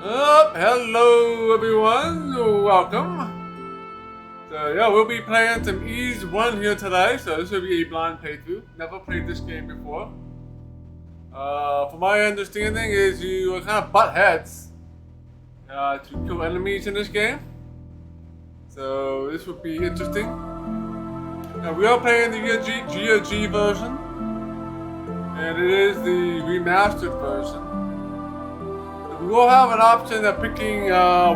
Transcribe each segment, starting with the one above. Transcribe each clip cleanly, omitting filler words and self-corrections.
Hello everyone, welcome. So yeah, we'll be playing some Ease 1 here today, so this will be a blind playthrough. Never played this game before. From my understanding is you kind of butt heads to kill enemies in this game. So this would be interesting. Now we are playing the GOG version, and it is the remastered version. We will have an option of picking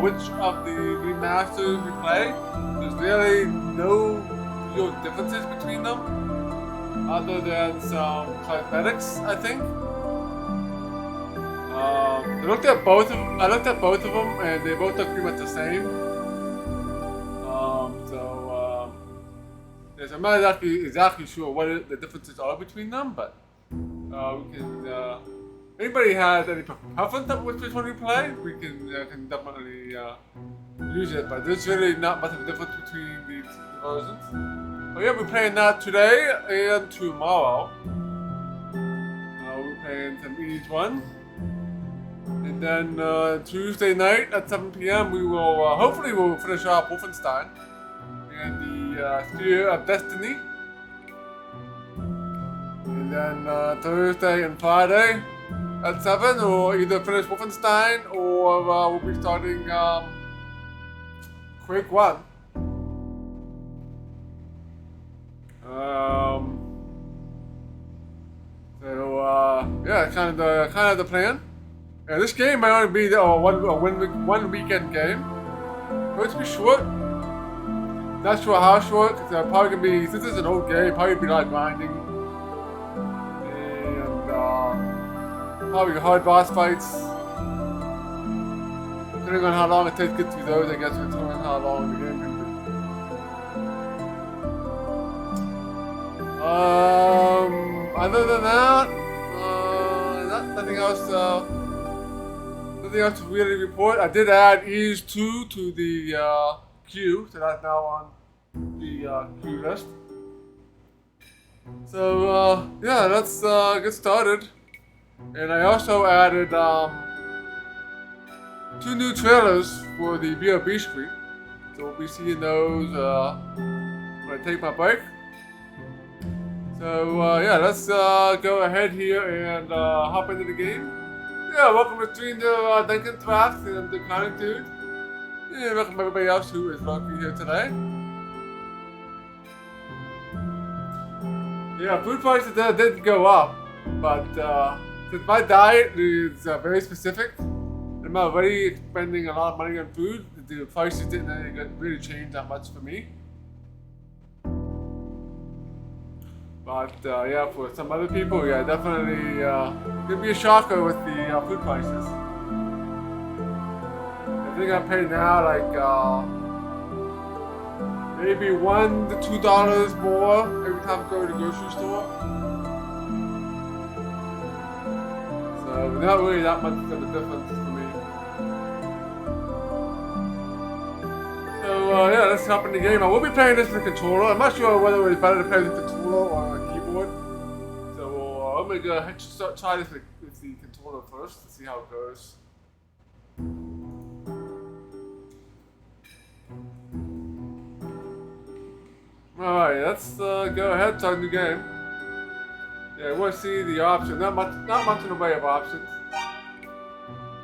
which of the remasters we play. There's really no real differences between them, other than some cosmetics, I think. I looked at both of them, and they both look pretty much the same. Yes, I'm not exactly sure what the differences are between them, but we can. Anybody has any preference of which one we play, we can definitely use it, but there's really not much of a difference between these versions. But yeah, we're playing that today and tomorrow. We're playing some Ease 1. And then Tuesday night at 7 p.m. we will, hopefully we'll finish off Wolfenstein and the Sphere of Destiny. And then Thursday and Friday at 7, or either finish Wolfenstein or we'll be starting Quake 1. Yeah, kind of the plan. Yeah, this game might only be the one weekend game. Going to be short. Not sure how short. Cause probably gonna be, since it's an old game, probably be like grinding. Probably hard boss fights. Depending on how long it takes to get through those, I guess we're determine how long the game can be. Other than that, nothing else. Nothing else to really report. I did add Ease 2 to the queue, so that's now on the queue list. So yeah, let's get started. And I also added 2 new trailers for the BRB Street. So we'll be seeing those when I take my break. So yeah, let's go ahead here and hop into the game. Yeah, welcome between the Duncan Thraft and the Cunning Dude. Yeah, welcome everybody else who is lucky here today. Yeah, food prices did go up, but since my diet is very specific, and I'm already spending a lot of money on food, the prices didn't really change that much for me. But yeah, for some other people, yeah, definitely it'd be a shocker with the food prices. I think I pay now like maybe $1 to $2 more every time I go to the grocery store. So not really that much of a difference for me. So yeah, let's hop in the game. I will be playing this with a controller. I'm not sure whether it's better to play with a controller or a keyboard. So I'm gonna go ahead and try this with the controller first to see how it goes. Alright, let's go ahead and start a new game. Yeah, I want to see the options. Not much in the way of options.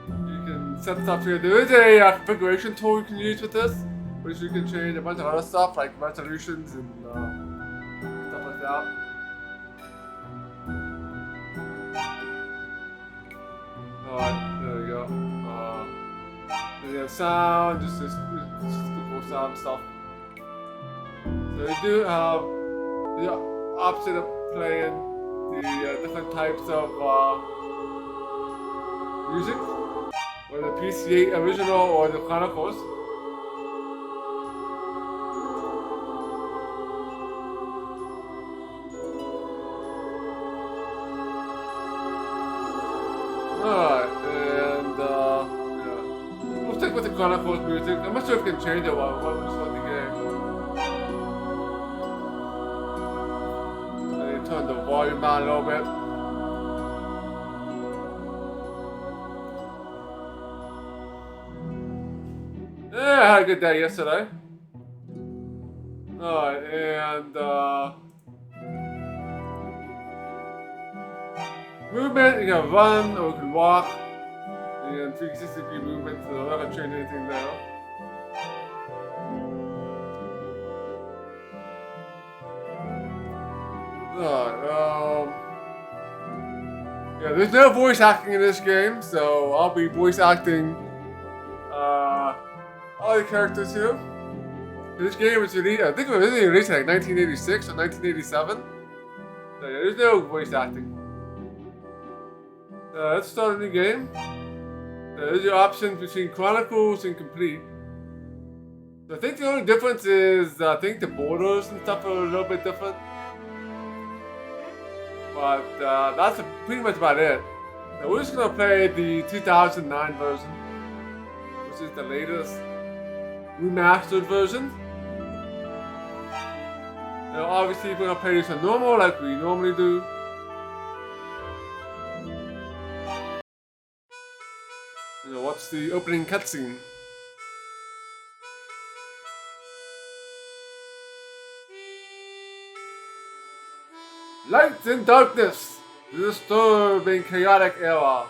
You can set stuff here. There is a configuration tool you can use with this, which you can change a bunch of other stuff like resolutions and stuff like that. Alright, there we go. Then you have sound, just the cool sound stuff. So you do have the option of playing the different types of music, whether PC original or the Chronicles. Alright, and yeah. We'll stick with the Chronicles music. I'm not sure if we can change it while we start the game. Turn the volume down a little bit. Yeah, I had a good day yesterday. Alright, and movement, you can run or you can walk. And 360 movement, so I'm not gonna change anything there. Alright, yeah, there's no voice acting in this game, so I'll be voice acting all the characters here. This game was released, I think it was released in like 1986 or 1987. So yeah, there's no voice acting. Let's start a new game. There's your options between Chronicles and Complete. So I think the only difference is, I think the borders and stuff are a little bit different. But that's pretty much about it. So we're just gonna play the 2009 version, which is the latest remastered version. Now obviously we're gonna play this on normal like we normally do. Now watch the opening cutscene. Light and darkness, the disturbing chaotic era.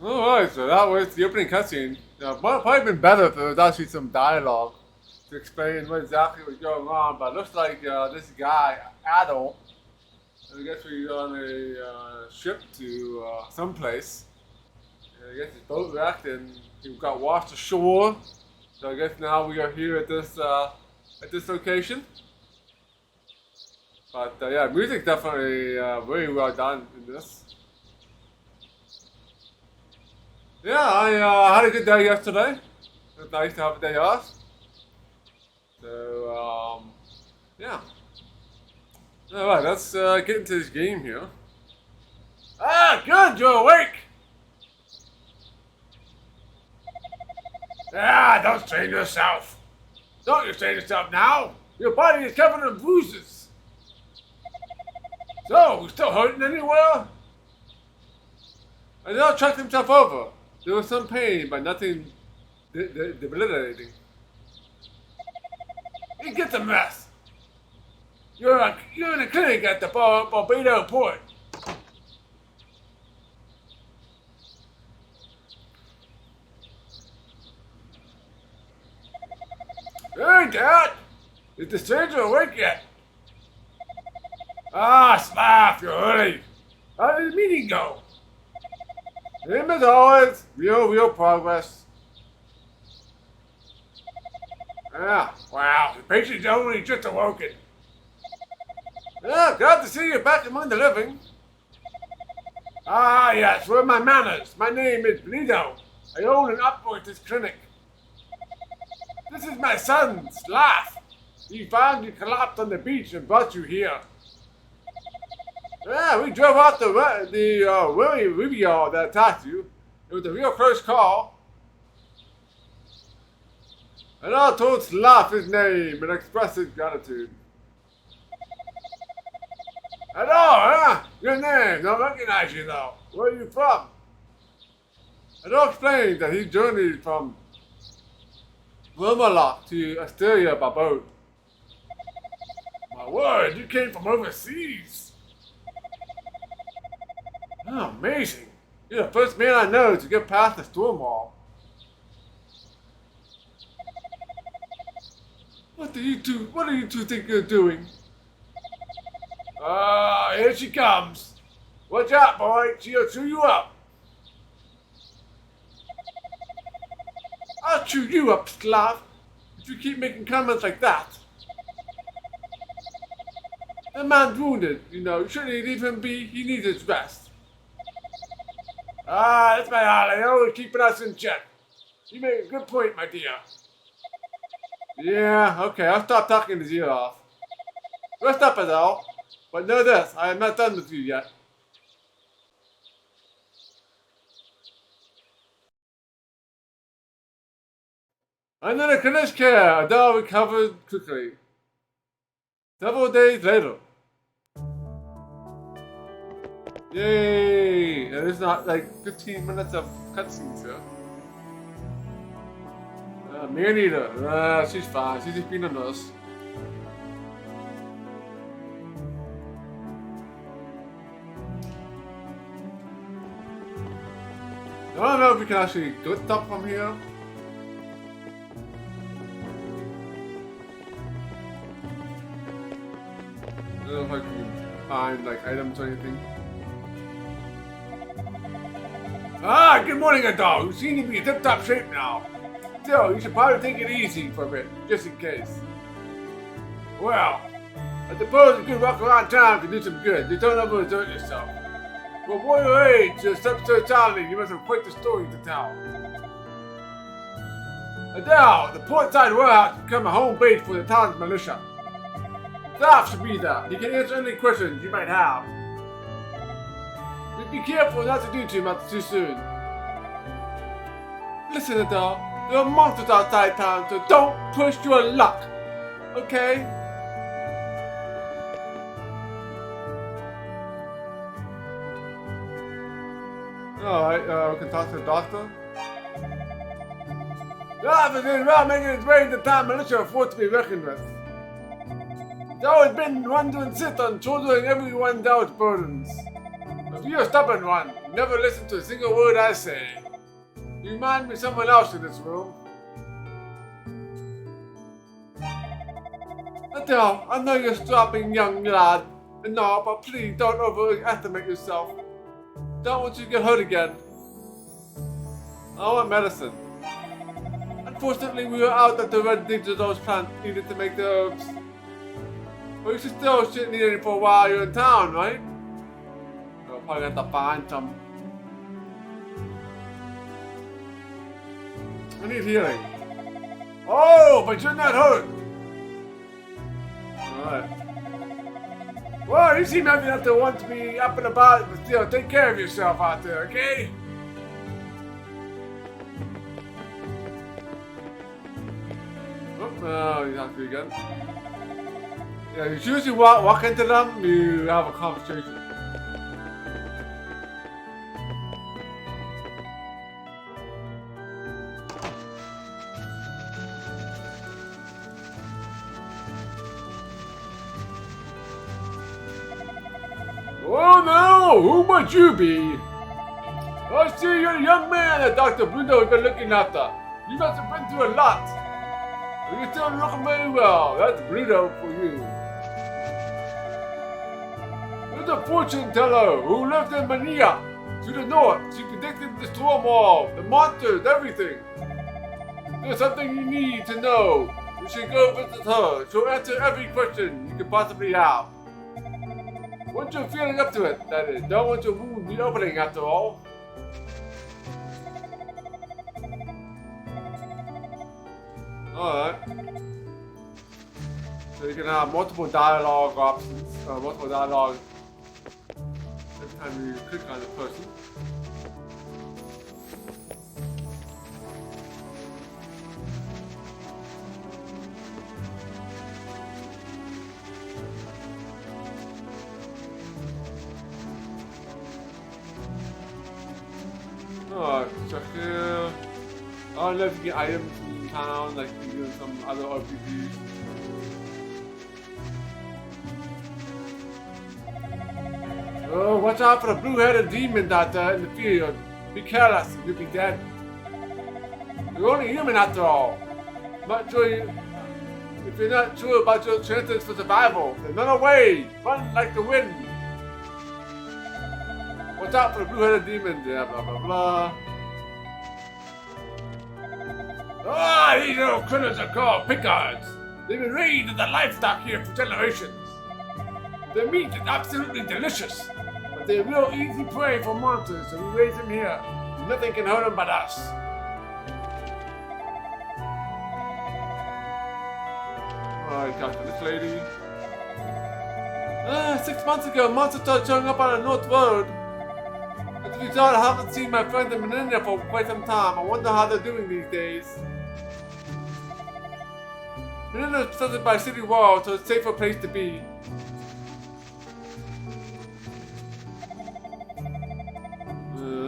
Alright, so that was the opening cutscene. Now, it might have probably been better if there was actually some dialogue to explain what exactly was going on, but it looks like this guy, Adol, I guess we're on a ship to someplace. I guess it's boat wrecked and we got washed ashore. So I guess now we are here at this location. But yeah, music's definitely very well done in this. Yeah, I had a good day yesterday. It was nice to have a day off. So yeah. Alright, let's get into this game here. Ah, good, you're awake! Ah, don't strain yourself. Don't you strain yourself now. Your body is covered in bruises. So, still hurting anywhere? I now checked himself over. There was some pain, but nothing debilitating. It gets a mess. You're in a clinic at the Barbados port. Hey, Dad! Is the stranger awake yet? Ah, Slav, you're early. How did the meeting go? Same as always, real progress. Ah, wow, the patient's only just awoken. Yeah, glad to see you back among the living. Ah, yes, where are my manners? My name is Benito. I own and operate this clinic. This is my son, Slav. He found you collapsed on the beach and brought you here. Yeah, we drove out the Rubio that attacked you. It was a real close call. And I told Slav his name and expressed his gratitude. Hello, huh? Your name, don't recognize you though. Where are you from? And I explained that he journeyed from Wilmalok to Asteria by boat. My word, you came from overseas. Oh, amazing. You're the first man I know to get past the storm wall. What do you two think you're doing? Here she comes. Watch out, boy. She'll chew you up. I'll chew you up, Slav, if you keep making comments like that. The man's wounded, you know. Shouldn't you leave him be? He needs his rest. Ah, that's my Harley, always keeping us in check. You make a good point, my dear. Yeah, okay, I'll stop talking his ear off. Rest up, Adele. But know this, I am not done with you yet. Under the clinic's care, Adele recovered quickly. Several days later. Yay! And there's not like 15 minutes of cutscenes here. Maneater. She's fine. She's just being a nurse. I don't know if we can actually get stuff from here. I don't know if I can find like items or anything. Ah, good morning, Adele. You seem to be in tip-top shape now. Still, you should probably take it easy for a bit, just in case. Well, I suppose a good walk around town can do some good. You don't overexert yourself. For a boy your age, to step so challenging, you must have quite the story to tell. Adele, the portside warehouse has become a home base for the town's militia. Staff should be there. He can answer any questions you might have. But be careful not to do too much too soon. Listen, Adele, there are monsters outside town, so don't push your luck. Okay? Alright, we can talk to the doctor. The officer is well making its way into town militia are forced to be reckoned with. It's always been one to insist on shouldering everyone else's burdens. If you're a stubborn one, you never listen to a single word I say. You remind me of someone else in this room. Adele, I know you're strapping young lad, No, but please don't overestimate yourself. Don't want you to get hurt again. I want medicine. Unfortunately, we were out at the red those plants needed to make the herbs. But you should still shouldn't need any for a while you're in town, right? We'll probably have to find some. I need healing. Oh, but you're not hurt. Alright. Well, you seem happy enough to want to be up and about, but still, take care of yourself out there, okay? Oh, you have to again. Yeah, you usually walk into them, you have a conversation. Oh no! Who might you be? I see you're a young man that Dr. Bruno has been looking after. You must have been through a lot. But you're still looking very well. That's Bruno for you. There's a fortune teller who lives in Mania to the north. She predicted the storm wall, the monsters, everything. There's something you need to know. You should go visit her. She'll answer every question you could possibly have. Once you're feeling up to it, that is. Don't want your wound reopening after all. Alright. So you can have multiple dialogue options, multiple dialogue every time you click on the person. Alright, check here. I don't know if you get items from town, like you do in some other RPGs. Oh, watch out for the blue-headed demon out there in the field. Be careless, you'll be dead. You're only human after all. If you're not sure about your chances for survival, then run away. Run like the wind. Watch out for the blue-headed demon, yeah, blah blah blah. Ah, these little critters are called pickards. They've been raised as a livestock here for generations. Their meat is absolutely delicious, but they're real easy prey for monsters, so we raise them here. Nothing can hurt them but us. Alright, talk to this lady. 6 months ago, monsters started showing up on the North Road. As a result, I haven't seen my friends in Manila for quite some time. I wonder how they're doing these days. Manila is surrounded by city walls, so it's a safer place to be.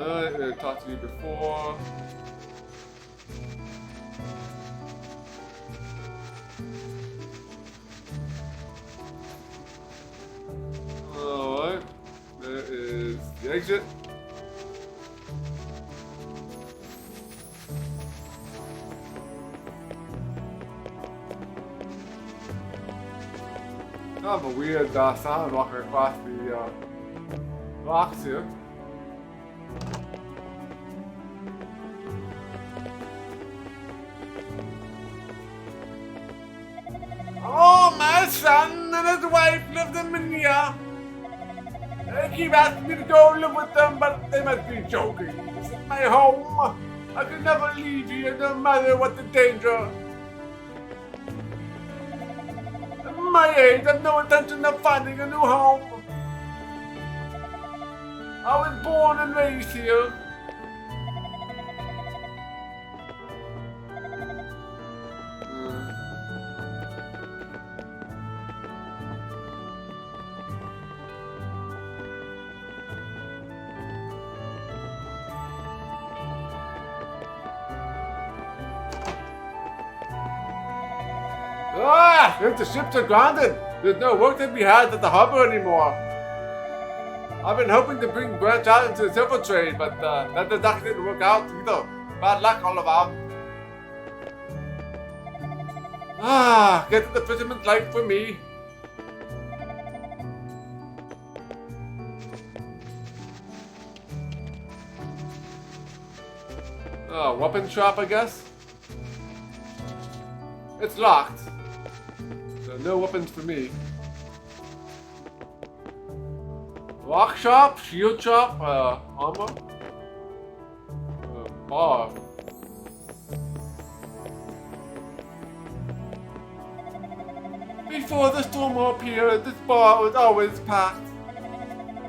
I talked to you before. Alright, there is the exit. Kind of a weird sound walking across the rocks here. Oh, my son and his wife live in Manila. They keep asking me to go live with them, but they must be joking. This is my home. I can never leave here, no matter what the danger. At my age, I have no intention of finding a new home. I was born and raised here. Ah! If the ships are grounded, there's no work to be had at the harbor anymore. I've been hoping to branch out into the silver trade, but that didn't work out either. Bad luck all around. Ah, get to the fisherman's life for me. Weapon shop, I guess? It's locked. So no weapons for me. Rock shop, shield shop, armor. Bar. Before the storm appeared, this bar was always packed.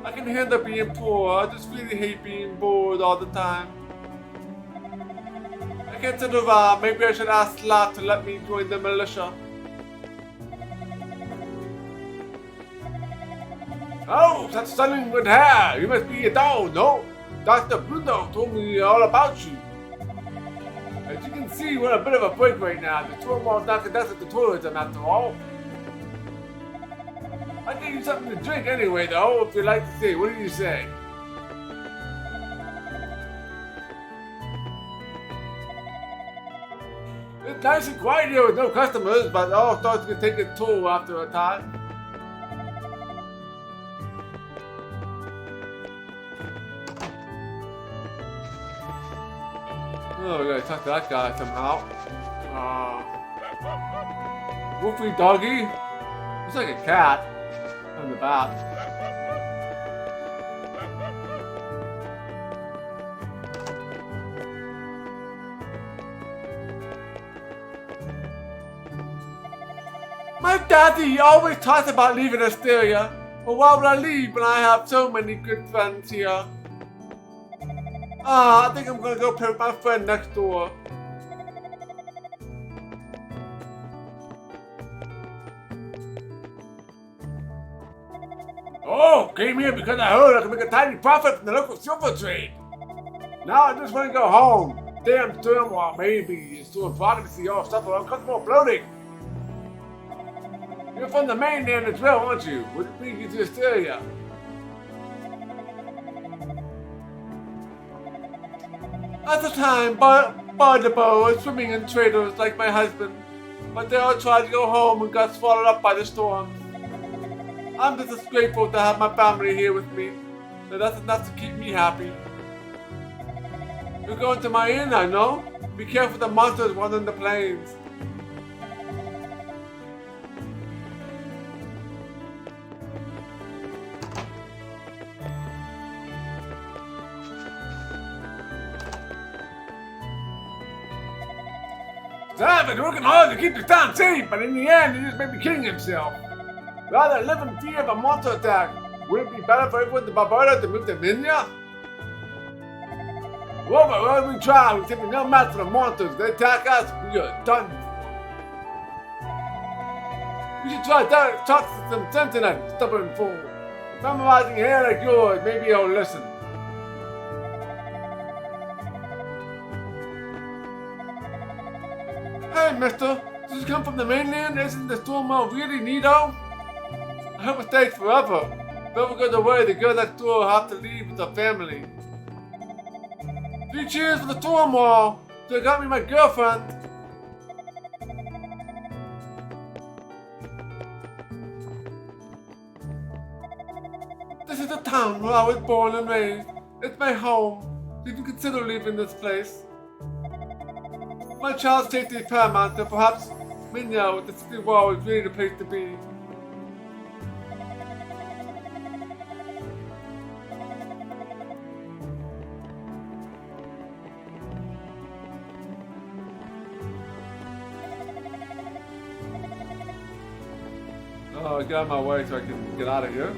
I can handle being poor, I just really hate being bored all the time. I can't survive, maybe I should ask Slap to let me join the militia. Oh, such stunning good hair! You must be a doll, no? Dr. Bruno told me all about you. As you can see, we're on a bit of a break right now. The turmoil's not conducted to tourism after all. I'll give you something to drink anyway, though, if you'd like to see. What do you say? It's nice and quiet here with no customers, but it all starts to take its toll after a time. Oh, we gotta talk to that guy somehow. Wolfie doggy? Looks like a cat on the back. My daddy always talks about leaving Asteria. Well, why would I leave when I have so many good friends here? I think I'm gonna go play with my friend next door. Oh, came here because I heard I could make a tiny profit from the local silver trade. Now I just want to go home. Damn storm, or maybe it's too important to see all stuff around uncomfortable bloating. You're from the mainland as well, aren't you? Would it bring you to Asteria? At the time, Barnabo was swimming in traders like my husband, but they all tried to go home and got swallowed up by the storm. I'm just grateful to have my family here with me, so that's enough to keep me happy. You're going to my inn, I know. Be careful the monsters wandering the plains. I've been working hard to keep the town safe, but in the end, he just may be killing himself. Rather than live in fear of a monster attack, would it be better for everyone to Barbarda to move to Minya? Well, whatever we try, we simply no match for the monsters. If they attack us, we are done. We should try to talk to some sense in that stubborn fool. If I'm rising hair like yours, maybe he'll listen. Hey, mister, did you come from the mainland? Isn't the storm really neato? I hope it stays forever. If ever goes away, the girl next door will have to leave with her family. 3 cheers for the turmoil! They got me my girlfriend! This is the town where I was born and raised. It's my home. Did you consider leaving this place? My child's safety is paramount, so perhaps Minya with the city wall is really the place to be. Oh, get out of my way so I can get out of here.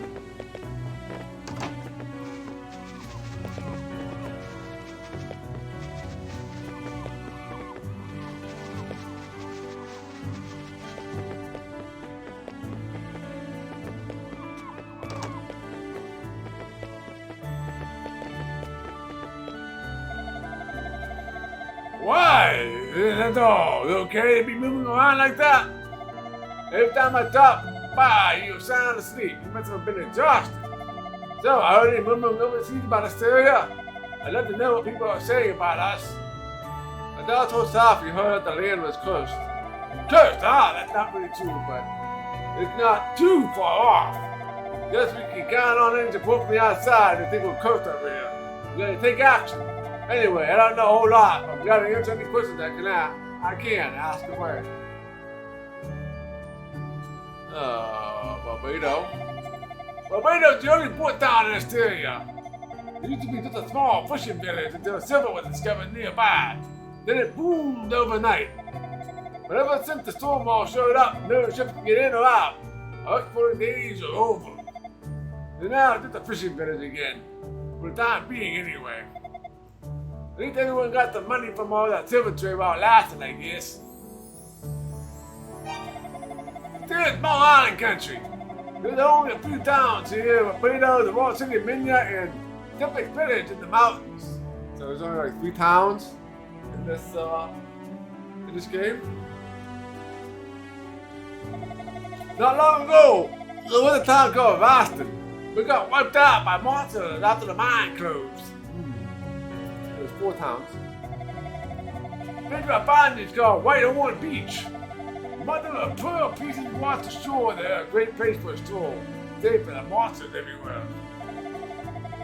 Why? Isn't all okay to be moving around like that? Every time I talk, you sound asleep. You must have been exhausted. So, I heard you murmuring overseas about Asteria. I'd love to know what people are saying about us. I thought so south you heard that the land was cursed. Cursed? That's not really true, but it's not too far off. Guess we can count on any support from the outside if they will curse over here. We gotta take action. Anyway, I don't know a whole lot. If you got to answer any questions I can ask away. Barbados. Barbados is the only port town in this area. It used to be just a small fishing village until silver was discovered nearby. Then it boomed overnight. But ever since the storm all showed up, no ships could get in or out. Our exploring days are over. And now it's just a fishing village again. For the time being, anyway. At least everyone got the money from all that silver trade while it lasted, I guess. Still, it's small island country. There's only a few towns here, Barbados, the Royal City of Minya, and Tempex Village in the mountains. So there's only like 3 towns in this game. Not long ago, there was a town called Vaston. We got wiped out by monsters after the mine closed. There's 4 towns. Then I find it's called White Horn Beach. Mother of 12 pieces washed ashore there, a great place for a stroll. Safe for the monsters everywhere.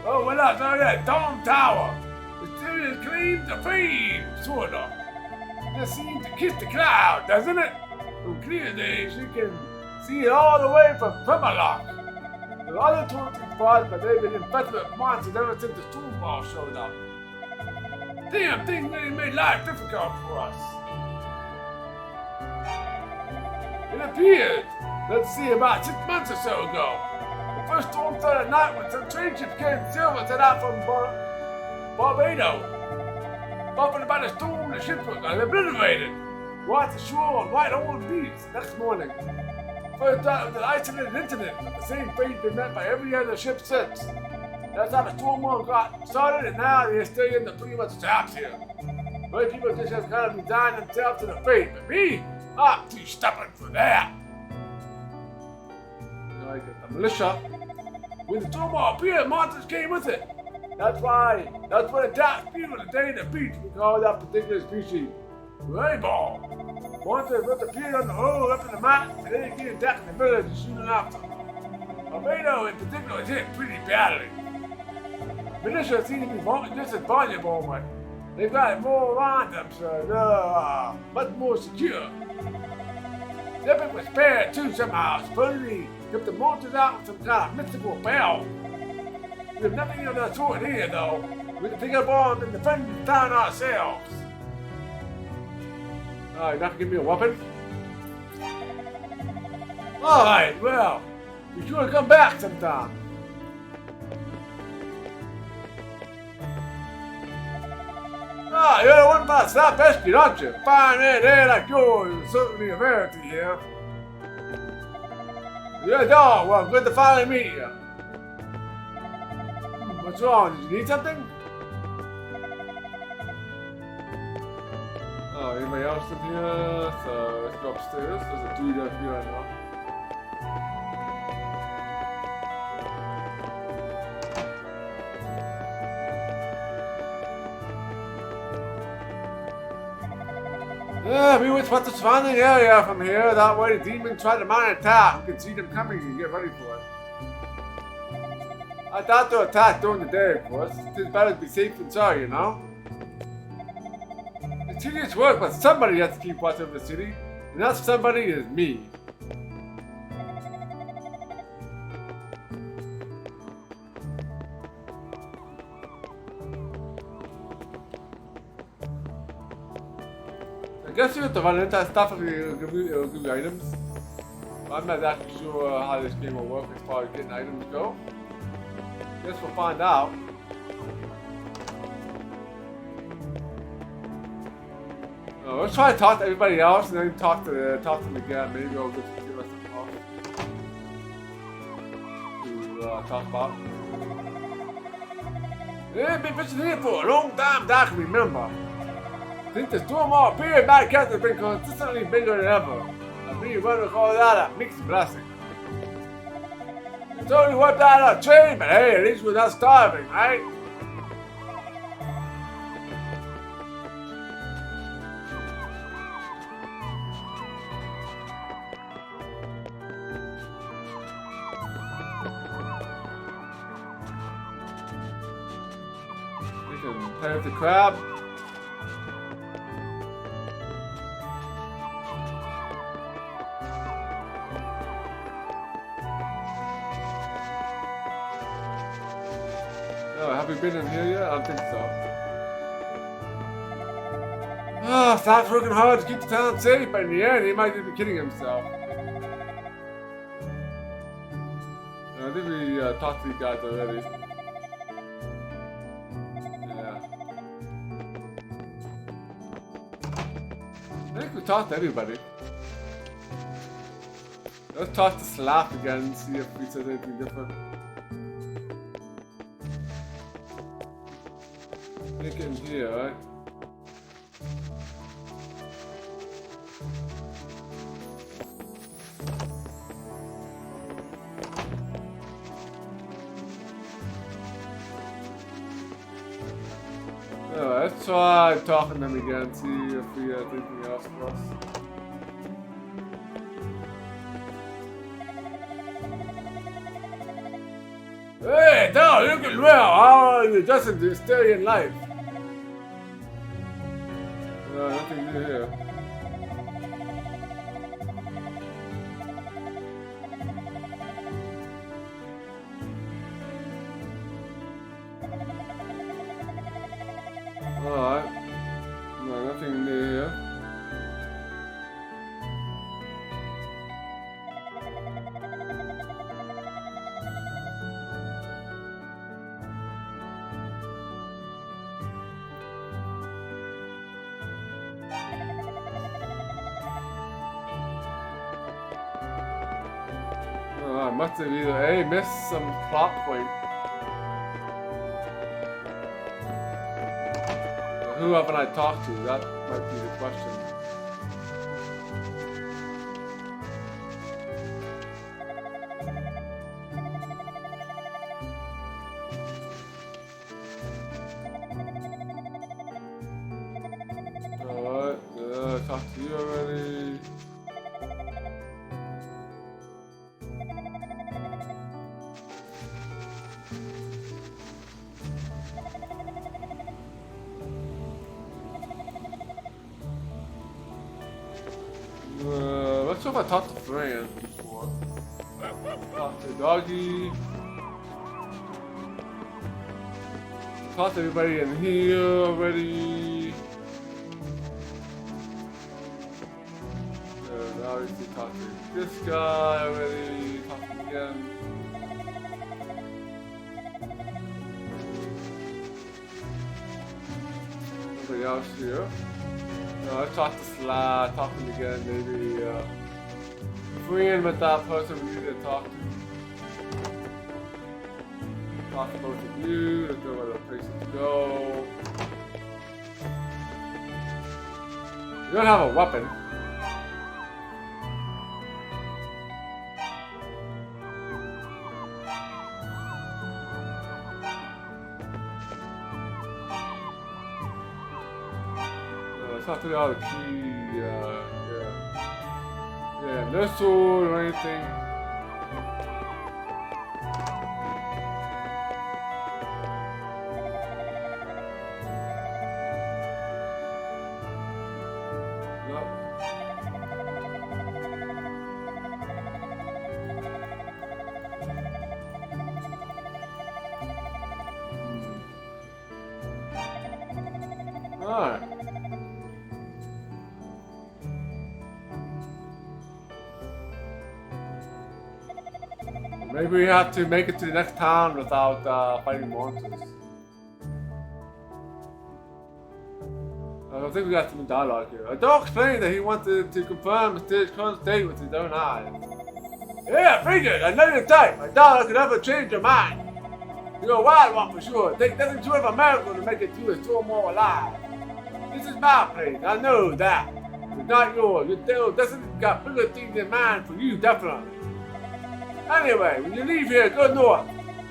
Oh, what else? Oh, yeah, Dome Tower. Mysterious claim to fame, sort of. Just seems to kiss the cloud, doesn't it? On clear days, you can see it all the way from Primalok. There are other touristy spots, but they've been infested with monsters ever since the storm ball showed up. Damn, things really made life difficult for us. It appeared, let's see, about 6 months or so ago. The first storm started at night when some trade ships carrying silver set out from Barbados. Buffeted by the storm, the ships were obliterated. Washed ashore on White Horn Beach the next morning. First thought it was an isolated incident, but the same fate been met by every other ship since. That's how the storm got started, and now they're still in the pretty much trapped here. Many people just have kind of resigned themselves to the fate, but me, I'm too stubborn for that. I get the militia. When the storm appeared, monsters came with it. That's when it attacked people today in the beach. We call that particular species rainbow. Monsters just appeared on the hole up in the mountains, and they came attacking the village soon after. Barbados in particular was hit pretty badly. Militia seem to be just as vulnerable, but they've got more around them, so they're much more secure. Epic was spared too somehow. Supposedly kept the monsters out with some kind of mystical bell. We have nothing of that sort here, though. We can take up arms and defend the town ourselves. You're not gonna give me a weapon? Alright, well, be sure to come back sometime. You're the one about South Rescue, aren't you? Fine air like yours is certainly a rarity here. Yeah, dog. Well, good to finally meet you. What's wrong? Did you need something? Oh, anybody else in here? So let's go upstairs. There's a dude up here right now. Yeah, we went to the surrounding area from here. That way the demons try to mount an attack. We can see them coming and get ready for it. I thought to attack during the day, of course. It's better to be safe than sorry, you know? It's tedious work, but somebody has to keep watch over the city. And that somebody is me. I guess you have to run into that stuff if it'll give you items. But I'm not actually sure how this game will work as far as getting items go. Guess we'll find out. Let's try to talk to everybody else and then talk to them again. Maybe I'll give us some talk to talk about. They've been fishing here for a long time that I can remember. Since the storm all appeared, bad cats have been consistently bigger than ever. I believe one would call that a mixed blessing. It's only wiped out our trade, but hey, at least we're not starving, right? can play with the crab. Oh, have we been in here yet? I don't think so. Ah, Stark's working hard to keep the town safe, but in the end, he might just be kidding himself. I think we talked to these guys already. Yeah. I think we talked to everybody. Let's talk to Slap again and see if we said anything different. I think in here, right? Let's try talking to them again, see if we have anything else for us. Hey, Dal, you're looking well. How are you adjusting to Styrian life? Nothing new here. Alright. No, nothing new here. I must have either missed some plot point. Who haven't I talked to? That might be the question. Alright, I talked to you already. Let's see if I talked to Fran before. Talked to Doggy. Talked to everybody in here already. And obviously talked to this guy already. Talked to him again. Nobody else here. No, I talked to Sly, talk to him again, maybe friend with that person we need to talk to. Talk to both of you, there's no other places to go. You don't have a weapon. It's not really all the key, yeah, no sword or anything. Nope. Alright. Maybe we have to make it to the next town without fighting monsters. I think we got some dialogue here. A dog explained that he wanted to confirm his current state with his own eyes. Yeah, I figured. I know your type. My dog could never change your mind. You're a wild one for sure. It takes nothing short of a miracle to make it through a storm more alive. This is my place. I know that. It's not yours. Your tail doesn't got bigger things in mind for you, definitely. Anyway, when you leave here, go north.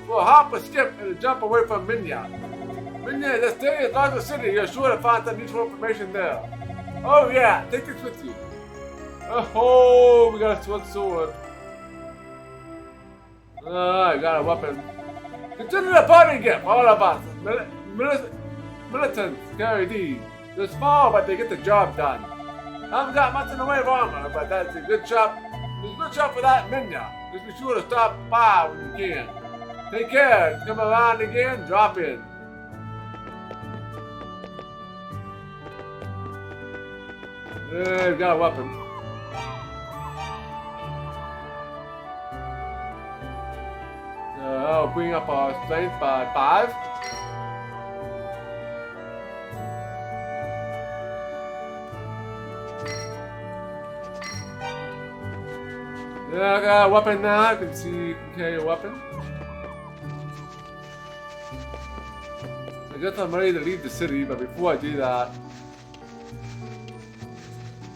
We'll hop a skip and jump away from Minya. Minya is the state's largest city. You're sure to find some useful information there. Oh yeah, take this with you. Oh, we got a sword. I got a weapon. Consider the party gift, all of us. Militants carry these. They're small, but they get the job done. I haven't got much in the way of armor, but that's a good shop. It's a good shop for that minya. Just be sure to stop by when you can. Take care. Come around again, drop in. Yeah, we've got a weapon. I'll bring up our strength by 5. Yeah, I got a weapon now. I can see you can carry a weapon. I guess I'm ready to leave the city, but before I do that,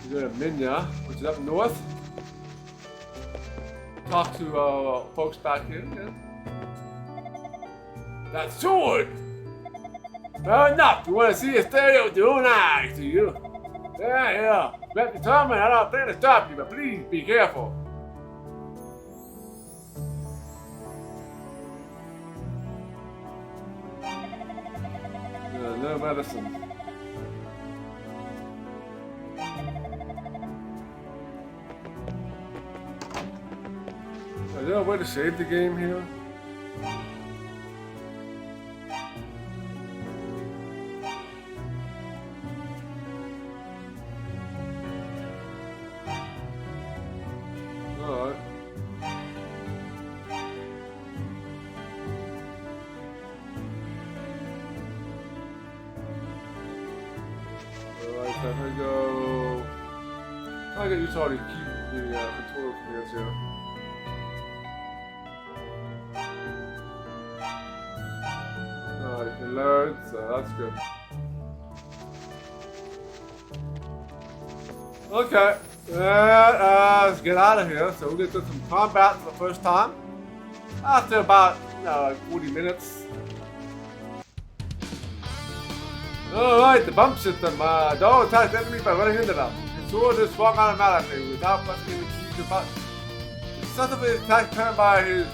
we go to Minya, which is up north. Talk to folks back here again. That sword! Fair enough. You want to see a stereo with your own eyes, do you? Yeah. But determined, I don't plan to stop you, but please be careful. No medicine. Is there a way to save the game here? Alright. Alright, I go. I get used to how to keep the controller commands here. Alright, it loads, so that's good. Okay, let's get out of here. So we're gonna do some combat for the first time. After about 40 minutes. Alright, the bump system. Don't attack the enemy by running into them. The sword is swung automatically without pressing any keys or buttons. Successively attack turned by his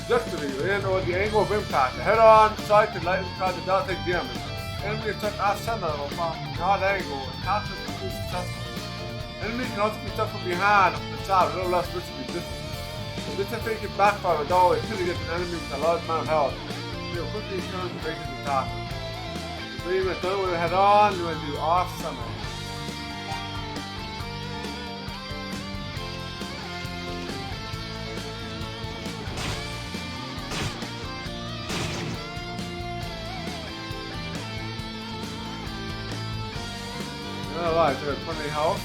trajectory in or the angle of impact. The head-on strike and lightning strike does not take damage. Enemy attack off-center or from an odd angle and counter to be successful. Enemy can also be struck from behind or from the side, a little less risky distance. If this technique can backfire, the dog is shooting at an enemy with a large amount of health. He'll quickly turn to break his attack. So you're going to throw it head on, you're going to do off-center. Alright, so 20 health.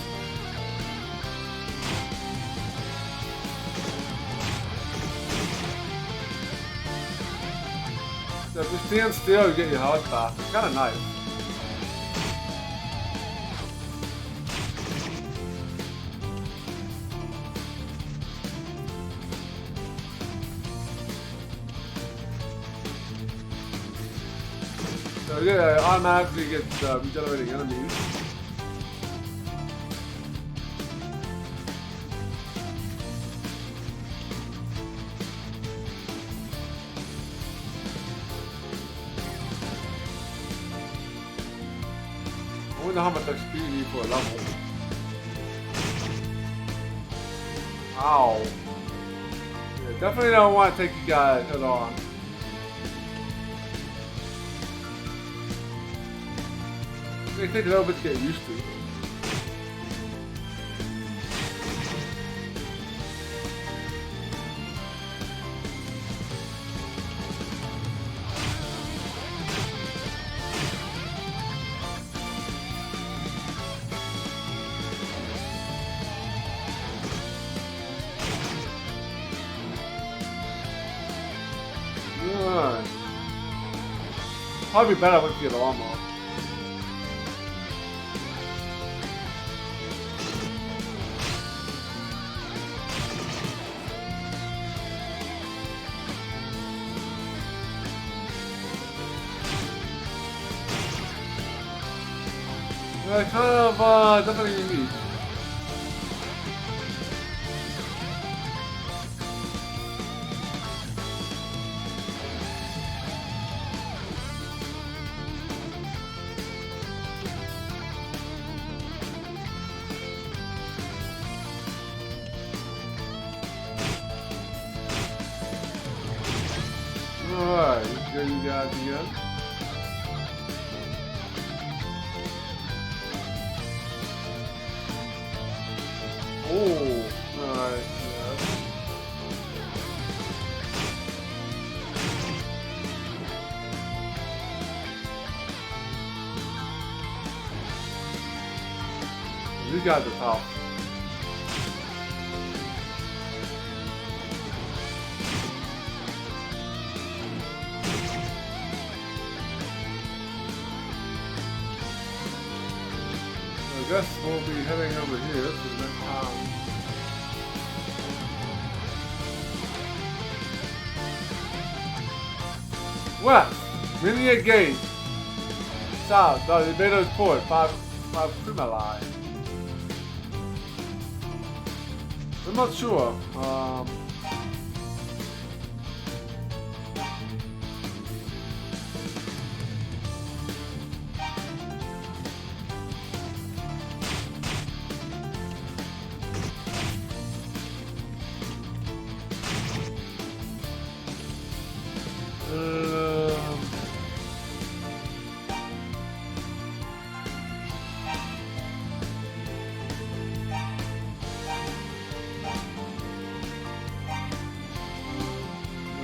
So if you stand still, you get your health back. It's kind of nice. So yeah, automatically gets regenerating enemies. I wonder how much XP you need for a level. Ow. Yeah, definitely don't want to take you guys head on. It's gonna take a little bit to get used to. Probably better once you get armor. Yeah, kind of definitely unique. Alright, let's go you guys again. Oh, alright, yeah. These guys are tough. I guess we'll be heading over here to the next town. West, Linear Gate. South, the elevator's port, 5 Primali. I'm not sure.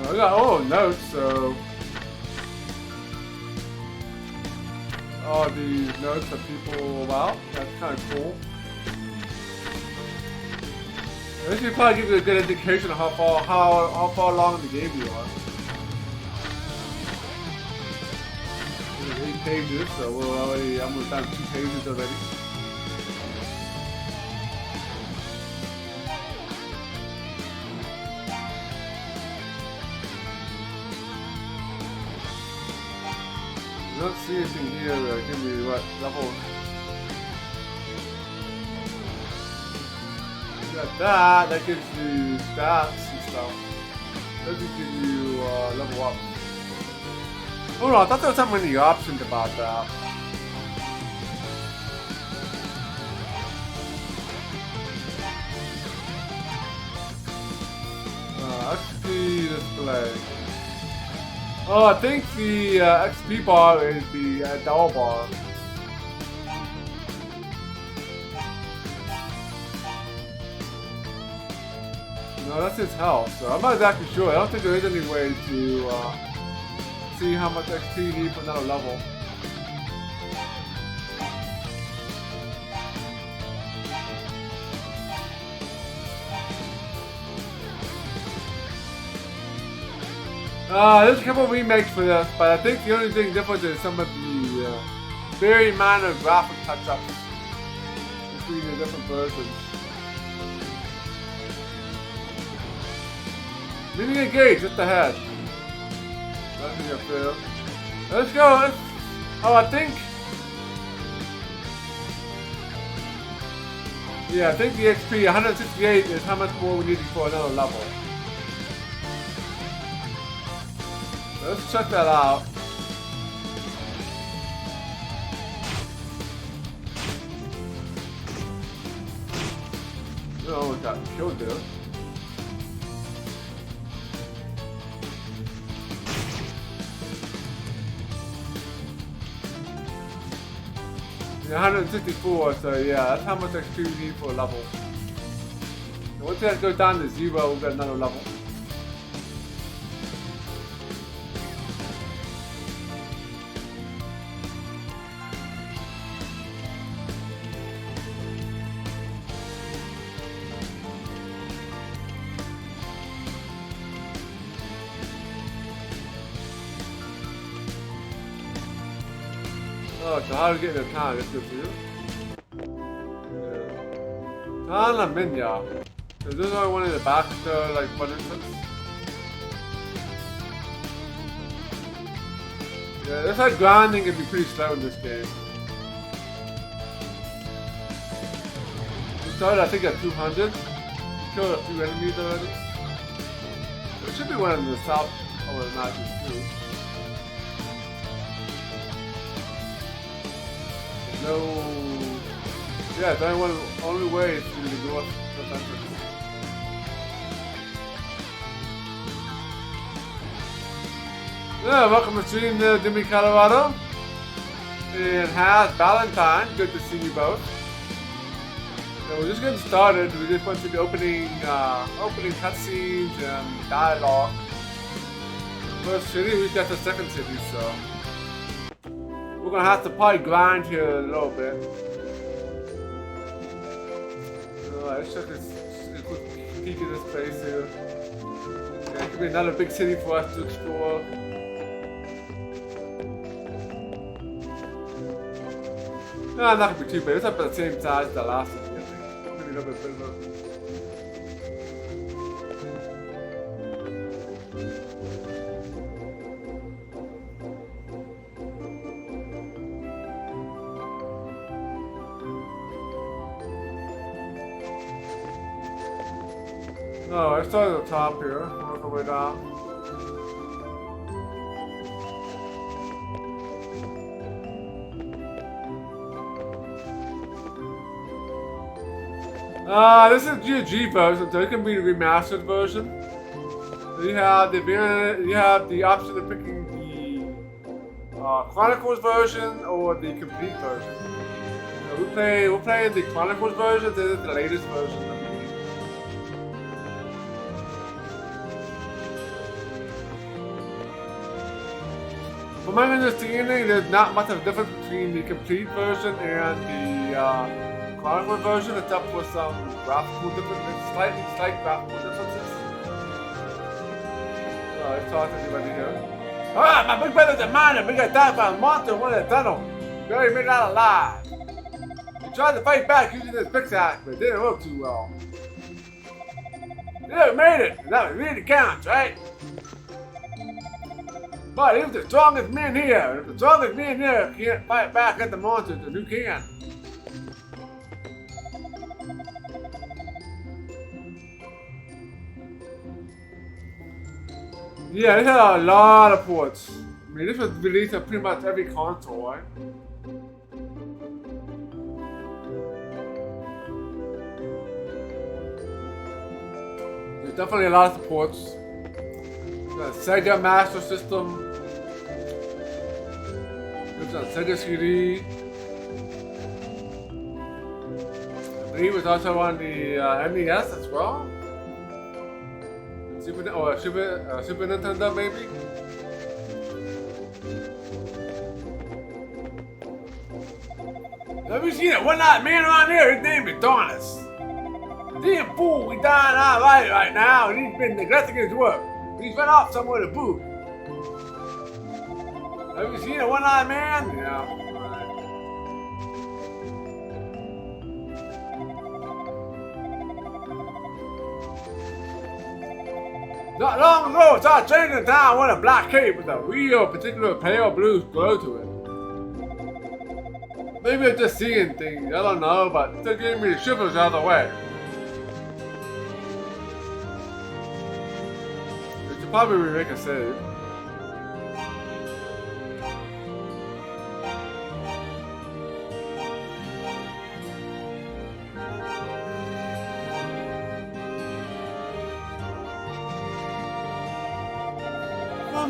I got all notes, so all these notes that people about. That's kind of cool. This should probably give you a good indication of how far along in the game you are. There's 8 pages, so we're already almost done 2 pages already. I don't see anything here that give me what level. You got that gives you stats and stuff. Doesn't give you level up. Oh no, I thought there was so many options about that. XP display. Oh, I think the XP bar is the dollar bar. No, that's his health, so I'm not exactly sure. I don't think there is any way to see how much XP you need for another level. There's a couple of remakes for this, but I think the only thing different is some of the very minor graphic touch-ups between the different versions. Linear Gate just ahead. Nothing up there. Let's go. Oh, I think. Yeah, I think the XP 168 is how much more we need for another level. Let's check that out. Oh, we got killed there. Yeah, 164, so yeah, that's how much XP we need for a level. And once that goes down to 0, we'll get another level. Oh, so how to get in the town? That's good for you. Yeah. Town La Minya. Is this only one in the back like fun instance? Yeah, this like grinding can be pretty slow in this game. We started I think at 200. We killed a few enemies already. There should be one in the south of the matches too. No. Yeah, the only way is through the north entrance. Yeah, welcome to stream Jimmy Colorado. And Has Valentine. Good to see you both. So we're just getting started. We just went through the opening cutscenes and dialogue. First city, we got the second city, so we're gonna have to probably grind here a little bit. Alright, let's check this. Peek at this place here. Yeah, it could be another big city for us to explore. No, not gonna be too big. It's about the same size as the last one, I think. Maybe a little bit bigger. No, I started at the top here. Work our way down. This is GG version, so it can be the remastered version. So you have the option of picking the Chronicles version or the complete version. So we're playing the Chronicles version. This is the latest version of the game. From my understanding, there's not much of a difference between the complete version and the Chronicles version, except for some graphical differences, slight graphical differences. Let's talk to anybody here. Ah, my big brother's a miner. We got attacked by a monster in one of the tunnels. Barely made it out alive. He tried to fight back using his pickaxe, but it didn't work too well. Yeah, we made it. That really counts, right? But he was the strongest man here. And if the strongest man here can't fight back at the monsters, then who can? Yeah, this had a lot of ports. I mean, this was released on pretty much every console, right? There's definitely a lot of ports. The Sega Master System. There's a Sega CD. I believe it was also on the NES as well. Super Nintendo, maybe? Have you seen that one-eyed man around here? His name is Donis. Damn fool, we dying out right now, and he's been neglecting his work. He's run off somewhere to boot. Have you seen a one-eyed man? Yeah. Not long ago, I saw a train in town with a black cape with a real particular pale blue glow to it. Maybe I'm just seeing things, I don't know, but it gave me the shivers out of the way. We should probably remake a save.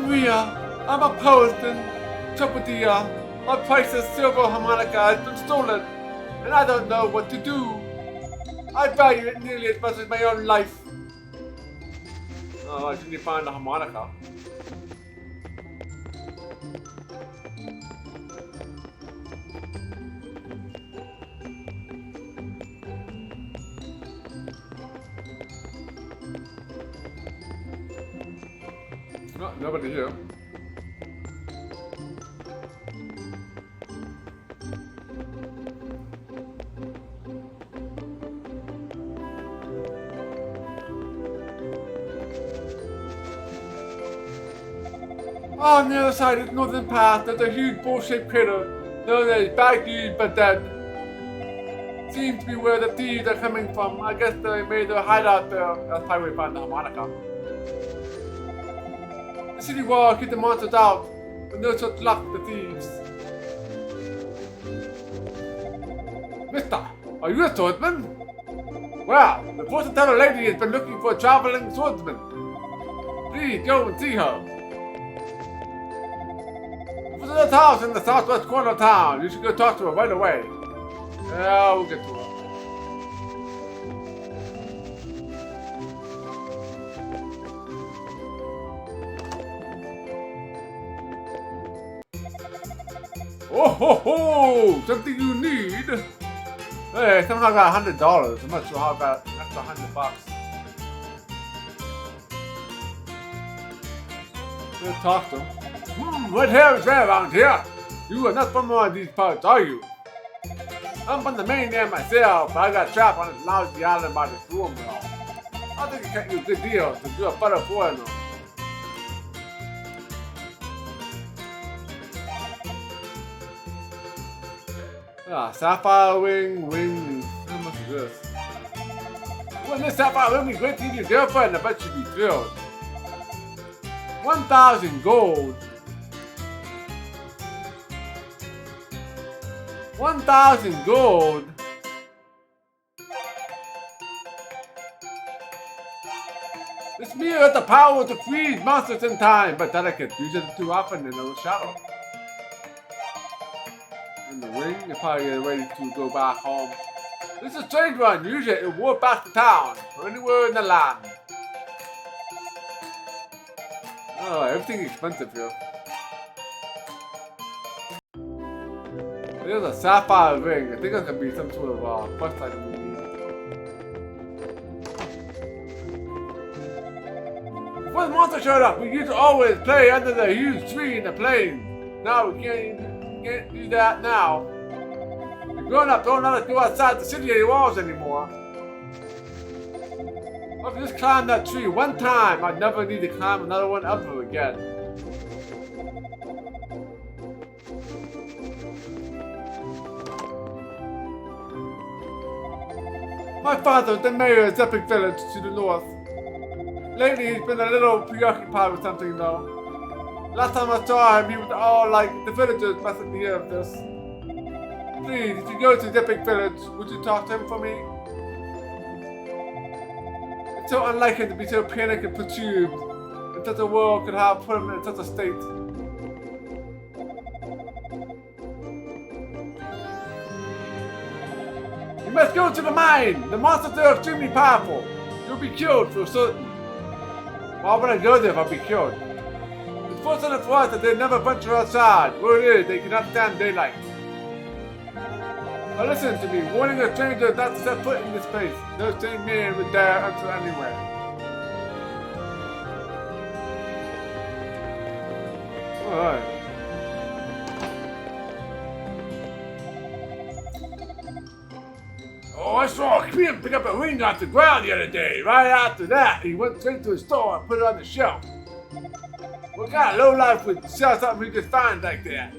Maria, I'm a Polish Chupadia. My priceless silver harmonica has been stolen, and I don't know what to do. I value it nearly as much as my own life. Oh, I didn't find the harmonica. No, nobody here. On the other side of the northern path, there's a huge bowl-shaped crater known as Baggy but Dead. Seems to be where the thieves are coming from. I guess they made their hideout there. That's probably where we found the harmonica. The city wall keep the monsters out, but no such luck the thieves. Mister, are you a swordsman? Well, the fortune teller lady has been looking for a traveling swordsman. Please go and see her. There's a house in the southwest corner of town. You should go talk to her right away. Yeah, we'll get to her. Oh ho ho! Something you need. Hey, somehow I got $100. I'm not sure how I got an extra $100. Let's talk to him. What hell is that around here? You are not from one of these parts, are you? I'm from the mainland myself, but I got trapped on this lousy island by the storm mill. I think it cut you a good deal to do a better foreigner. Sapphire wing. How much is this? When this sapphire ring is great to your girlfriend, I bet she'd be thrilled. 1,000 gold. 1,000 gold. This mirror has the power to freeze monsters in time, but that I can use it too often in the shadow. And the ring is probably ready to go back home. This is a strange one. Usually it will walk back to town or anywhere in the land. Oh, everything's expensive here. There's a sapphire ring. I think that's gonna be some sort of quest item we need. Before the monster showed up, we used to always play under the huge tree in the plain. Now we can't do that now. The grown-up don't let us go outside the city walls anymore. If I just climbed that tree one time, I'd never need to climb another one ever again. My father, the mayor of Epic Village to the north. Lately, he's been a little preoccupied with something, though. Last time I saw him, he was all like, the villagers mustn't hear of this. Please, if you go to the Epic Village, would you talk to him for me? It's so unlike him to be so panicked and perturbed, and such a world could have put him in such a state. You must go to the mine! The monsters are extremely powerful. You'll be killed for certain. Why would I go there if I'll be killed? It's fortunate for us that they never venture outside. Where it is, they cannot stand daylight. Now listen to me, warning a stranger not to set foot in this place. No sane man would dare enter anywhere. Alright. Oh, I saw a kid pick up a ring off the ground the other day. Right after that, he went straight to the store and put it on the shelf. What kind of lowlife would sell something he just finds like that?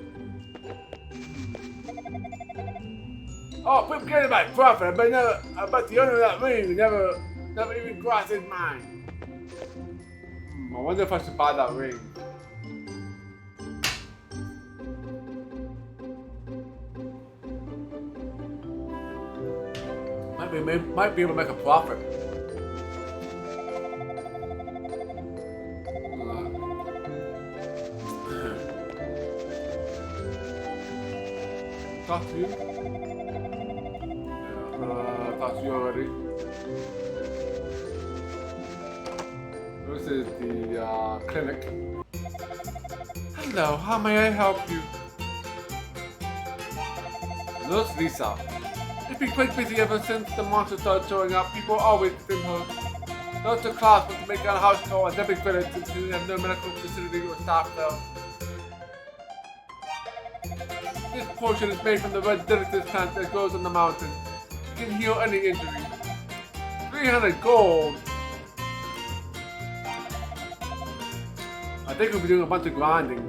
Oh, quit forgetting about profit. I bet the owner of that ring never even crossed his mind. I wonder if I should buy that ring. Might be able to make a profit. Talk to you. Talked to you already. This is the clinic. Hello, how may I help you? Nurse Lisa. It's been quite busy ever since the monster started showing up. People always been hurt. Dr. Klaus wants to make a house call at Epic Village since we have no medical facility or staff there. This potion is made from the red delicate plant that grows on the mountain. It can heal any injury. 300 gold. I think we'll be doing a bunch of grinding.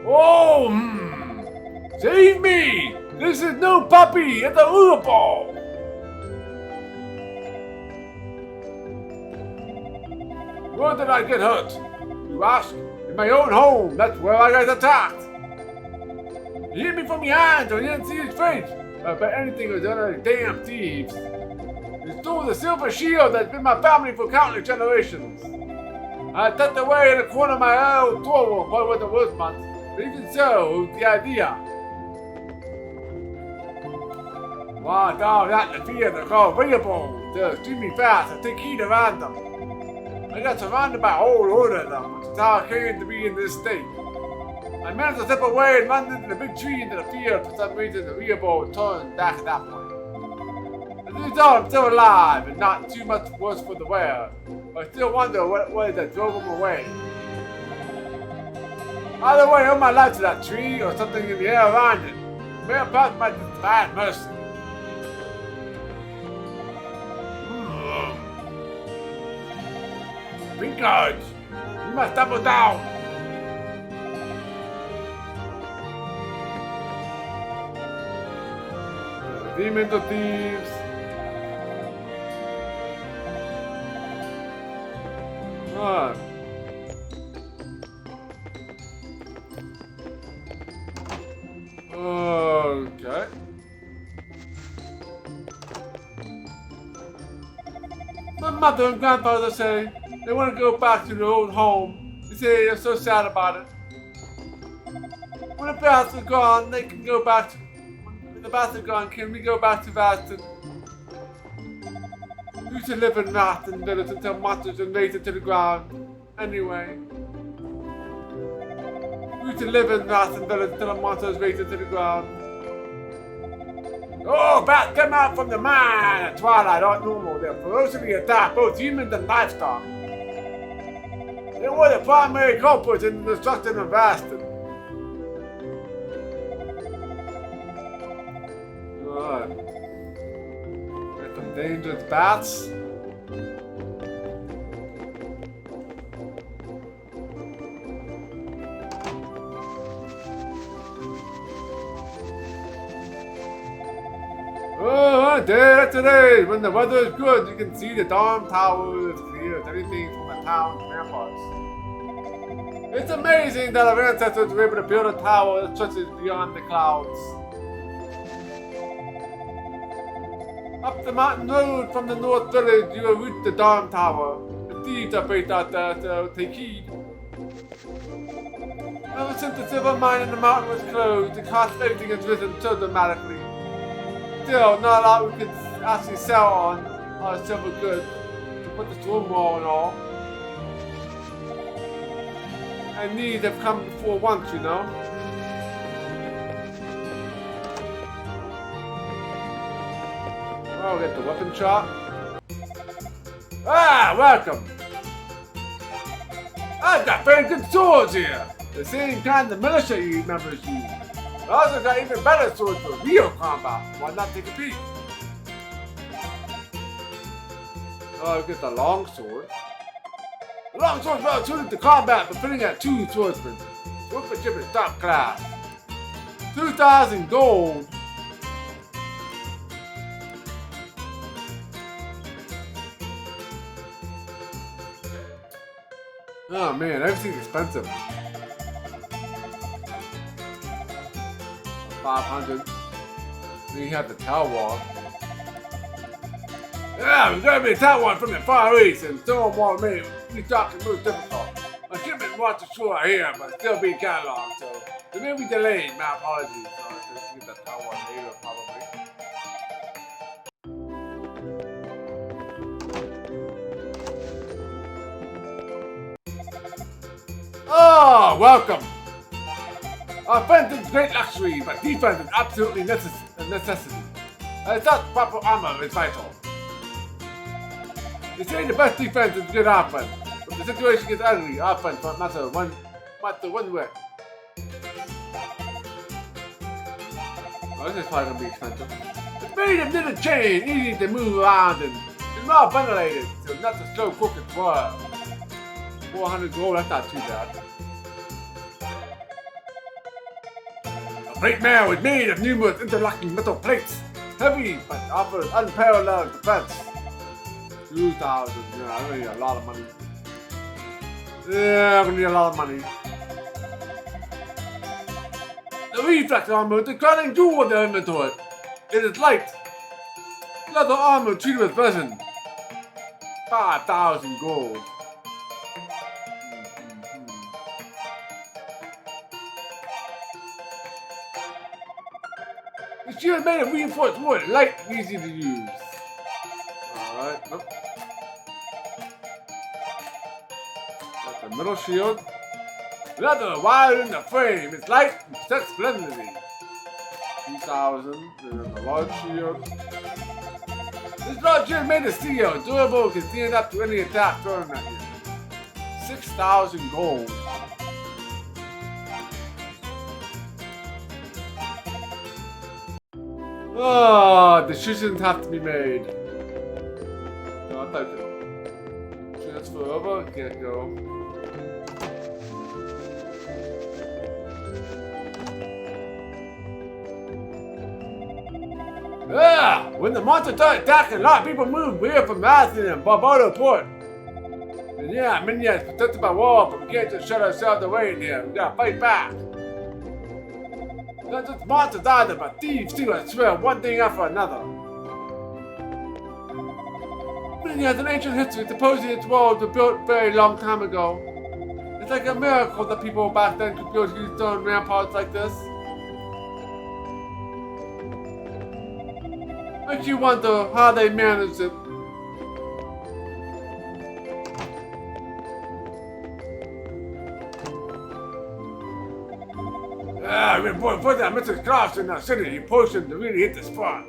Oh, Save me! This is no puppy! It's a Uber ball! Where did I get hurt? You ask? In my own home. That's where I got attacked. He hit me from behind so I didn't see his face. I bet anything was under the damn thieves. He stole the silver shield that's been my family for countless generations. I tucked away in the corner of my old storeroom, what was the worst month. But even so, it was the idea. Wow, down at the theater called Ringable, they're extremely fast and take heat around them. I got surrounded by a whole load of them, which is how I came to be in this state. I managed to step away and run into the big tree into the field. For some reason, the Ringable turned back at that point. As a result, I'm still alive and not too much worse for the wear. But I still wonder what it was that drove him away. Either way, I owe my life to that tree or something in the air around it. May have passed my divine mercy. Pinkers, you must double down. Demons of thieves. Alright. Okay. My mother and grandfather say they want to go back to their old home. They say they're so sad about it. When the bats are gone, they can go back to... When the bats are gone, can we go back to Vaston? We used to live in Vaston village until monsters and razed it to the ground. Anyway. We used to live in Vaston village until the monsters razed it to the ground. Oh, bats come out from the mine at twilight aren't normal. They're ferociously attack both humans and livestock. They were the primary culprits in the destruction of Vaston. Alright. Got some dangerous bats. Oh, there today. When the weather is good, you can see the Dome Tower is clear as anything from the town's ramparts. It's amazing that our ancestors were able to build a tower that stretches beyond the clouds. Up the mountain road from the north village, you will reach the Dome Tower. The thieves are based out there, so take heed. Ever since the silver mine in the mountain was closed, the cost of everything has risen so dramatically. Still, not a lot we can actually sell on our silver goods. To put the stone wall and all. And needs have come before once, you know. Oh, get the weapon shop. Ah, welcome. I've got very good swords here. The same kind the militia members use. I also got even better swords for real combat. Why not take a peek? Oh, get the long sword. The long sword is well suited to combat, but fitting at 2 swordsmen. Swordsmanship is top class. 2,000 gold. Oh man, everything's expensive. 500. Then you have the tower. Yeah, we're gonna be a tower from the Far East, and stone wall made restocking most difficult. My shipment wants to shore here, but still being cataloged, so there may be delayed. My apologies. So I'll just get the tower later, probably. Oh, welcome. Offense is great luxury, but defense is absolutely a necessity. I thought proper armor is vital. They say the best defense is good offense. When the situation gets ugly, offense won't matter one way. Oh, this is probably gonna be expensive. It's made of knitted chain, easy to move around, and it's well ventilated, so not to slow cook its work. 400 gold, that's not too bad. A plate mail is made of numerous interlocking metal plates. Heavy, but offers unparalleled defense. 2,000, yeah, I'm gonna need a lot of money. Yeah, I'm gonna need a lot of money. The reflex armor is the crowning jewel of the inventory. It is light. Leather armor treated with resin. 5,000 gold. The shield made of reinforced wood, light and easy to use. Alright, nope. That's the middle shield. Another wide in the frame, it's light and protects splendidly. 2000, and then the large shield. This large shield made of steel, durable, can stand up to any attack thrown at you. 6,000 gold. Oh, decisions have to be made. No, I thought so. Transfer over, can't go. Ah! When the monster started attacking, a lot of people moved here from Athens and Barbados Port. And yeah, Minions protected by walls, but we can't just shut ourselves away in here. We gotta fight back. Not just monsters either, but thieves too, I swear, one thing after another. Minions has an ancient history. Supposedly its walls were built a very long time ago. It's like a miracle that people back then could build these stone ramparts like this. Makes you wonder how they managed it. I've been putting that Mr. Cross in the city. He posted to really hit the spot.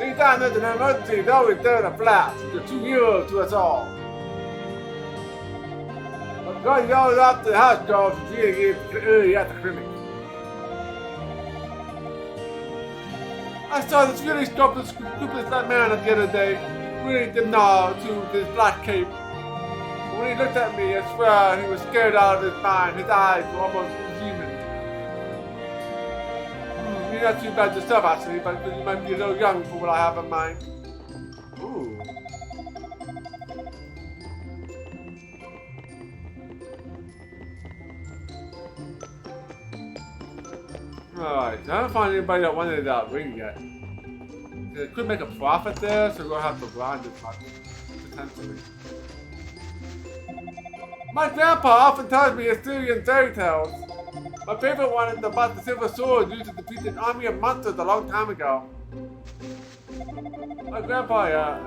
Anytime there's an emergency, he's always there to flash. He's a true hero to us all. But God, he always off to the house dogs and really get early at the clinic. I saw this really scrupulous man the other day. Really did not to this black cape. When he looked at me, I swear he was scared out of his mind. His eyes were almost demon. You're not too bad yourself, actually, but you might be a little young for what I have in mind. Ooh. Alright, I haven't found anybody that wanted that ring yet. They could make a profit there, so we're gonna have to grind it much, potentially. My grandpa often tells me Assyrian fairy tales. My favorite one is about the silver sword used to defeat an army of monsters a long time ago. My grandpa, yeah.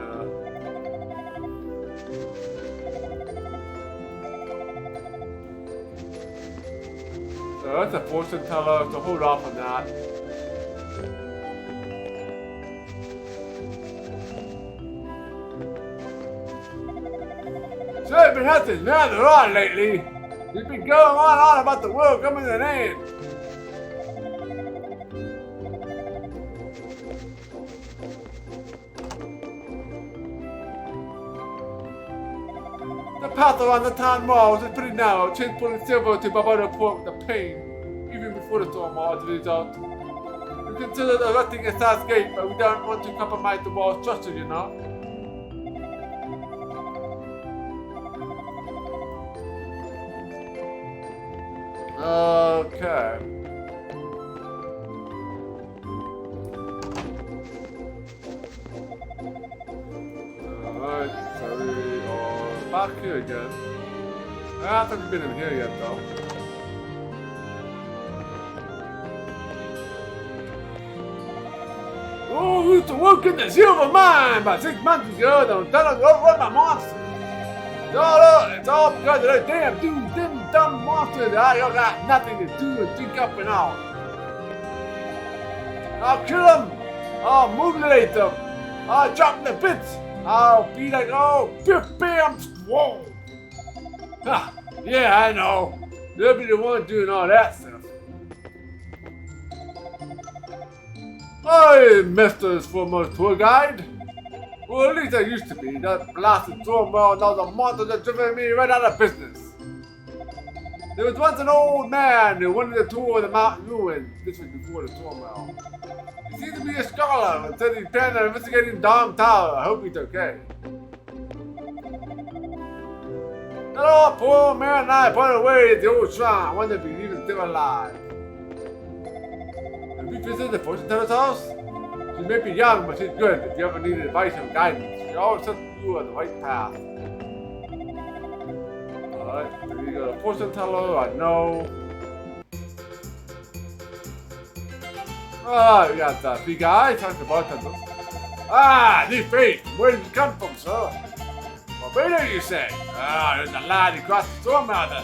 So that's a fortune teller, so hold off on that. So I've been hunting rather on lately. He's been going on about the world coming to an end. The path around the town walls is pretty narrow, transporting silver to Barbados Port with a pain, even before the storm was the result. We considered erecting a south gate, but we don't want to compromise the wall's structure, you know. Okay. Alright, so we are back here again. I don't think we've been in here yet though. Oh, we used to work in the silver mine about 6 months ago. Don't tell us to overrun my monster. It's all because of that damn dude, them dumb monsters that I got nothing to do and think up and out. I'll kill them. I'll mutilate them. I'll chop them to bits. I'll be like, oh, biff, bam, whoa. Ha, yeah, I know. They'll be the one doing all that stuff. I Mr. Foremost tour guide. Well, at least I used to be. That blasted turmoil and all the monsters that driven me right out of business. There was once an old man who wanted to tour the mountain ruins. This was before the turmoil. He seemed to be a scholar and said he's planning on investigating Dom Tower. I hope he's okay. That old poor man and I put away at the old shrine. I wonder if he's even still alive. Have you visited the fortune teller's house? She may be young, but she's good if you ever need advice or guidance. She always sets you on the right path. Alright, there you go. The fortune teller, I know. Oh, we got the big guy, talking to the bartender. Ah, new face. Where did you come from, sir? Barbados, you say? Ah, there's a lad across the storm now then.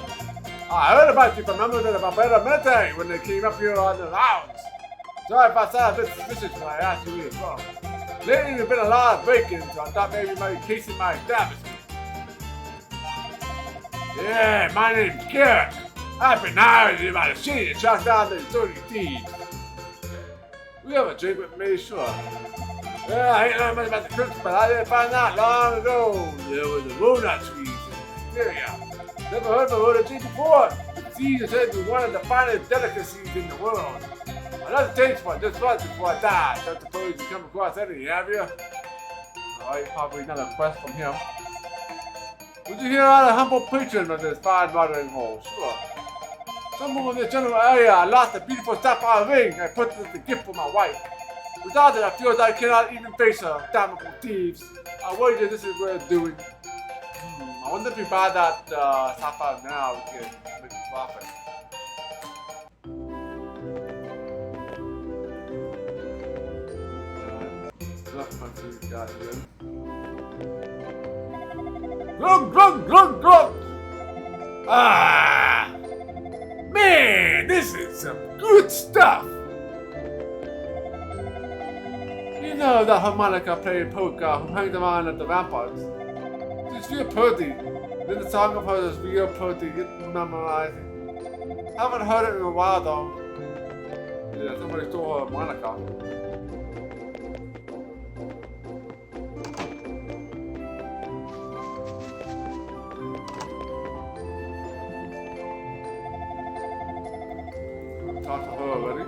I heard about you from members of the Barbados military when they came up here on the rounds. Sorry if I sound a bit suspicious when I asked you where you're from. Lately, there's been a lot of break-ins, so I thought maybe you might be casing my establishment. Yeah, my name's Kirk. I've been hired by the city to track down these dirty thieves. We have a drink with me, sure. Yeah, I ain't learned much about the Kirks, but I did find out long ago there was a Rona trees in the area. Never heard of a Rona tree before. The seeds are said to be one of the finest delicacies in the world. Another taste one just once before I die. Don't suppose you come across any, have you? Alright, probably another quest from him. Would you hear out a humble patron of this fine watering hole? Sure. Someone in the general area lost a beautiful sapphire ring I put it as a gift for my wife. Without it, I feel that I cannot even face her damnable thieves. I worry that this is what it's doing. I wonder if we buy that sapphire now, we can make a profit. Glug! Ah! Man, this is some good stuff! You know that harmonica player polka who hangs around at the ramparts? She's real pretty. Then the song of hers is real pretty, get memorizing. Haven't heard it in a while though. Yeah, somebody stole her harmonica. Talk to her already.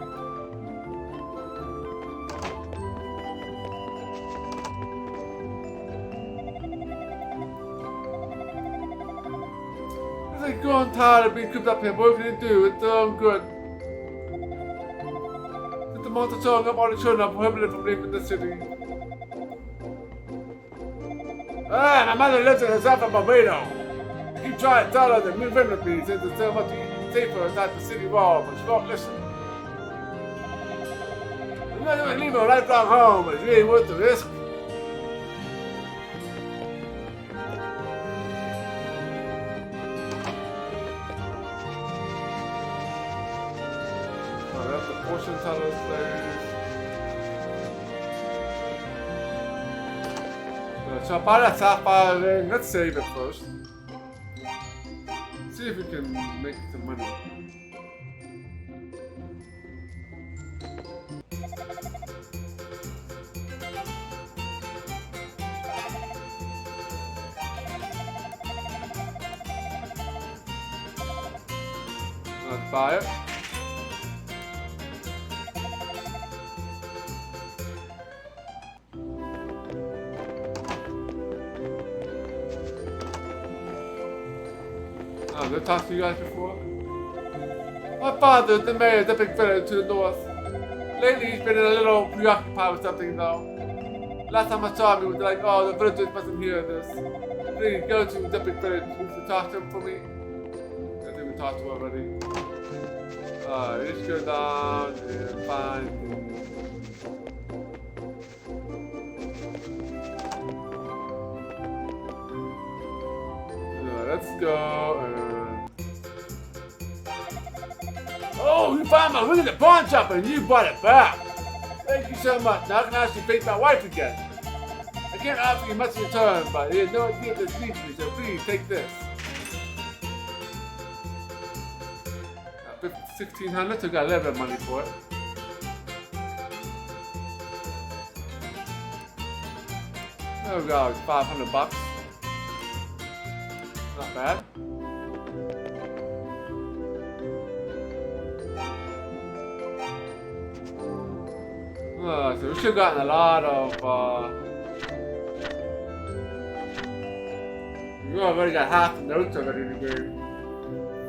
It's like growing tired of being cooped up here. What can you do? It's good. Since the monster showing up, all the children are prohibited from leaving the city. Ah, my mother lives in herself in Barbados. I keep trying to tell her to move in with me since it's so much safer inside the city wall, but she won't listen. I'm not going to leave her lifelong home, but it's really worth the risk. Oh, that's the fortune teller's place. So I'll buy that sapphire ring. Let's save it first. See if we can make some money. Let's buy it. Did I talk to you guys before? My father is the mayor of the big village to the north. Lately he's been a little preoccupied with something though. Last time I saw him he was like, oh, the villagers mustn't hear this. Please go to the big village. You can talk to him for me. I think we talked to him already. Let's go down and find. Let's go and... Oh, you found my ring at the pawn shop and you bought it back. Thank you so much. Now I can actually face my wife again. I can't offer you much in return, but there's no idea this needs me, so please take this. 1,600, so I got a little bit of money for it. There we go, $500. Not bad. So we should have gotten a lot of, we already got half the notes already in the game.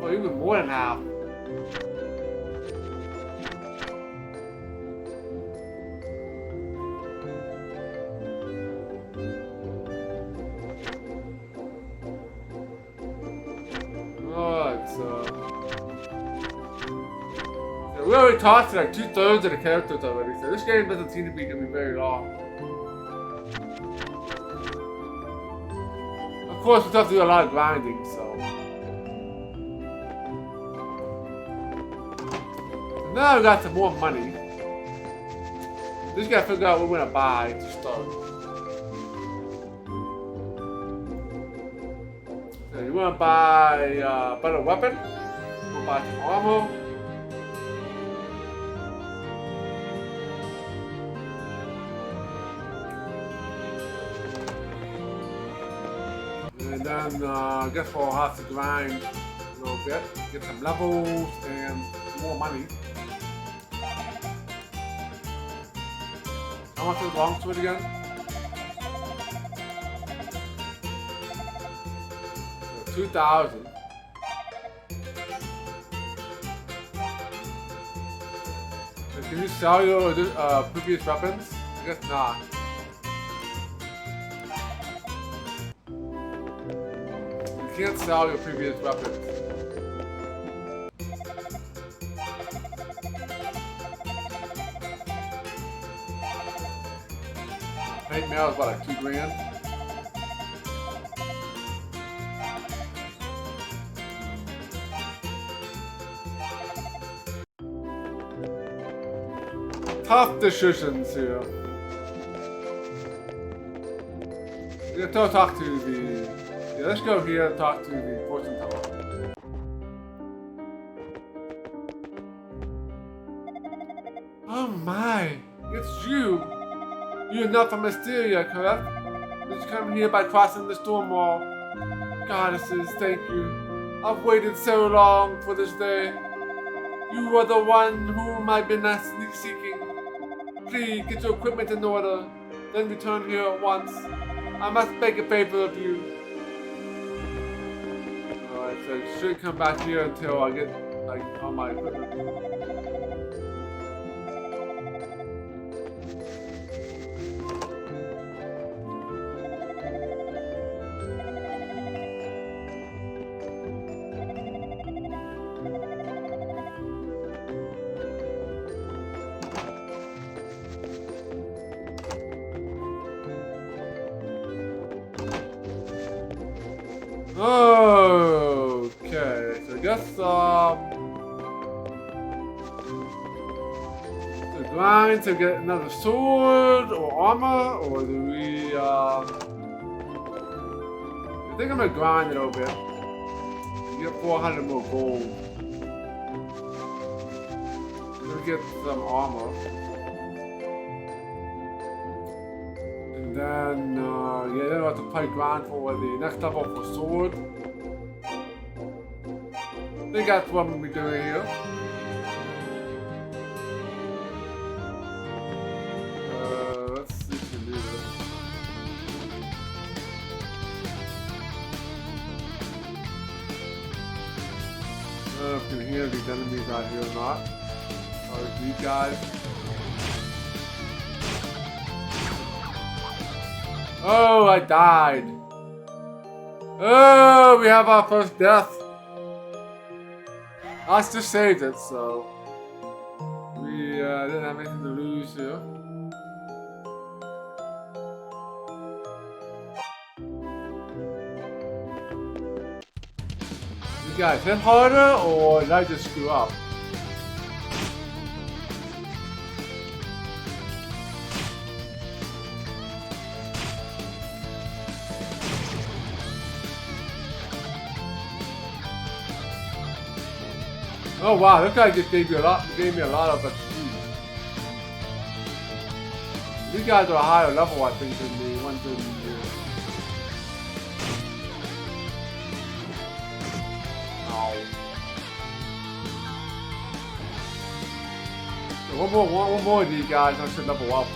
Well, even more than half. We already talked to like 2/3 of the characters already, so this game doesn't seem to be gonna be very long. Of course, we have to do a lot of grinding, so. Now we got some more money. We just gotta figure out what we're gonna buy to start. So you wanna buy a better weapon? You wanna buy some armor? And then I guess we'll have to grind a little bit, get some levels and more money. How much is longsword again? 2,000. Can you sell your previous weapons? I guess not. You can't sell your previous weapons. Paint mail is about like 2 grand. Tough decisions here. We're gonna talk to the. Yeah, let's go here and talk to the fortune teller. Oh my, it's you. You're not from Mysteria, correct? Did you come here by crossing the storm wall? Goddesses, thank you. I've waited so long for this day. You are the one whom I've been seeking. Please get your equipment in order, then return here at once. I must beg a favor of you. Alright, so I shouldn't come back here until I get like all my equipment. Okay, so I guess to grind to get another sword or armor, or do we I think I'm gonna grind it a little bit. Get 400 more gold. We'll get some armor. And then, yeah, then we'll have to play grind for the next level for sword. I think that's what I'm going to be doing here. Let's see if we can do this. I don't know if you can hear these enemies out here or not. Or these guys. Oh, I died. Oh, we have our first death. I just saved it, so we didn't have anything to lose here. You guys hit harder, or did I just screw up? Oh wow, this guy just gave me a lot of XP. These guys are a higher level, I think, than the ones in the so one more of these guys, I should level up.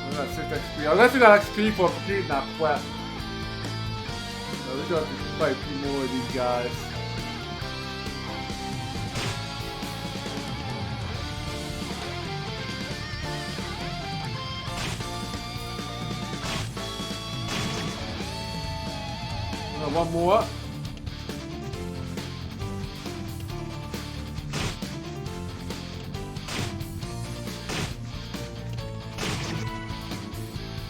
I got 6 XP. Unless we got XP for completing that quest. So we got to fight a few more of these guys. One more.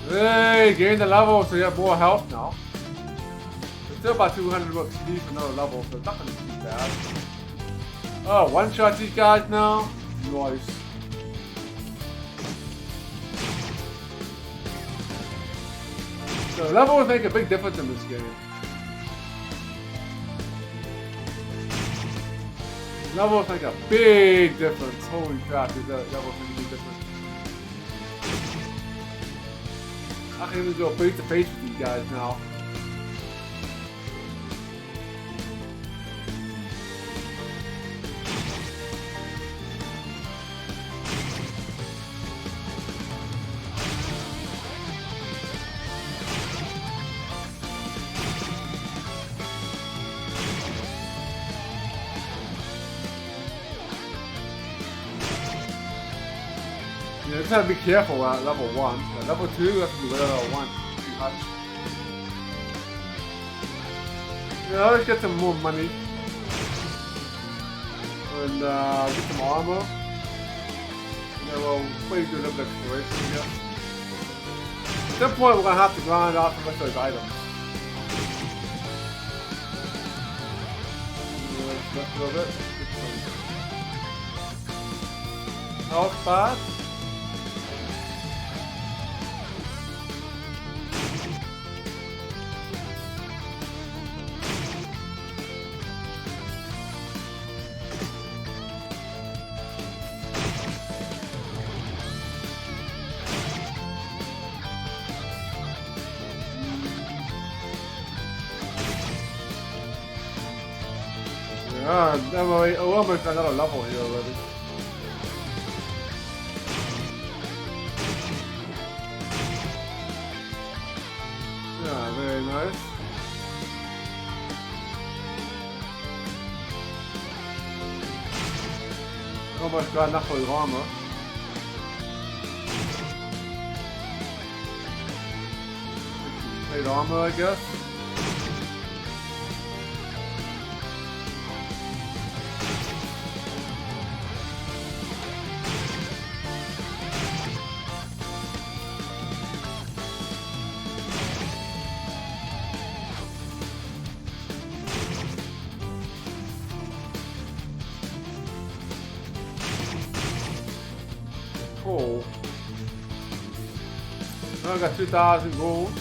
Hey, gain the level so you have more health now. It's still about 200 XP for another level, so it's not going to be bad. Oh, one shot these guys now? Nice. So levels make a big difference in this game. Levels make a big difference. Holy crap, these levels make a big difference. I can even go face to face with these guys now. You just have to be careful at level 1. At level 2, you have to be rid of level 1 too much. Yeah, let's get some more money. And get some armor. And then we'll play do a little bit of exploration, I guess. At some point, we're going to have to grind off the rest of those items. Let's a little bit. Health spot. We're almost another level here already. Yeah, very nice. Almost got enough for his armor. Plate armor, I guess. Cool. Now I got 2,000 gold.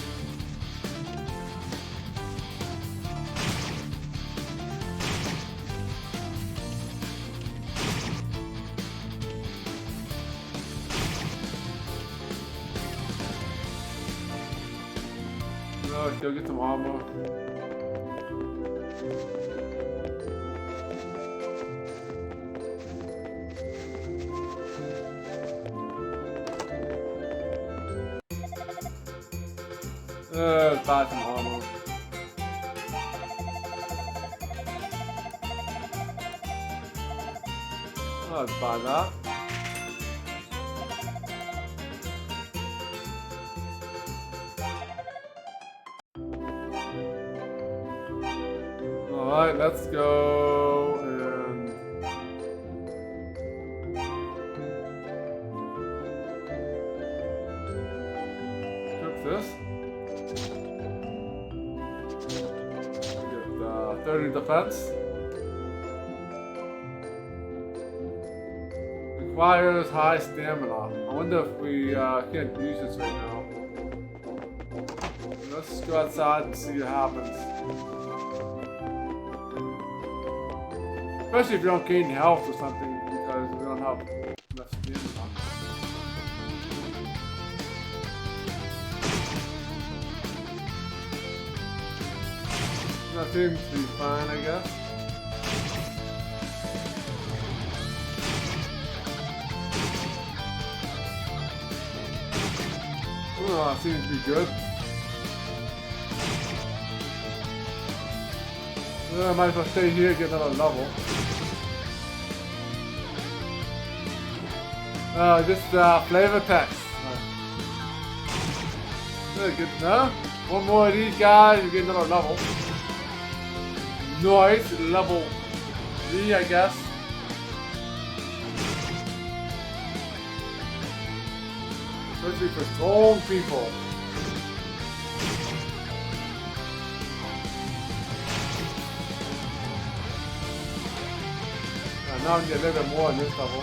Now let's go get some armor. Buy some armor. Let's buy that. Alright, let's go and cook this. 30 defense. Requires high stamina. I wonder if we can't use this right now. Let's go outside and see what happens. Especially if you don't gain health or something because we don't have enough stamina. That seems to be fine, I guess. Oh, seems to be good. I might as well stay here and get another level. Just flavor text. Good enough. One more of these guys, you get another level. Nice, level 3, I guess. Especially for strong people. Now I'm getting a little bit more on this level.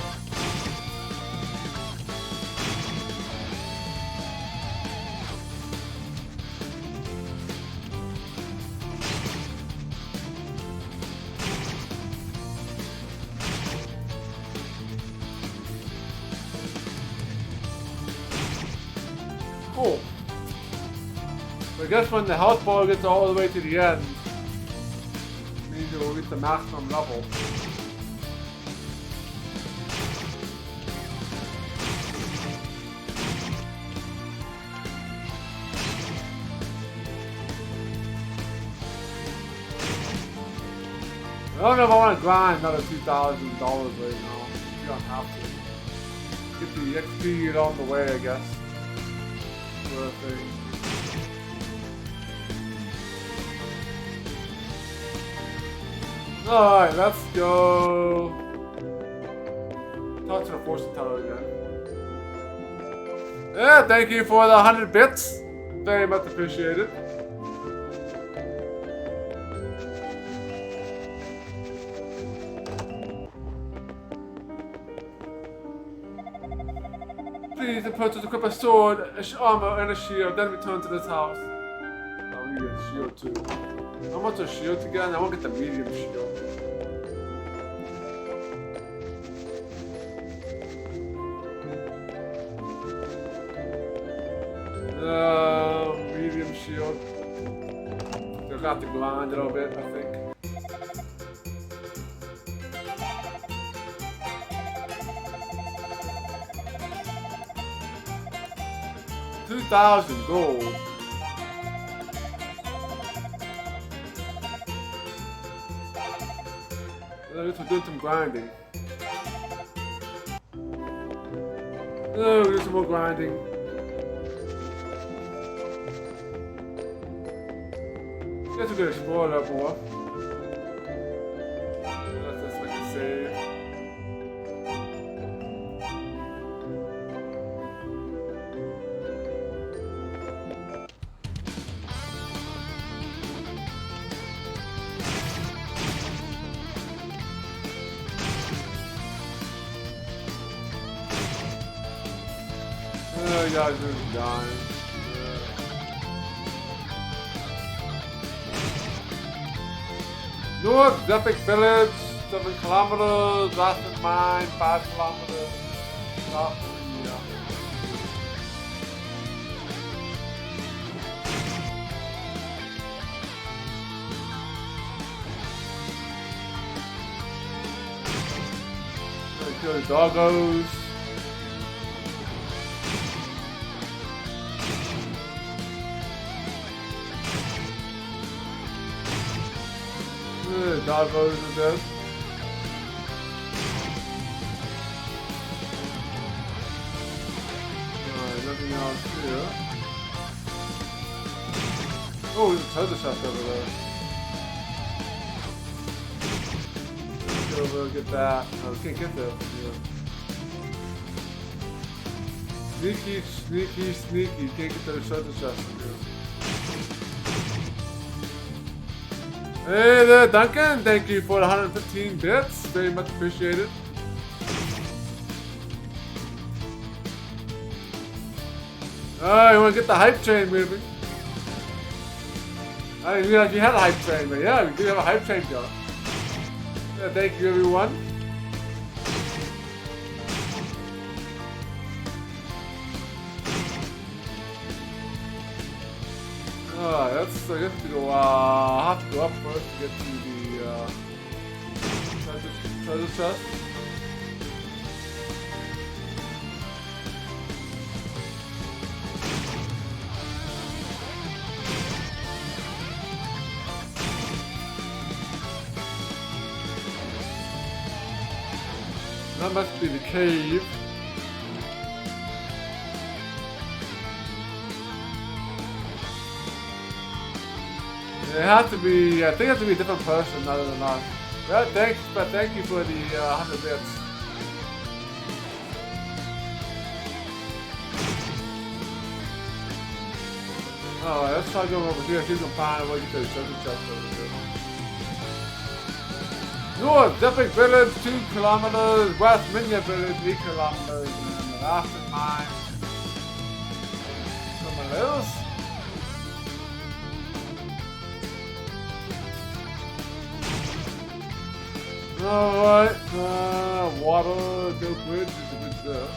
Cool. So I guess when the health bar gets all the way to the end, it means you will reach the maximum level. I don't know if I want to grind another $2,000 right now. You don't have to. Get the XP along the way, I guess. Sort of thing. Alright, let's go. Talk to the fortune teller again. Yeah, thank you for the 100 bits. Very much appreciated. Please purchase equip a sword, armor, and a shield, then return to this house. Oh, we get a shield too. How much are shields again? I want to get the medium shield. Medium shield. You'll have to grind a little bit, I think. $2,000 gold. I guess we're doing some grinding. We'll do some more grinding. Guess we're gonna explore a little more. Let's just make a save. You guys are dying. North, Epic Village, 7 kilometers, Last Mine, 5 kilometers, South Korea. Kill the doggos. Doggos are dead. Alright, nothing else here. Oh, there's a treasure chest over there. Let's go over and get that. Oh, we can't get there from here. Sneaky, sneaky, sneaky. Can't get to the treasure chest from here. Hey there, Duncan. Thank you for the 115 bits. Very much appreciated. You want to get the hype train moving? I didn't realize you had a hype train, but yeah, we do have a hype train going. Yeah, thank you, everyone. Let's I guess to go. Have to go up first to get to the treasure chest. That must be the cave. It has to be, I think it has to be a different person other than us. Well, thank you for the 100 bits. Alright, let's try going over here, see if we can find a way to get the treasure chest over here. North, Epic Village, 2 kilometers. West, Minya Village, 8 kilometers. And the last in mine. Someone else? Alright, water, go bridge is a bit there.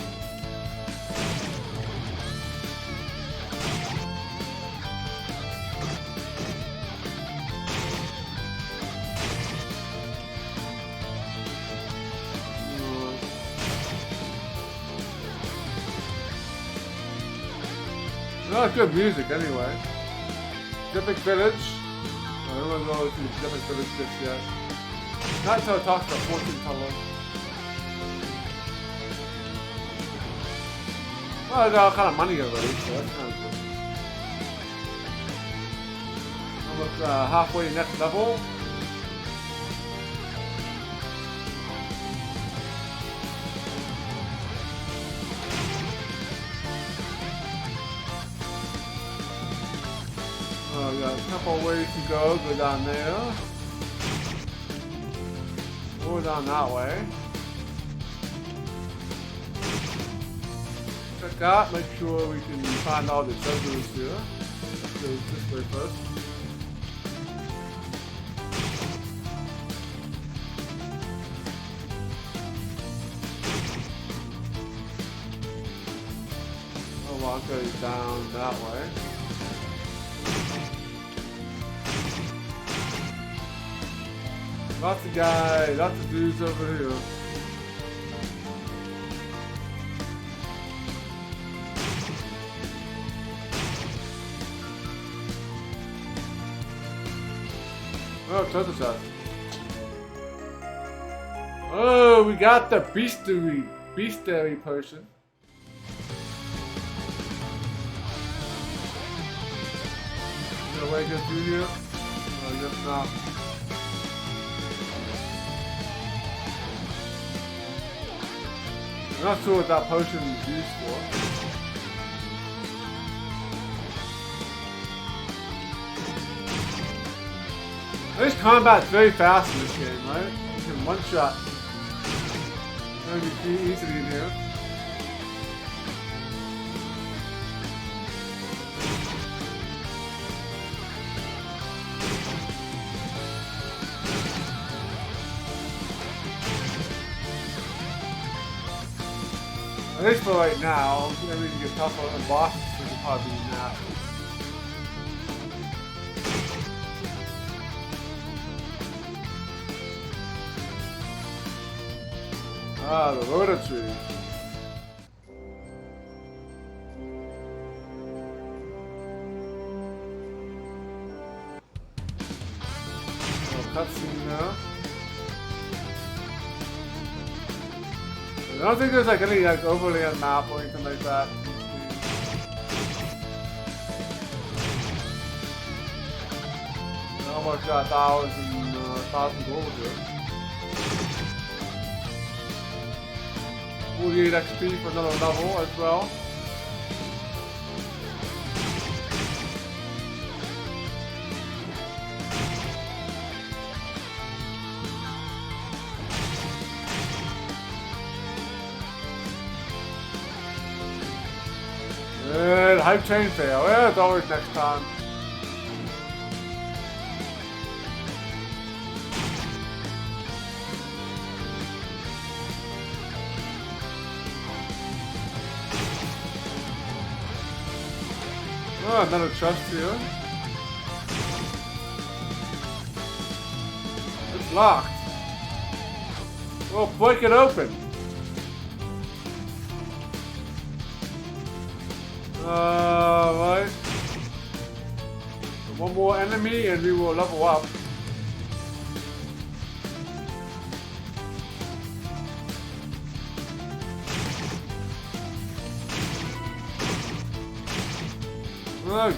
Not good music anyway. Epic Village. I don't want to go to Epic Village just yet. Not until it talks about fortune teller. Well, I got all kind of money already, so that's kind of good. Almost halfway next level. We got a couple ways to go. Go down there. Go down that way. Check out, make sure we can find all the treasures here. Let's go this way first. Oh, well, I'll go down that way. Lots of guys, lots of dudes over here. Oh, treasure chest. Oh, we got the beastary potion. Is there a way to get through here? Oh, I guess not. I'm not sure what that potion is used for. This combat's very fast in this game, right? You can one shot. Very easily in here. At least for right now, maybe to get tougher on bosses, we can probably do that. Ah, the Rhoda tree. Cutscene now. I don't think there's like any like overlay on map or anything like that. I almost got 1,000 gold here. 48 XP for another level as well. Good, hype chain fail. Yeah, it's always next time. Oh, another chest here. It's locked. Well, break it open. Right. One more enemy and we will level up.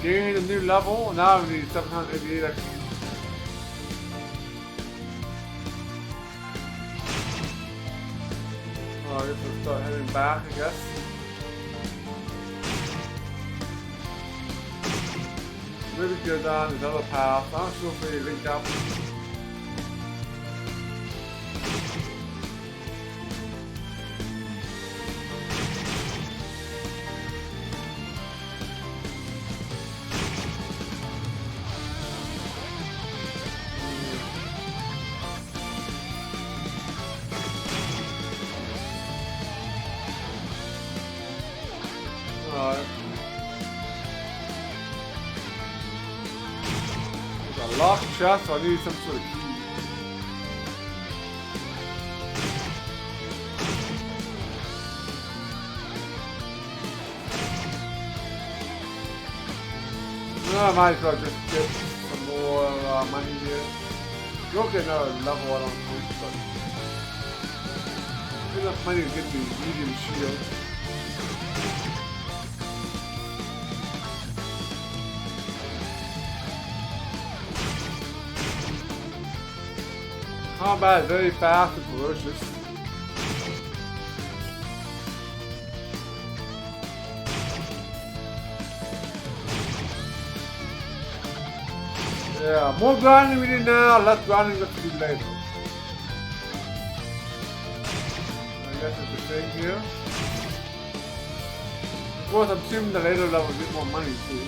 Gain a new level. Now we need 788 XP. I guess we'll start heading back, I guess. Maybe go down this other path. I'm not sure if they link up. Locked chest, so I need some sort of key. I might as well just get some more money here. You'll get another level I don't think, but enough money to get the medium shield. Combat is very fast and ferocious. Yeah, more grinding we do now, less grinding we have to do later. I guess it's the thing here. Of course, I'm assuming the later levels get more money too.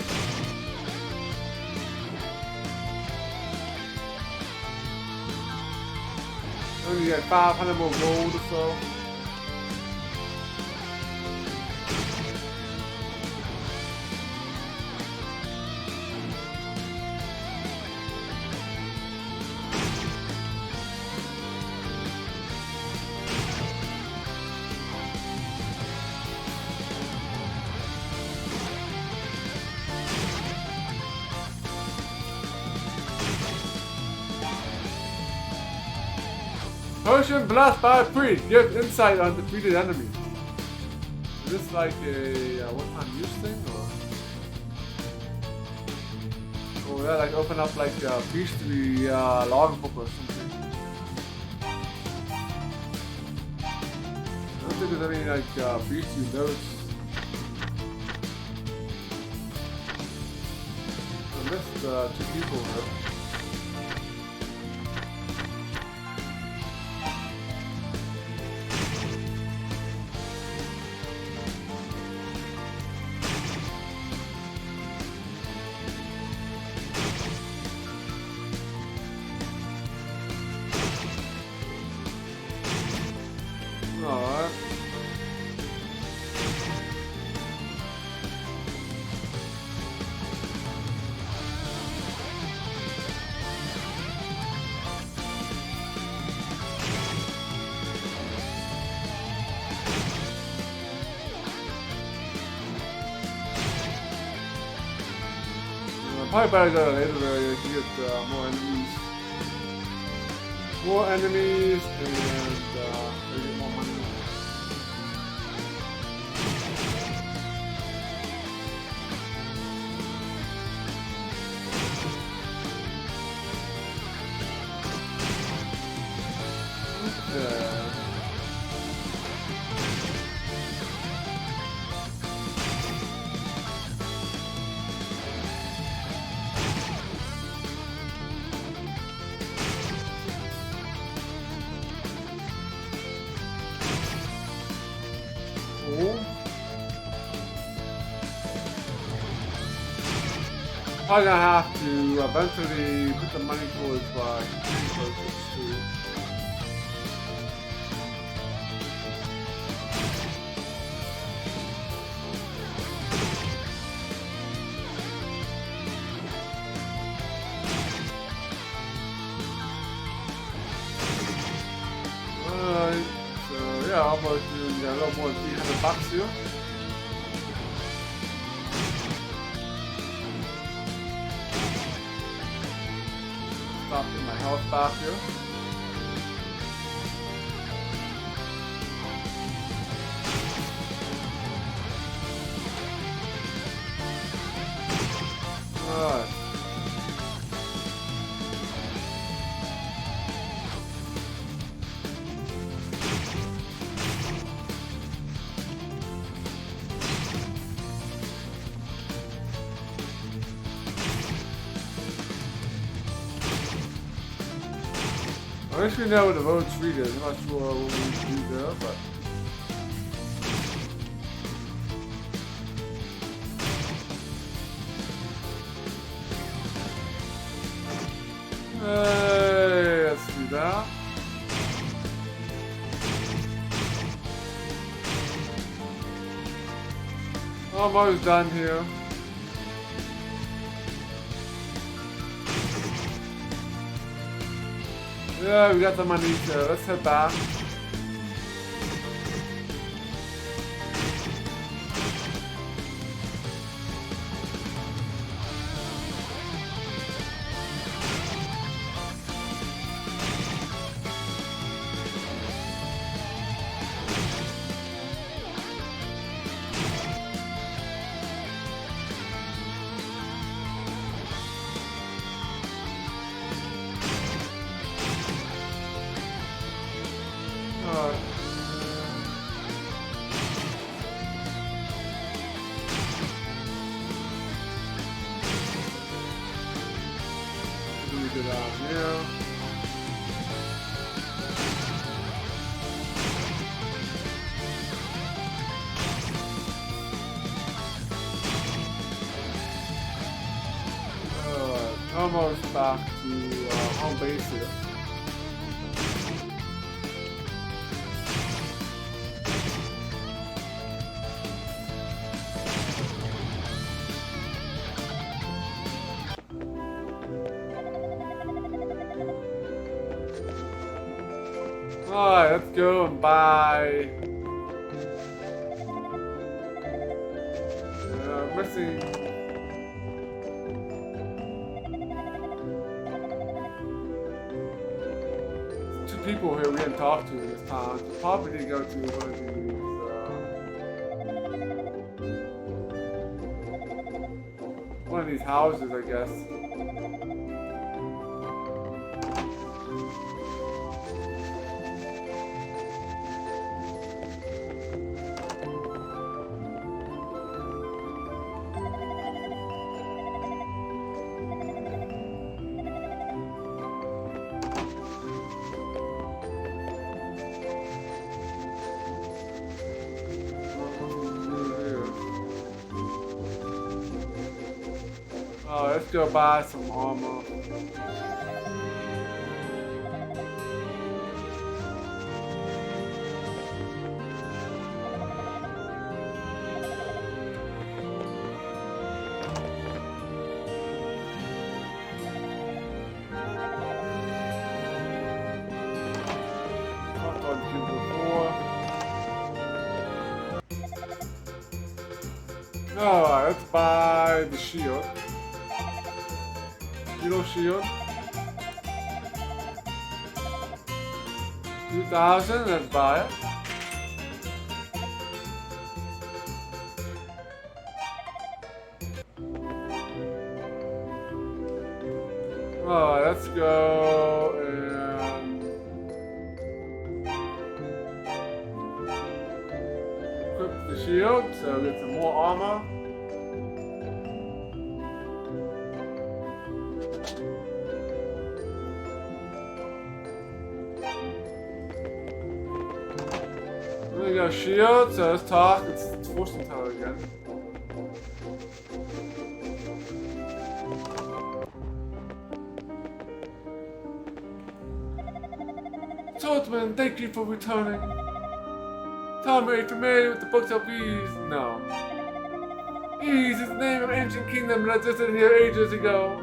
Only get 500 more gold or so. Potion blast by a priest gives insight on defeated enemies. Is this like a one-time use thing, or that like open up like a beastly logbook or something? I don't think there's any like beastly notes. I missed 2 people though. Alright. Probably better go to later area to get more enemies. More enemies and maybe more money. Probably gonna have to eventually put the money towards focus too. Alright, so yeah, almost doing a little more than 300 bucks here. Stop in my health back here. Alright. At least we know where the road street is. I'm not sure what we need to do there, but. Let's do that. Almost done here. Yeah, we got the money, so let's head back. Get out here. Almost back to home base here. Alright, let's go and buy. Missing. Two people here we didn't talk to this time. So probably need to go to one of these houses, I guess. Oh, let's go buy some armor. Alright, let's buy the shield. Hero shield. 2,000, let's buy it. Alright, let's go and equip the shield so we get some more armor. There we go, shield, so let's talk. It's fortune teller again. Swordsman, thank you for returning. Tell me, are you familiar with the books of Ease? No. Ease is the name of an ancient kingdom that existed here ages ago.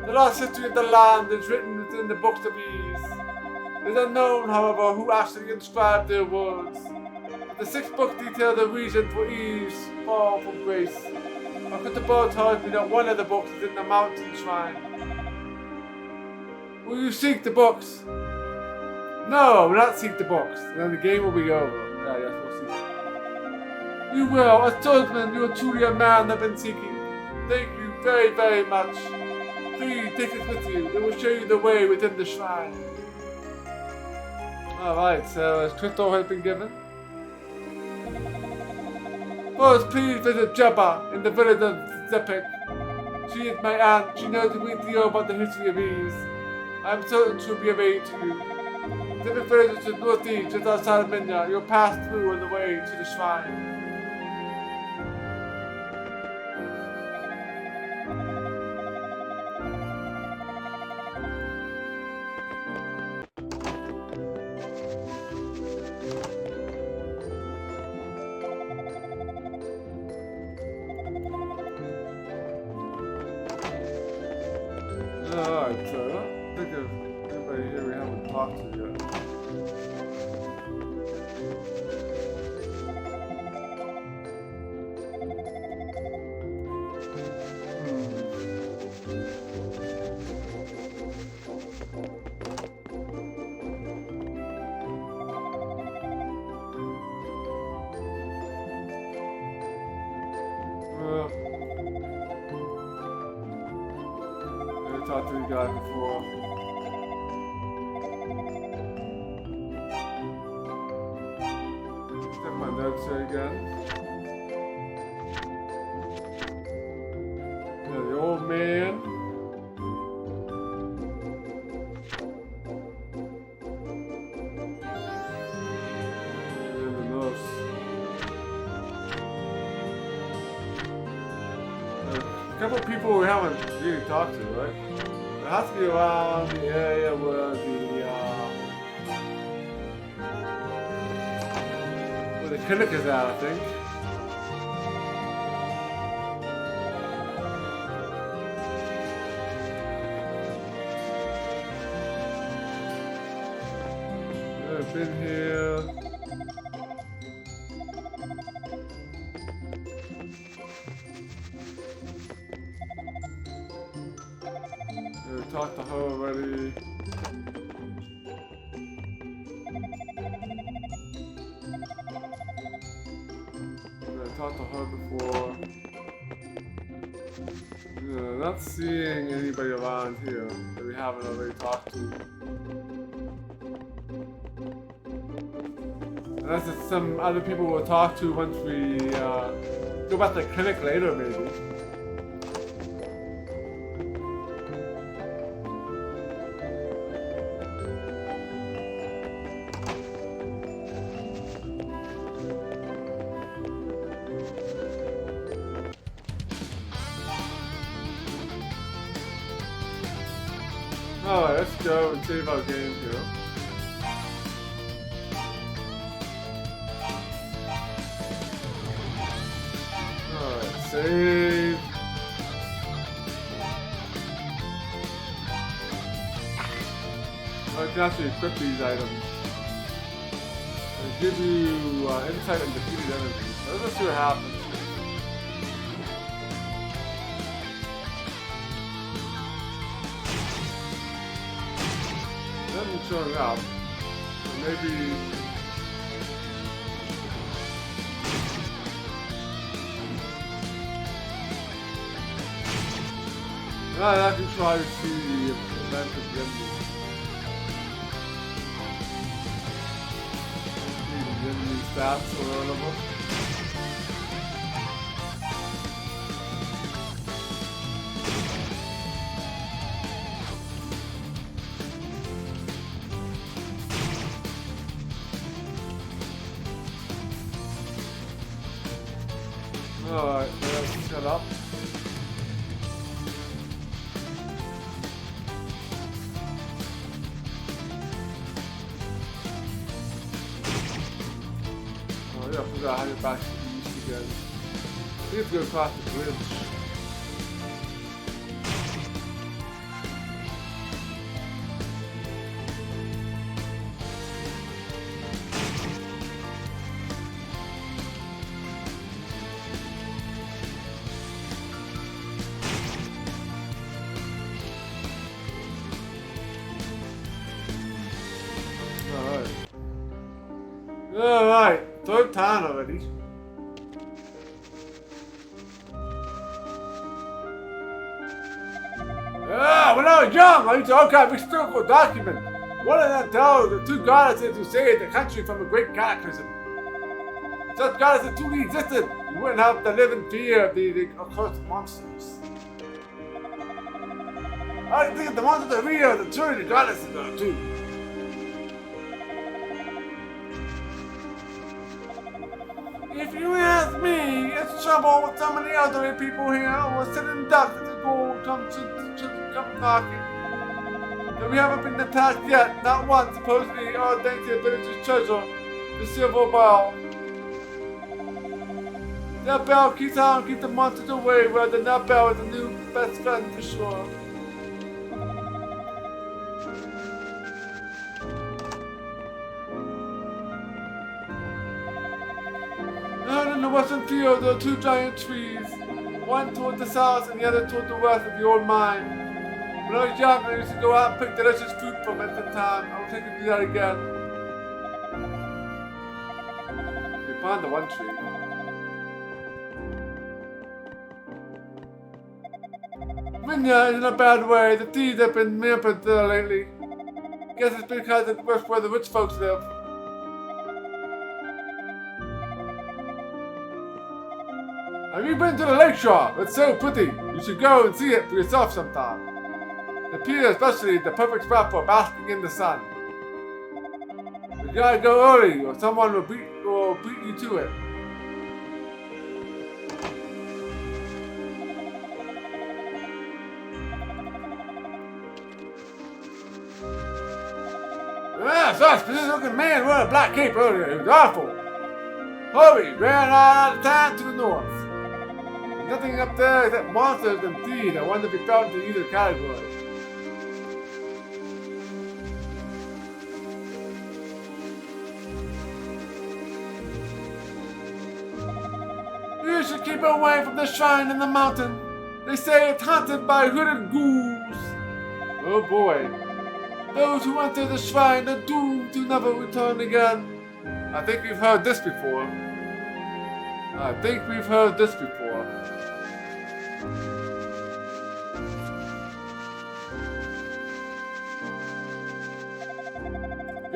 The lost history of the land is written within the books of Ease. It is unknown, however, who actually inscribed their words. The sixth book details the reason for Eve's fall from grace. Our crystal tells me that one of the books is in the mountain shrine. Will you seek the books? No, we'll not seek the books. Then the game will be over. Yeah, yes, we'll seek it. You will. As swordsman, you are truly a man I've been seeking. Thank you very, very much. Please take it with you. It will show you the way within the shrine. Alright, so as crystal has been given. First, please visit Jabba in the village of Zepik. She is my aunt. She knows a great deal about the history of Ease. I'm certain she'll be of aid to you. 7 further to the northeast, just outside of Minya. You'll pass through on the way to the shrine. Alright, so I don't think there's anybody here we haven't talked to yet. Talked to you guys before. Check my notes here again. Yeah, the old man. And the nurse. A couple of people we haven't really talked to, right? It has to be around the area where the clinic is at, I think. I've been here. Talked to her already. I talked to her before. Not seeing anybody around here that we haven't already talked to. Unless it's some other people we'll talk to once we go back to the clinic later, maybe. Alright, let's go and save our game here. Alright, save. I can actually equip these items. They give you insight and defeated enemies. So let's see what happens. Showing up, so maybe I can try to see the event of the enemy stats or whatever. Alright, let's shut up. Oh yeah, I forgot how to get back to the east again. We have to go across the bridge. Alright, third time already. When I was young, I used to archive historical documents. One of them tells the two goddesses who saved the country from a great cataclysm. Such goddesses truly existed, you wouldn't have to live in fear of the accursed monsters. I think the monsters are real, the truly the goddesses are too. If you ask me, it's trouble with some of the elderly people here who are sitting ducks at the door come knocking. And we haven't been attacked yet, not once, supposedly, all thanks to the village's treasure, the silver bell. That bell keeps on keep the monsters away, rather than that bell is a new best friend for sure. Out in the western field, there are two giant trees, one toward the south and the other toward the west of the old mine. When I was young, I used to go out and pick delicious fruit from it at the time. I will take to do that again. We found the one tree. Minya, in a bad way, the thieves have been rampant there lately. Guess it's because it's where the rich folks live. Have you been to the lakeshore? It's so pretty. You should go and see it for yourself sometime. The pier especially is the perfect spot for basking in the sun. You gotta go early or someone will beat you to it. Ah, such this looking man wearing a black cape earlier. It was awful. Hurry, ran out of time to the north. There's nothing up there except monsters and thieves. I wonder if he fell into either category. You should keep away from the shrine in the mountain. They say it's haunted by hooded ghouls. Oh boy. Those who enter the shrine are doomed to never return again. I think we've heard this before.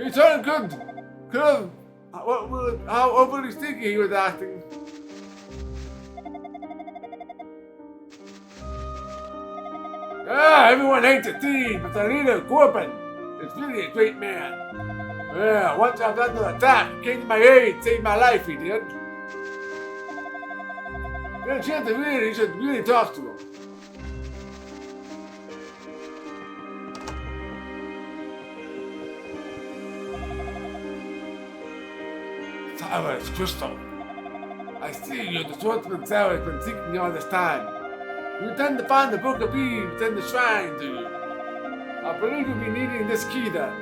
He turned good. How overly sneaky he was acting. Everyone hates a thief, but the leader, Corbin, is really a great man. Once I was under attack, he came to my aid, saved my life, he did. Get a chance to read it, you should really talk to him. Cyrus Crystal. I see you, the swordsman Cyrus, been seeking you all this time. You intend to find the Book of Eves in the shrine, do you? I believe you'll be needing this key then.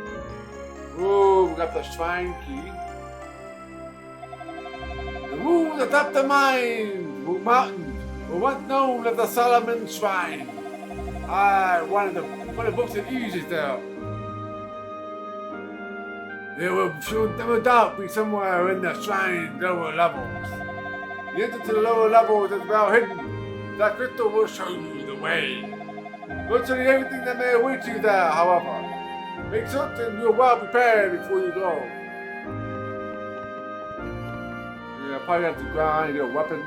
Oh, we got the shrine key. The rules atop the mountains were once known as the Solomon Shrine. One of the books of Eves is there. There will no doubt be somewhere in the shrine's lower levels. The entrance to the lower levels is well hidden. That crystal will show you the way. Virtually everything that may await you there, however. Make certain you're well prepared before you go. Yeah, probably have to grind your weapon.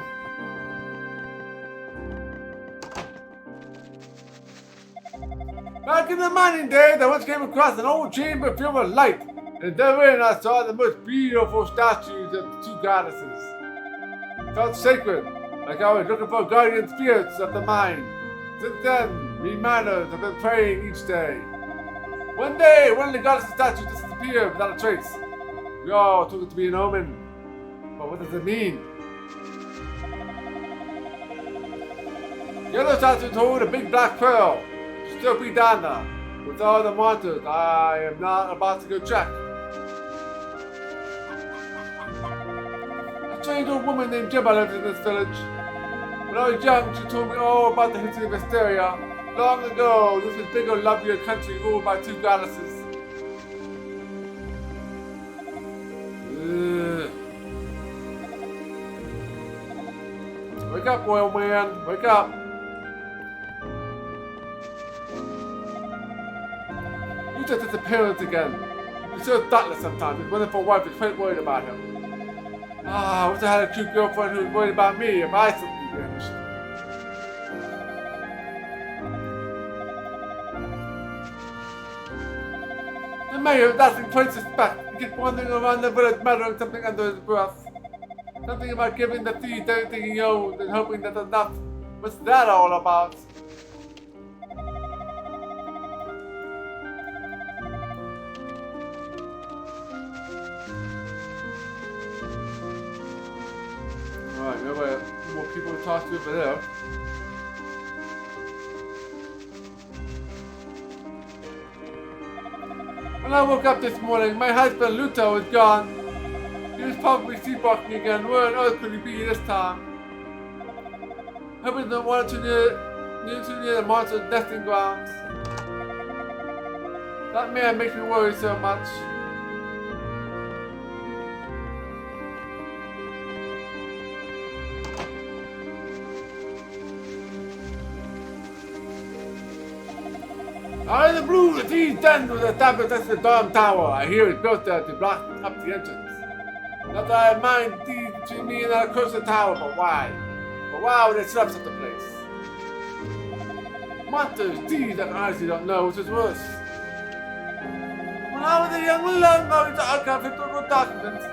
Back in the mining days, I once came across an old chamber filled with light. And therein I saw the most beautiful statues of the two goddesses. It felt sacred, like I was looking for guardian spirits of the mine. Since then, me miners have been praying each day. One day, one of the goddess statues disappeared without a trace. We all took it to be an omen. But what does it mean? The other statues hold a big black pearl. Should still be down there. With all the monsters, I am not about to go check. A strange old woman named Gemma lives in this village. When I was young, she told me all about the history of Hysteria. Long ago, this was bigger, lovelier country ruled by two goddesses. Wake up, oil man. Wake up. You just disappearance again. He's so thoughtless sometimes. His wonderful wife is quite worried about him. I wish I had a cute girlfriend who was worried about me if I suddenly vanished. mayor, nothing quite suspect. He keeps wandering around the village muttering something under his breath. Something about giving the thieves everything he owes and hoping that there's enough. What's that all about? Alright, no more people to talk to over there. When I woke up this morning, my husband Luto was gone. He was probably sleepwalking again. Where on earth could he be this time? Hope he don't want to near the monster's nesting grounds. That man makes me worry so much. Out of the blue, the thieves den with the top of the Dome Tower. I hear it's built there to block up the entrance. Not that I mind thieves between me and that accursed tower, but why? But why would they set up such a place? Monsters, thieves, I honestly don't know which is worse. When I was a young man, I went to archive historical documents.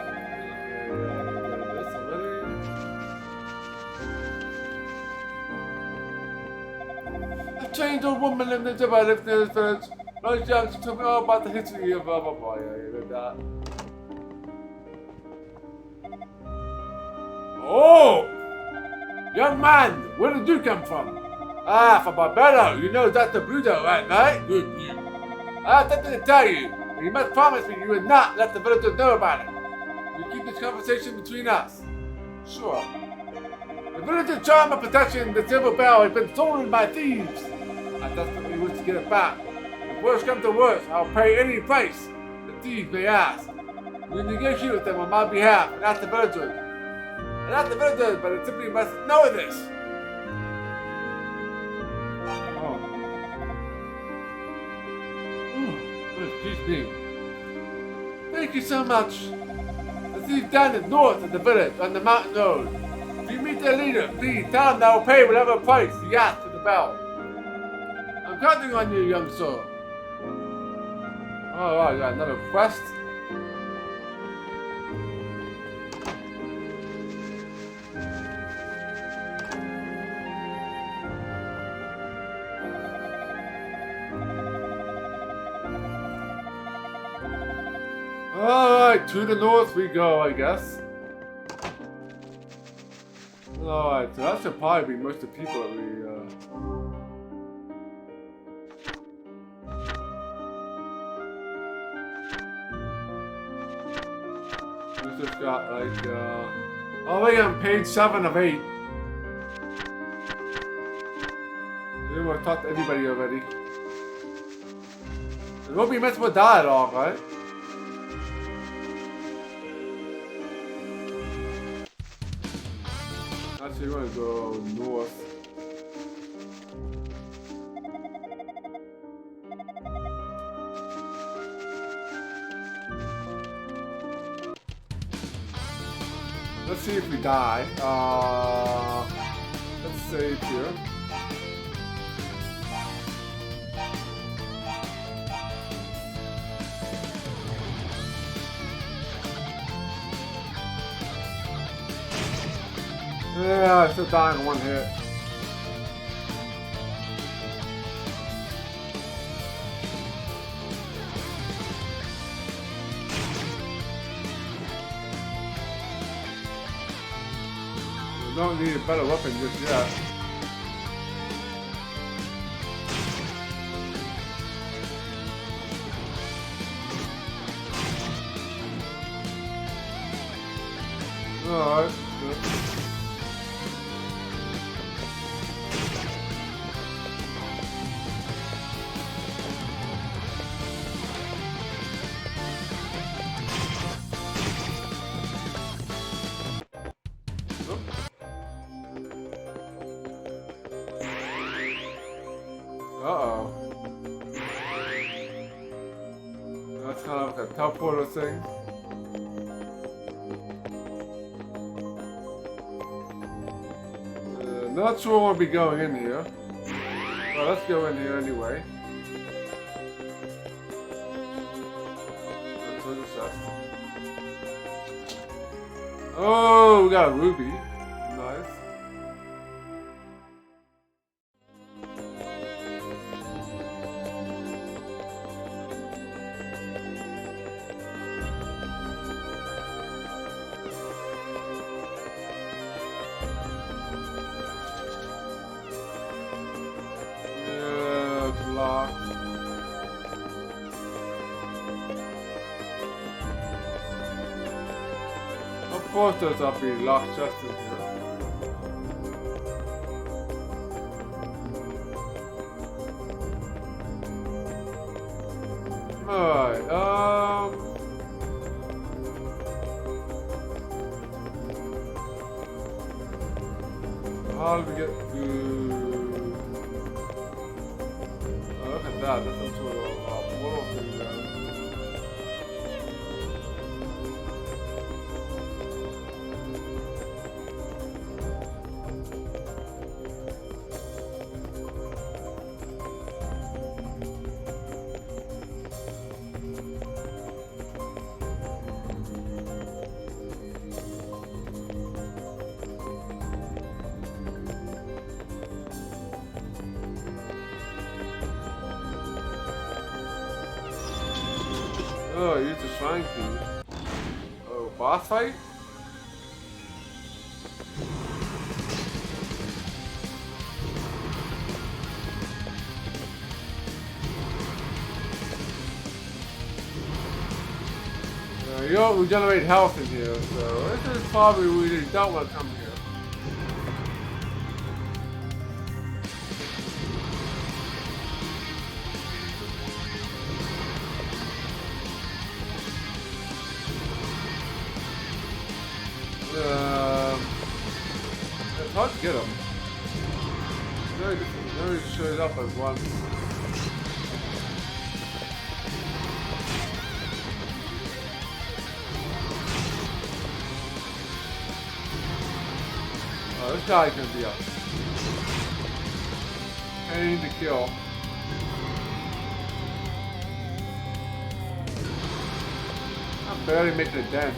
A strange old woman lived in Japan, lived near this village. When I was young, she told me all about the history of blah blah blah. Yeah, you read that. Oh! Young man, where did you come from? Ah, from Barbados. You know Dr. Bruto, right, mate? Good you. I have something to tell you. But you must promise me you will not let the villagers know about it. We keep this conversation between us. Sure. The villager's charm of protection, the silver bell, has been stolen by thieves. I desperately wish to get it back. If worse comes to worse, I'll pay any price the thieves may ask. We'll negotiate with them on my behalf and ask the villagers. And not the villagers, but it simply must know this. Excuse me. Thank you so much. The thieves down the north of the village on the mountain road. If you meet their leader, please tell them that I will pay whatever price he asks for the bell. I'm counting on you, young sir. Oh, I got another quest. Alright, to the north we go, I guess. Alright, so that should probably be most of the people that we, we just got, like, oh, we're on page 7 of 8. I think we've talked to everybody already. There won't be much more dialogue, right? Actually, we're gonna go north. Let's see if we die. Let's save here. Yeah, I still dying in one hit. We don't need a better weapon just yet. Alright. Uh-oh. That's kind of like a teleporter thing. Not sure we'll be going in here. Well, let's go in here anyway. Oh, we got a ruby. Nice. Yeah, it's locked. Of course there's a be locked chest in here. Alright, how do we get to... Oh, look at that, that's some sort of portal thing there. Oh, use the shrine key. Oh, boss fight? You don't regenerate health in here, so this is probably where you don't want to come here. It's hard to get him. Very shows up as one. Oh, this guy's gonna be a pain to kill. I'm barely making a dent.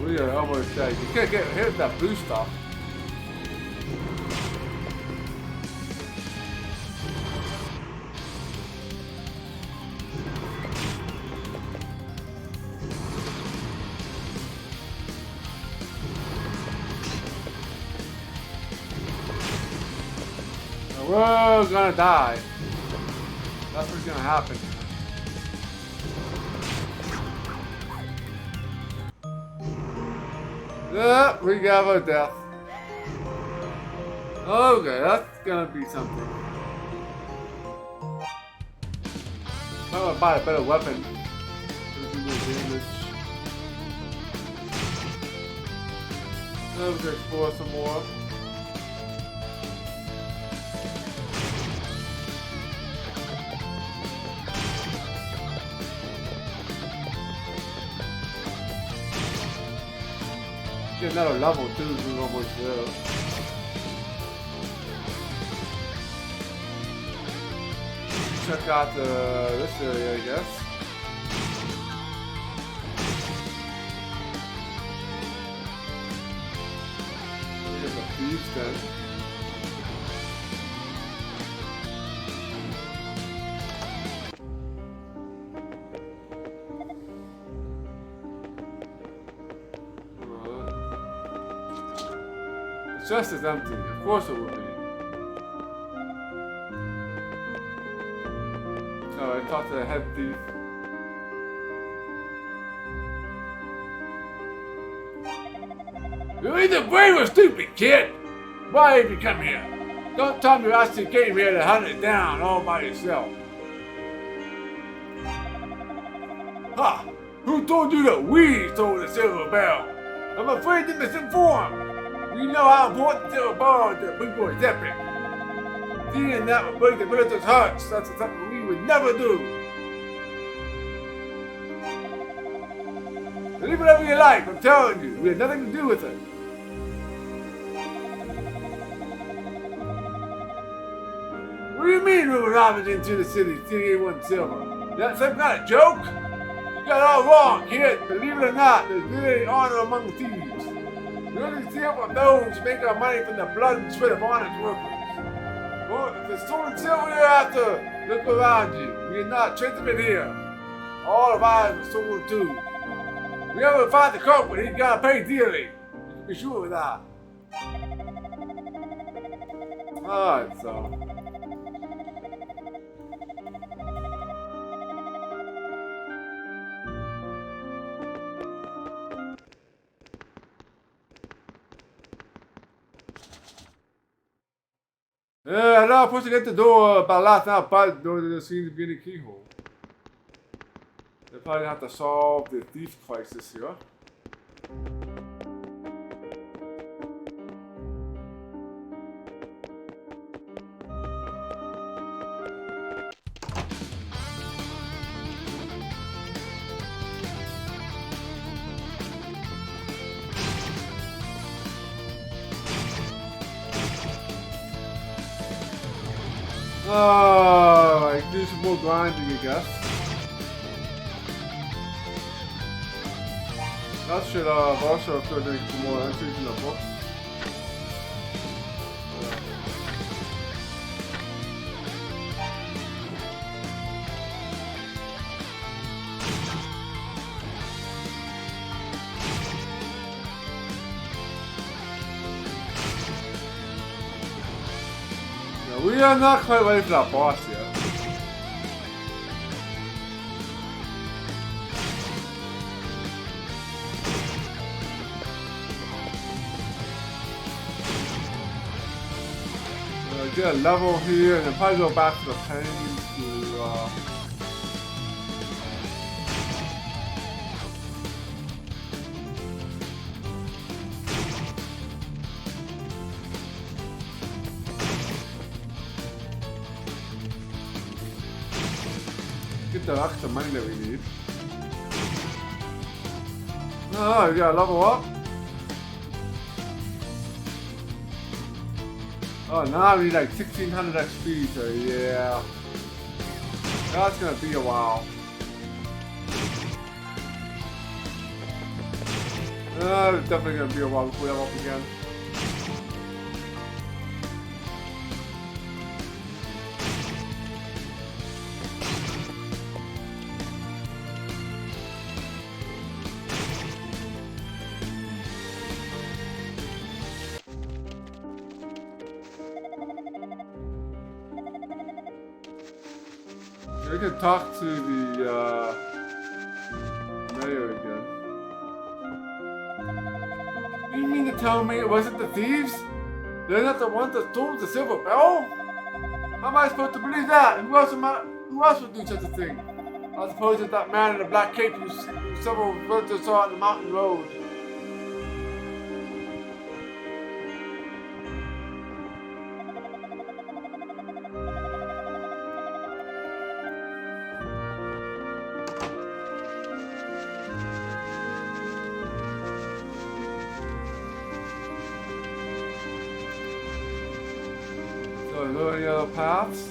We are almost dead. You can't get hit with that boost off. We're gonna die. That's what's gonna happen. Yeah, we got our death. Okay, that's gonna be something. I'm gonna buy a better weapon. Do more damage. Let's explore some more. Get another level too, we're almost there. Check out this area, I guess. Here's a thieves den. Chest is empty. Of course it will be. So I talked to the head thief. You're either brave or stupid, kid. Why have you come here? Don't tell me you actually came here to hunt it down all by yourself. Ha! Who told you that we stole the silver bell? I'm afraid you're misinformed. You know how important the silver ball is to people is epic. Seeing that would break the villagers' hearts. That's something we would never do. Believe whatever you like, I'm telling you. We had nothing to do with it. do you mean we were robbing into the city, stealing everyone's silver? That's some kind of joke? You got it all wrong, kid. Believe it or not, there's really honor among thieves. We only steal from those who make our money from the blood and sweat of honest workers. Well, if there's stolen silver you're after, look around you. We are not trace of it here. All of ours were stolen too. If we ever find the culprit, he's gotta pay dearly. You can be sure of that. Alright, so. I know I'm supposed to get the door by last night, but the door doesn't seem to be in the keyhole. They probably have to solve the thief crisis here. I can do some more grinding, I guess. That should also fill in some more entries in the book. We are not quite ready for that boss yet. Get a level here and then probably go back to the pain to get the extra money that we need. Oh, we gotta level up. Oh, now we need like 1600 XP, so yeah. That's gonna be a while. It's definitely gonna be a while before we level up again. We can talk to the mayor again. You mean to tell me it wasn't the thieves? They're not the ones that stole the silver bell? How am I supposed to believe that? And who else would do such a thing? I suppose it's that man in the black cape who several villagers saw on the mountain road. So, are there any other paths?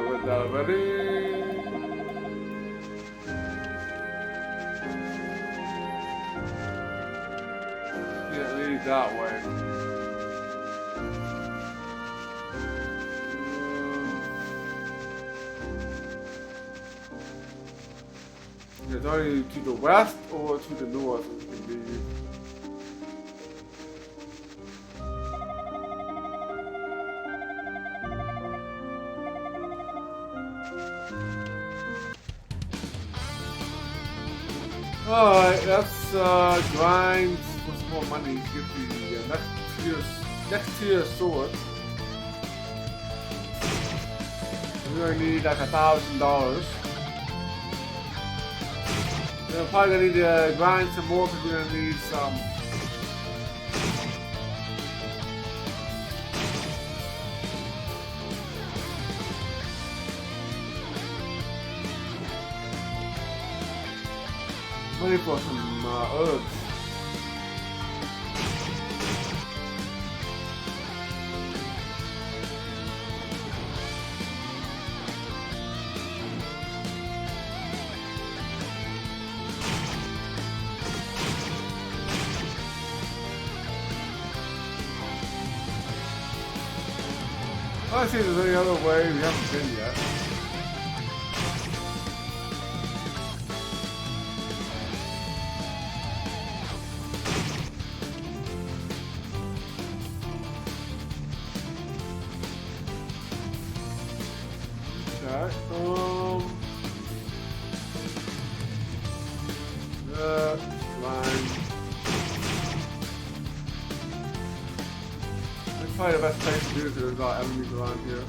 With that ready. Can't lead that way. It's only to the west or to the north it can be. Alright, let's grind for some more money to get the next tier sword. We're gonna need like $1,000. We're probably gonna need to grind some more because we're gonna need some. money for some herbs. I see there's any other way we haven't been yet. Okay, line. That's probably the best place to do this. There's not enemies around here.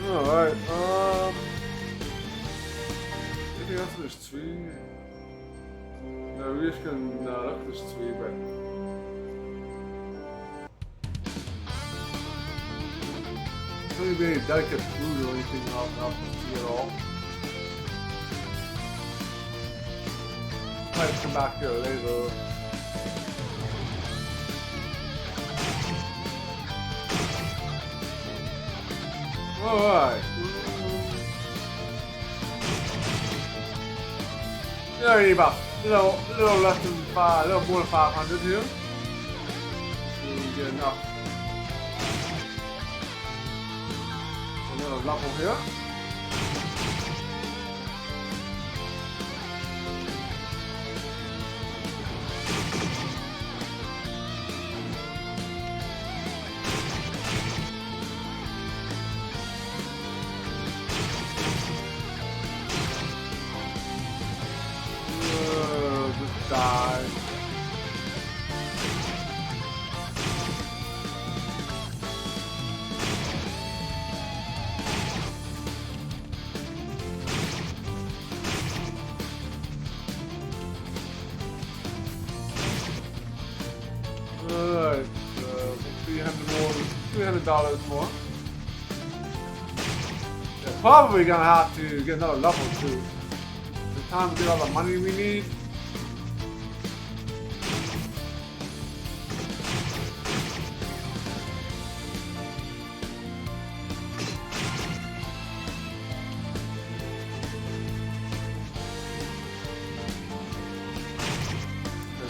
Alright, anything else in this tree? No, we just can look at this tree, but there's not really any delicate food or anything off this tree at all. Might come back here later. Alright. Yeah, we need about a little less than a little more than 500 here. So we get enough. Another level here. Die. Alright, $300 more. Yeah, probably gonna have to get another level too. The time to get all the money we need.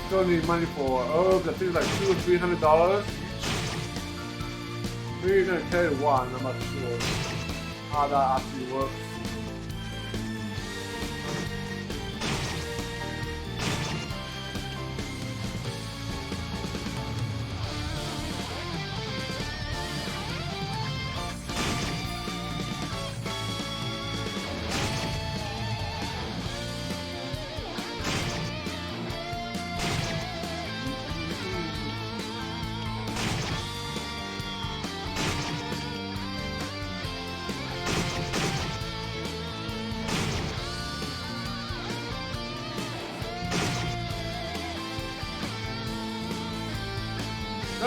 Still need money for herbs. I think like $200 or $300 each. Maybe you're gonna carry one. I'm not sure how that actually works.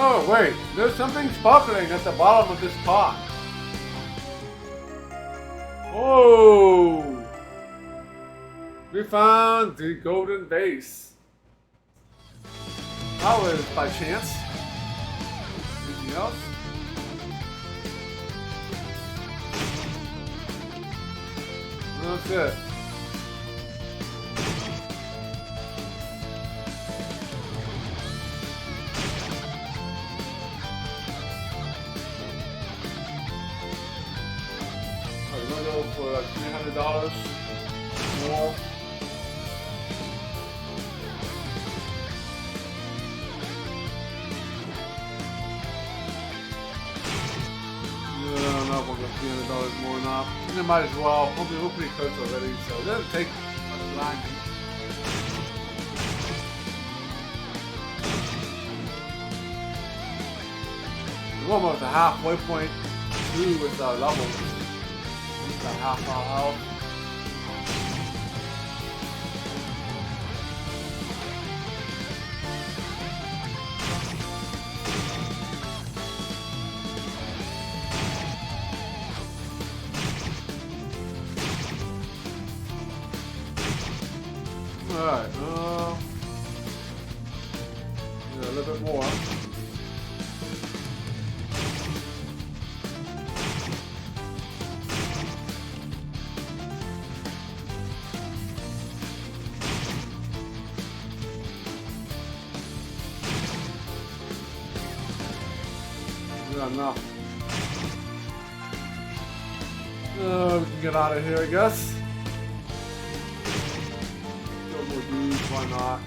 Oh wait, there's something sparkling at the bottom of this pot. Oh! We found the golden vase. That was by chance. Anything else? That's it. For like $300 more. Yeah, I don't know if we'll get $300 more or not. And it might as well. We're pretty close already, so it doesn't take much grinding. We're almost a halfway point through with our level. Just got half our health. Alright, yeah, a little bit more. Yeah, enough. We can get out of here, I guess. Why not?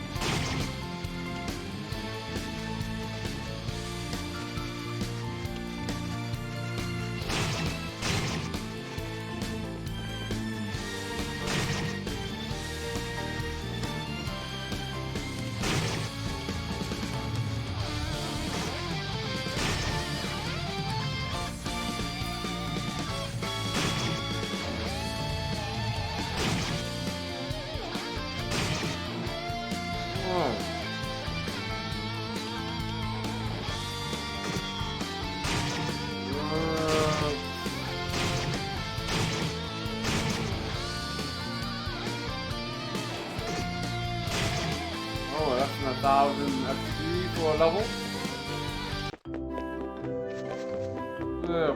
Oh, that's 1,000 XP for a level.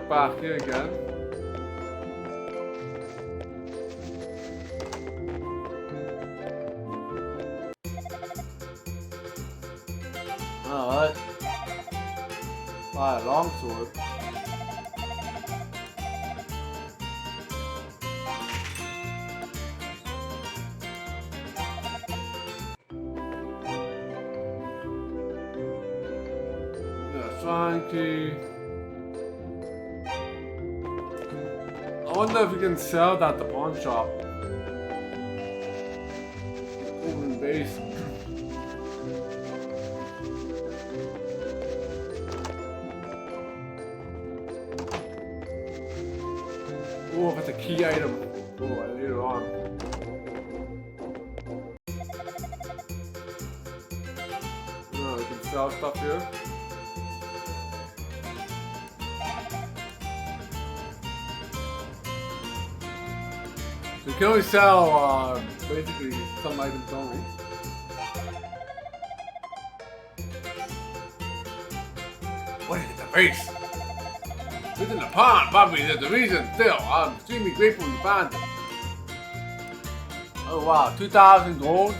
Back here again. Alright. Buy a longsword. Shrine key. I wonder if we can sell that at the pawn shop. Golden base. Oh, if it's a key item. Oh, later on. Oh, we can sell stuff here. So you can only sell basically some items only. What is the base? It's in the pond, Bobby. There's a reason still. I'm extremely grateful you found it. Oh wow, 2,000 gold.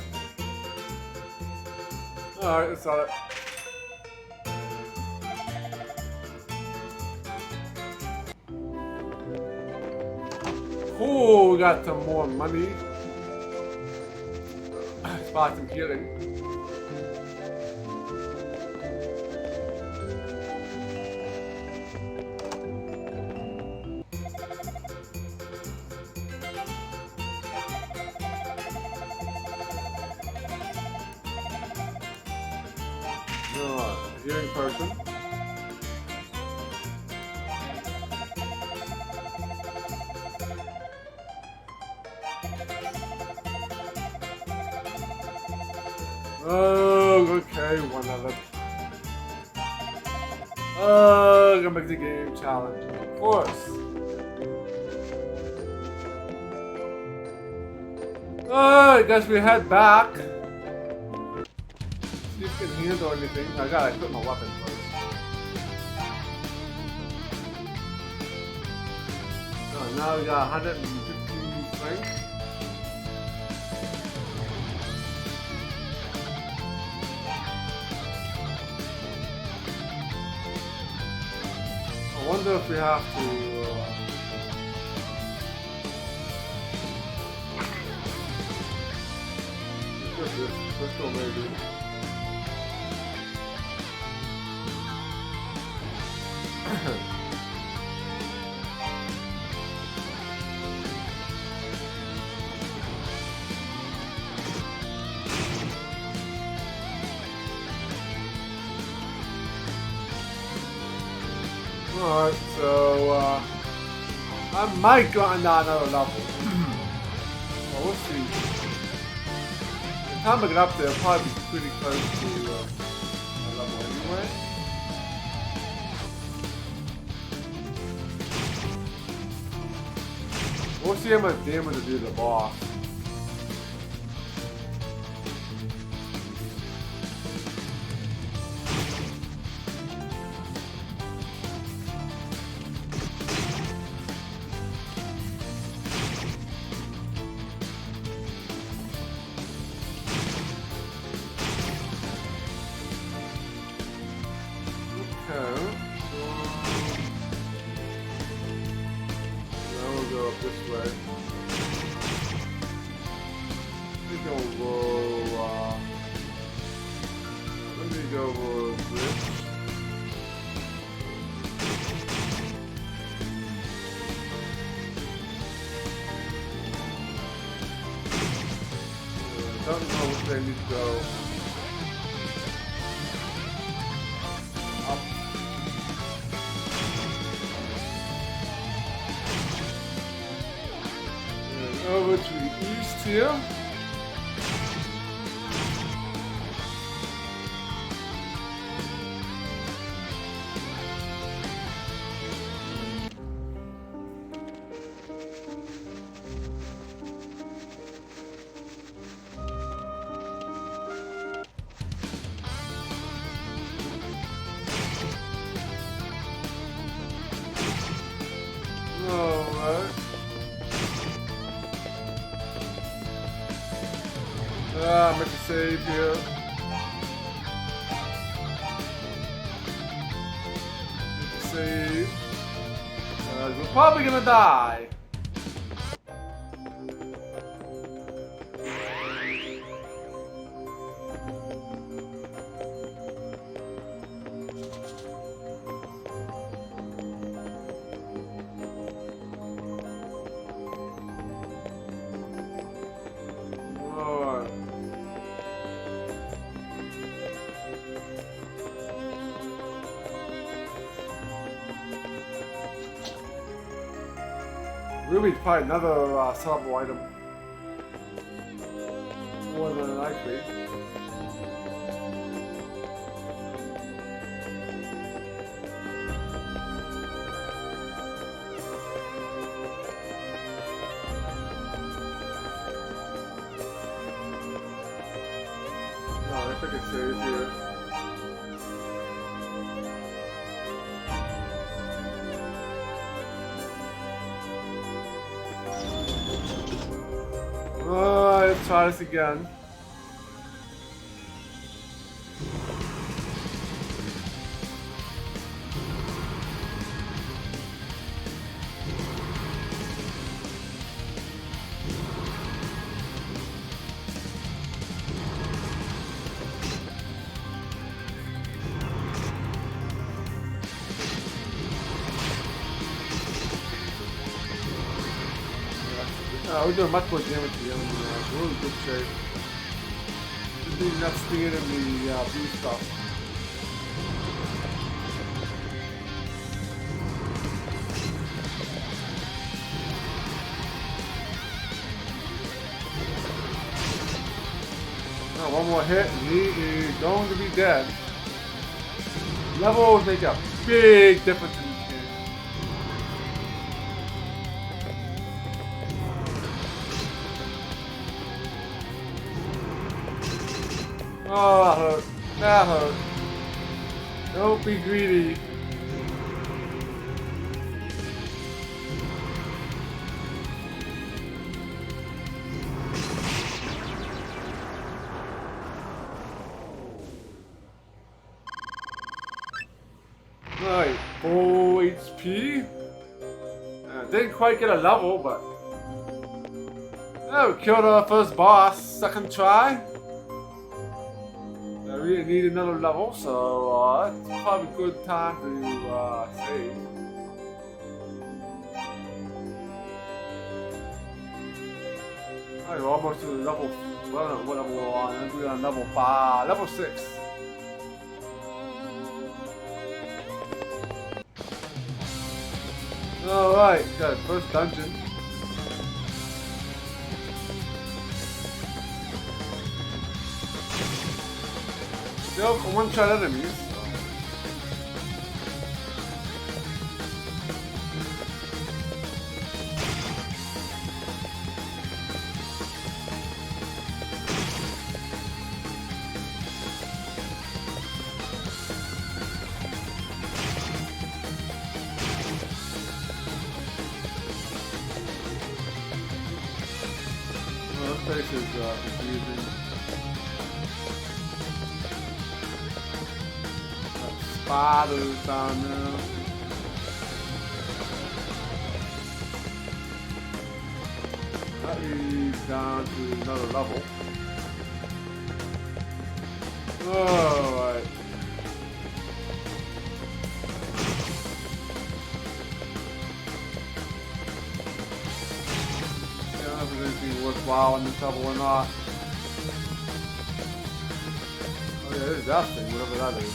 Alright, let's sell it. Oh, we got some more money. Let's buy some healing. Healing person. Oh, okay, one of it. Oh, gonna make the game challenge. Of course. Oh, I guess we head back. See if we can handle anything. I gotta equip my weapon first. Oh, now we got 115 strength. I wonder if we have to crystal maybe. Alright, so I might go on another level. Well, we'll see. The time I get up there, I'll probably be pretty close to a level anyway. We'll see how much damage I do to the boss. This way. Let me go this. Don't know which way I need to go. Up. Over to the east here. Alright. Make a save here. Make a save. We're probably gonna die. Really, probably another sellable item. More than likely. No, I think it's safe here. Let's try this again. We're doing much more damage to the enemy now. We're in good shape. Just need not stinging in the blue stuff. Now one more hit and he is going to be dead. Levels make a big difference in this game. Oh, that hurt. That hurt. Don't be greedy. Right, full HP. Didn't quite get a level, but we killed our first boss. Second try. We really need another level, so it's probably a good time to save. Alright, we're almost to level. Well, I don't know what level we're on. I think we're on level 5, level 6. Alright, got first dungeon. Still one-shot enemies. This place is confusing. Spiders down there. That leads down to another level. Alright. I don't know if there's anything worthwhile in this level or not. Oh yeah, there's that thing, whatever that is.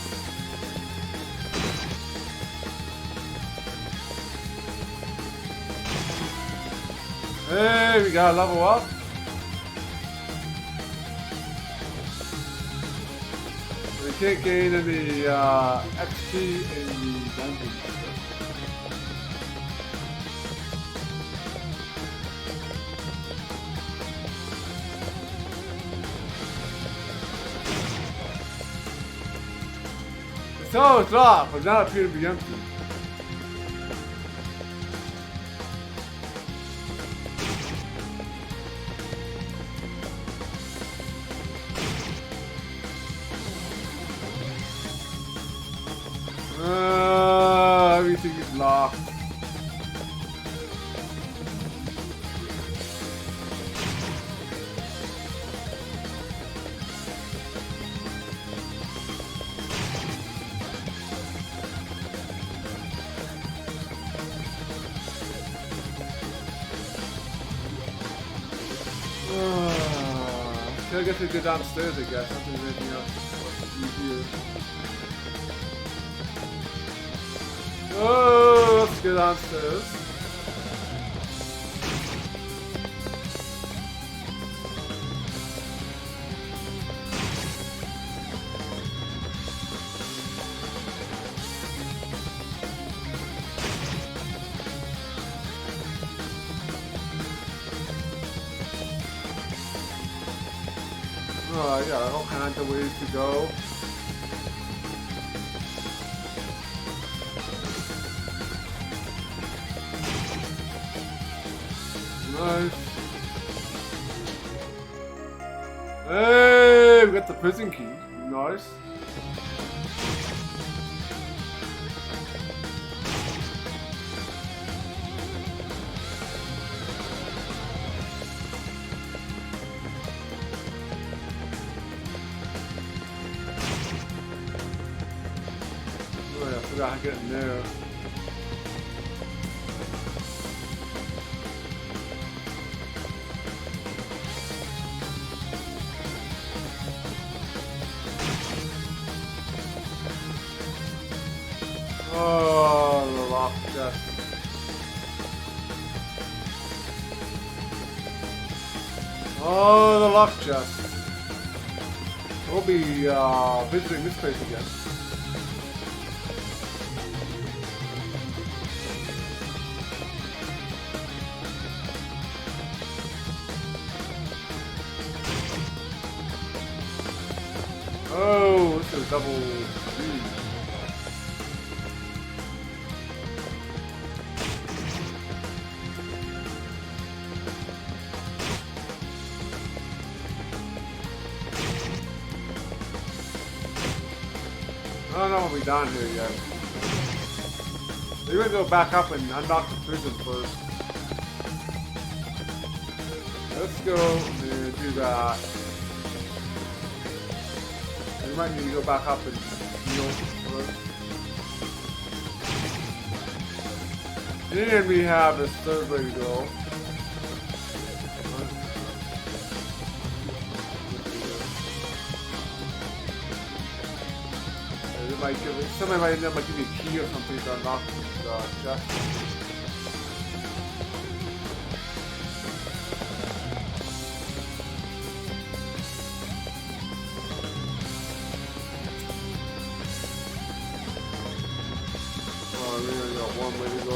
Hey, we got a level up. We can't gain any XP in the dungeon. The cell is locked, but now appear to be empty. Everything is locked. I guess we go downstairs, I guess. I don't think there's anything else to do here. Oh, let's go downstairs. Oh, yeah, all kinds of ways to go. Nice. Hey, we got the prison key. Nice. Oh yeah, I forgot how to get in there. Oh, the lock chest. Oh, the lock chest. We'll be visiting this place again. Oh, this is double speed. I don't know what we've done here yet. We're gonna go back up and unlock the prison first. Let's go and do that. We might need to go back up and heal first. And we have this third way to go. Somebody might give me a key or something to unlock this chest. way to go.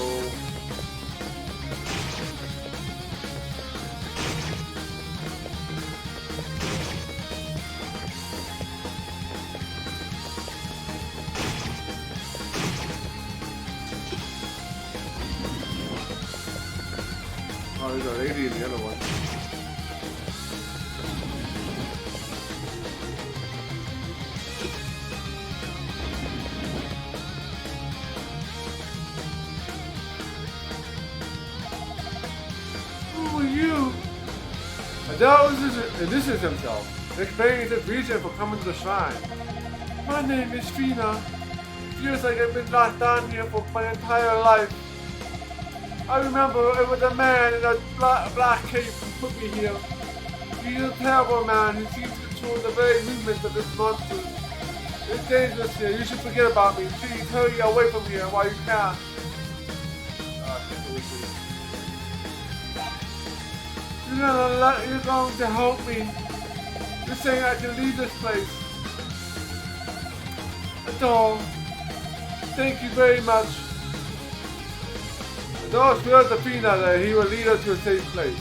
Oh, there's a lady in the other one. Adele introduces himself, explaining his reason for coming to the shrine. My name is Fina. Feels like I've been locked down here for my entire life. I remember it was a man in a black cape who put me here. He's a terrible man who seems to control the very movements of this monster. It's dangerous here. You should forget about me. Please hurry away from here while you can. You're going to help me. You're saying I can leave this place. Adore, thank you very much. Adore assures the Fina that he will lead her to a safe place.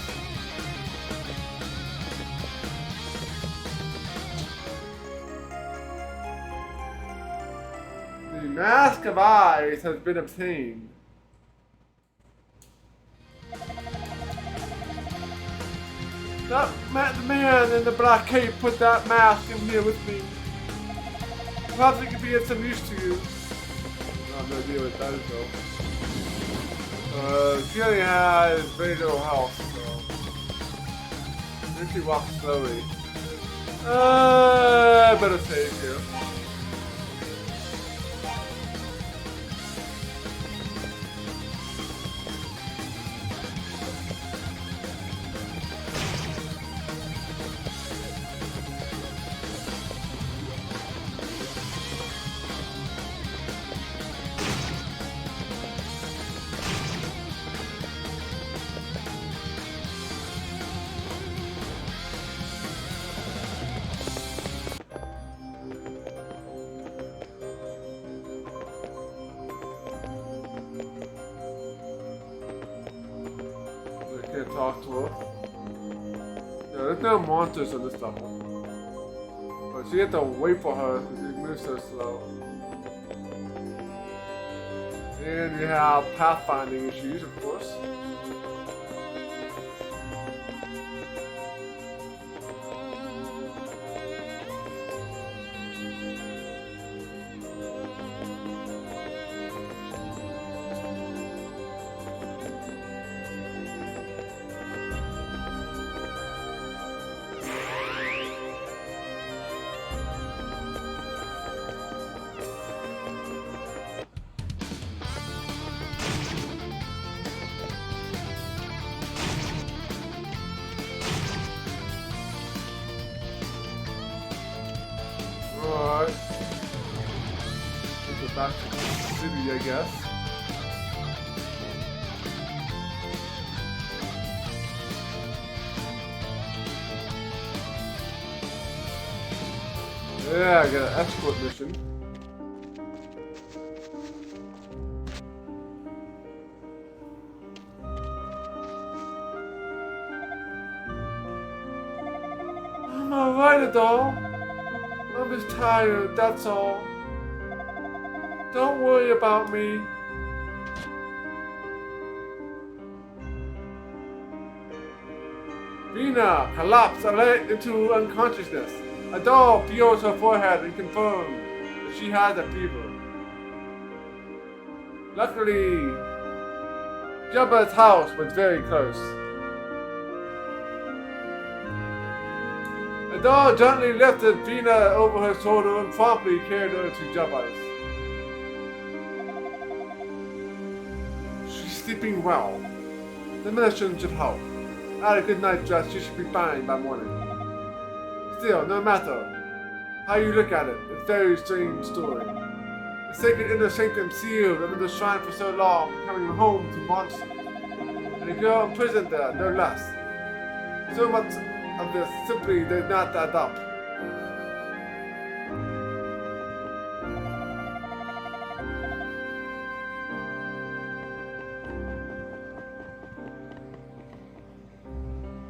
The Mask of Eyes has been obtained. The man in the black cape put that mask in here with me. Perhaps it could be of some use to you. I have no idea what that is though. She only has very little health, so if she walks slowly. Better save here. Can't talk to her. Yeah, there's no monsters on this level. But so you have to wait for her because she moves so slow. And you have pathfinding issues, of course. Alright. Let's go back to the city, I guess. Yeah, I got an escort mission. I'm alright, Adele. I'm just tired, that's all. Don't worry about me. Fina collapsed into unconsciousness. A doll feels her forehead and confirms that she has a fever. Luckily, Jabba's house was very close. The doll gently lifted Fina over her shoulder and promptly carried her to Jabba's. She's sleeping well. The medicine should help. Add a good night's rest, she should be fine by morning. Still, no matter how you look at it, it's a very strange story. The sacred inner sanctum sealed under the shrine for so long, coming home to monsters. And a girl imprisoned there, no less. So much of this simply did not add up.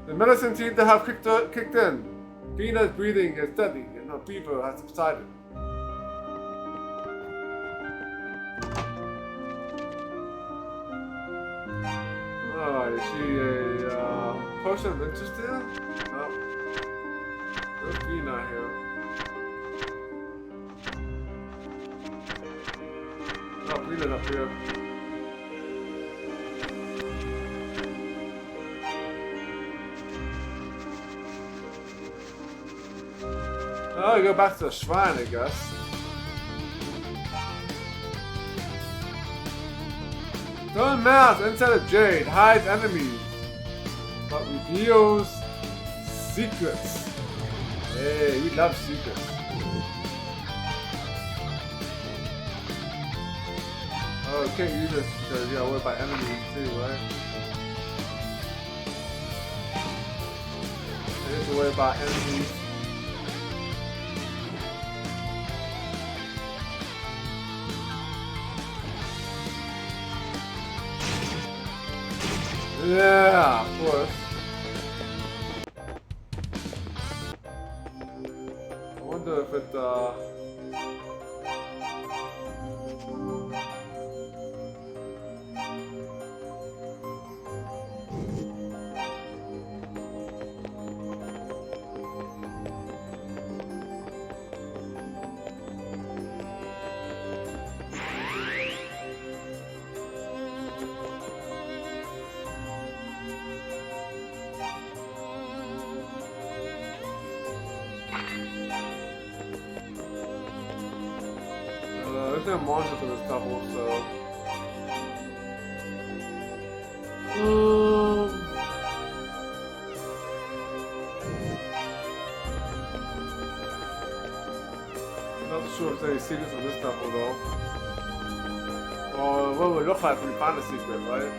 The medicine seemed to have kicked in. Vina's breathing is steady and her fever has subsided. Oh, is she a person of interest here? No. There's Vina here. Oh, Vina's up here. Oh, go back to the shrine, I guess. Stone mask inside of jade hides enemies, but reveals secrets. Hey, we love secrets. Oh, can't use this because you gotta worry about enemies too, right? I have to worry about enemies. Yeah, of course. I wonder if it, there's no monsters in this couple, so. Not sure if there's any secrets in this couple though. Or what would it look like when we find a secret, right?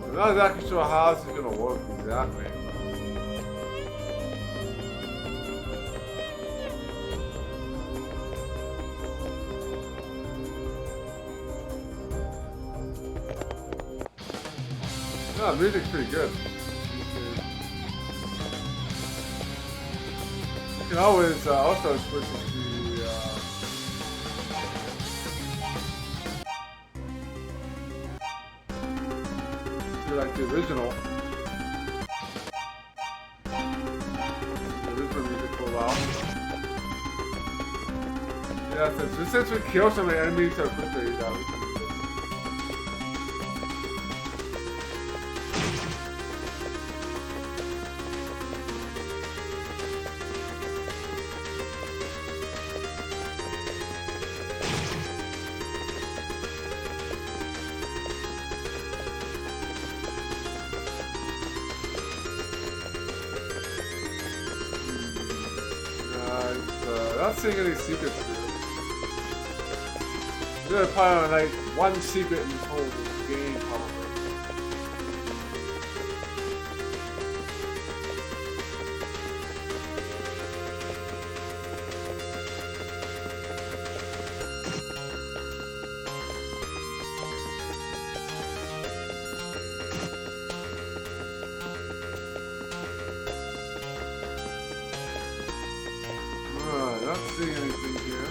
I'm not exactly sure how this is gonna work exactly. No, the music's pretty good. You can always also switch to like the original music for a while. Yeah, since we kill so many enemies so quickly, we can do this. Not seeing any secrets here. There's probably like one secret in this whole game, probably. Not seeing anything here.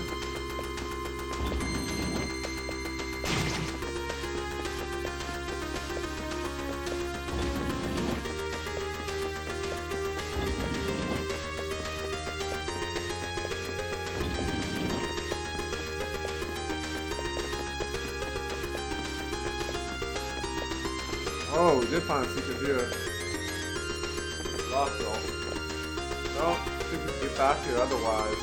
Oh, we did find a secret here. Lost though. No, I think we can get back here otherwise.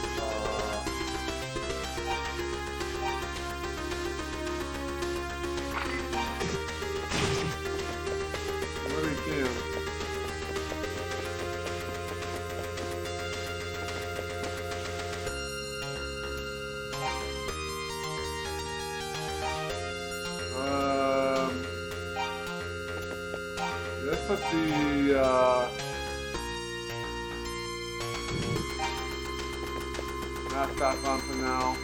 put the map back on for now.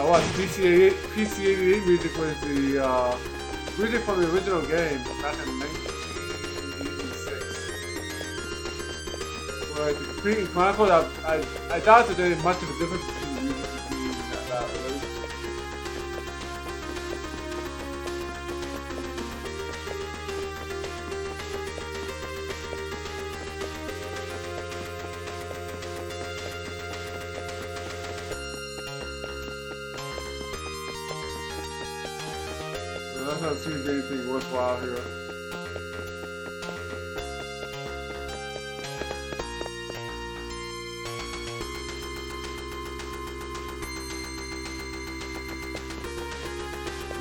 What PC88 music was the music from the original game back in 1986. Where the Competing Chronicles, I doubt that there is much of a difference between the music between that release. I don't see anything worthwhile here.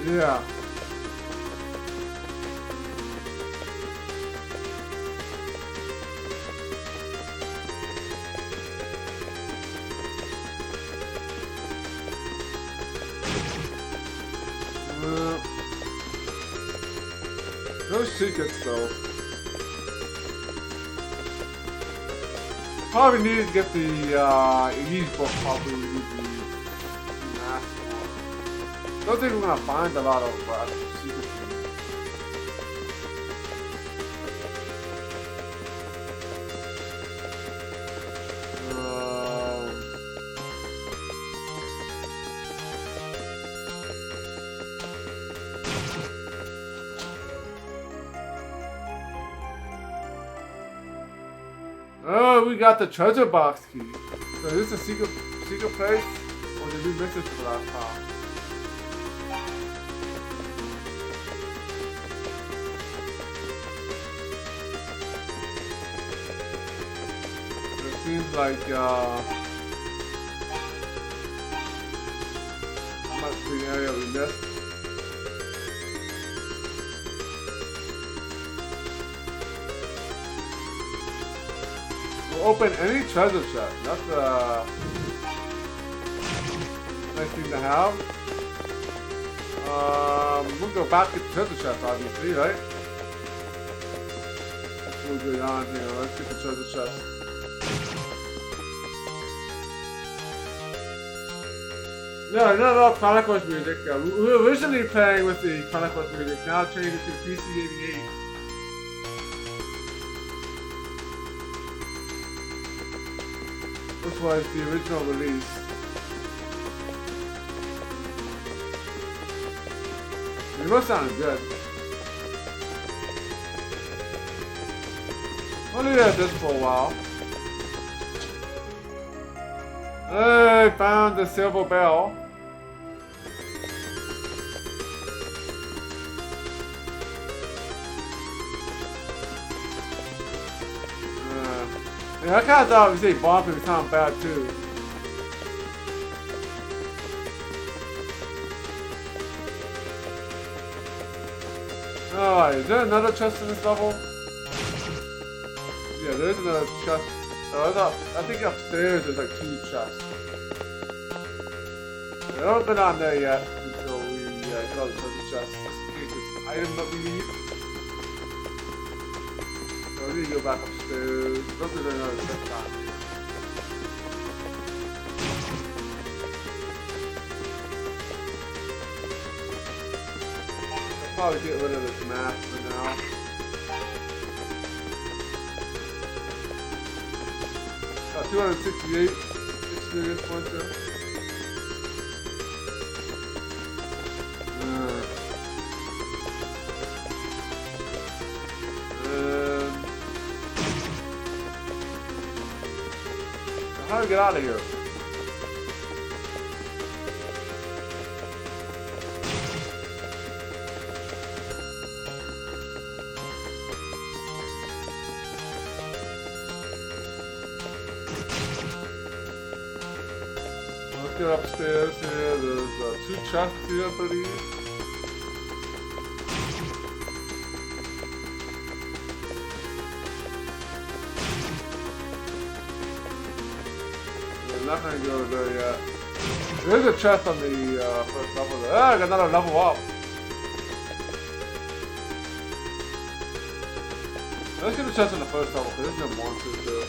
Yeah. No secrets though. Probably need to get the Elise book. Probably need the mask. Don't think we're gonna find a lot of secrets. Oh, we got the treasure box key. So is this a secret place? Or did we miss it for the last time? It seems like must be an area we missed. Open any treasure chest. That's a nice thing to have. We'll go back to the treasure chest, obviously, right? We'll go on here. Let's get the treasure chest. Yeah, not enough Chronicles music. We were originally playing with the Chronicles music. Now changing it to PC88. Which was the original release. It must sound good. We'll leave it at this for a while. Hey, found the silver bell. Yeah, I kind of thought we say bumping would sound bad too. Alright, is there another chest in this level? Yeah, there's another chest. Oh, I think upstairs there's like 2 chests. I haven't been on there yet until we get all the treasure chests. Just in case it's an item that we need. So we need to go back upstairs. Don't think there's another chest down here. I'll probably get rid of this mask for now. Got 268 experience points there. How do we get out of here? Let's get upstairs here. There's 2 chests here, I believe. not gonna go there yet. There's a chest on the first level there. Ah, I got another level up. Let's get a chest on the first level because there's no monsters there.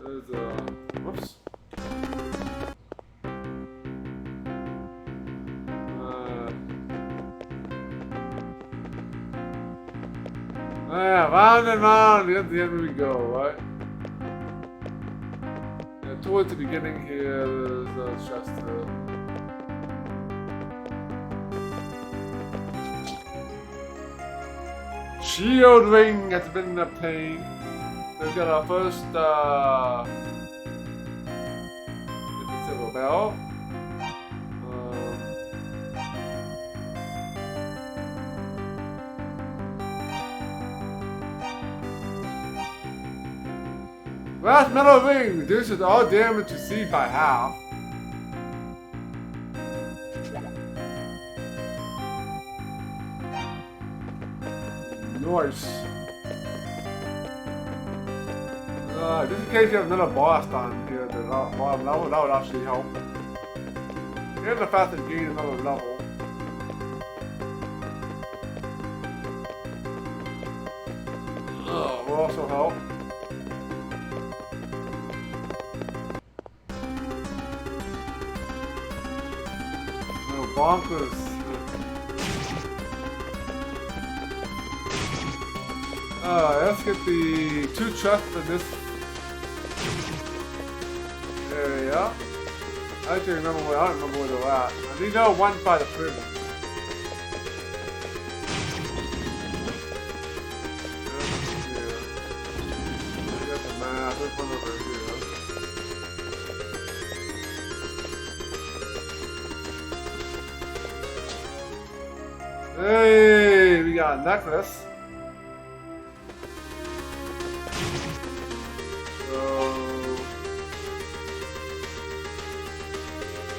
There's whoops. Yeah, round and round, at the end we go, right? Yeah, towards the beginning here, there's a chest there. Shield ring has been obtained. We've got our first, silver bell. Last metal ring reduces all damage received by half. Nice. Just in case you have another boss down here at the bottom level, that would actually help. Here's the fact that you gain another level. Will also help. Bonkers. Let's get the 2 chests in this area. I actually remember where, I don't remember where they're at. I need to know one by the prison. I got the map, there's one over here. Hey, we got a necklace.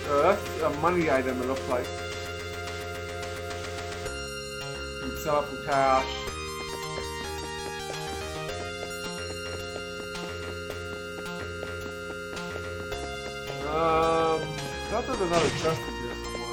So that's a money item, it looks like. You can sell it for cash. I thought there's another chest in here somewhere.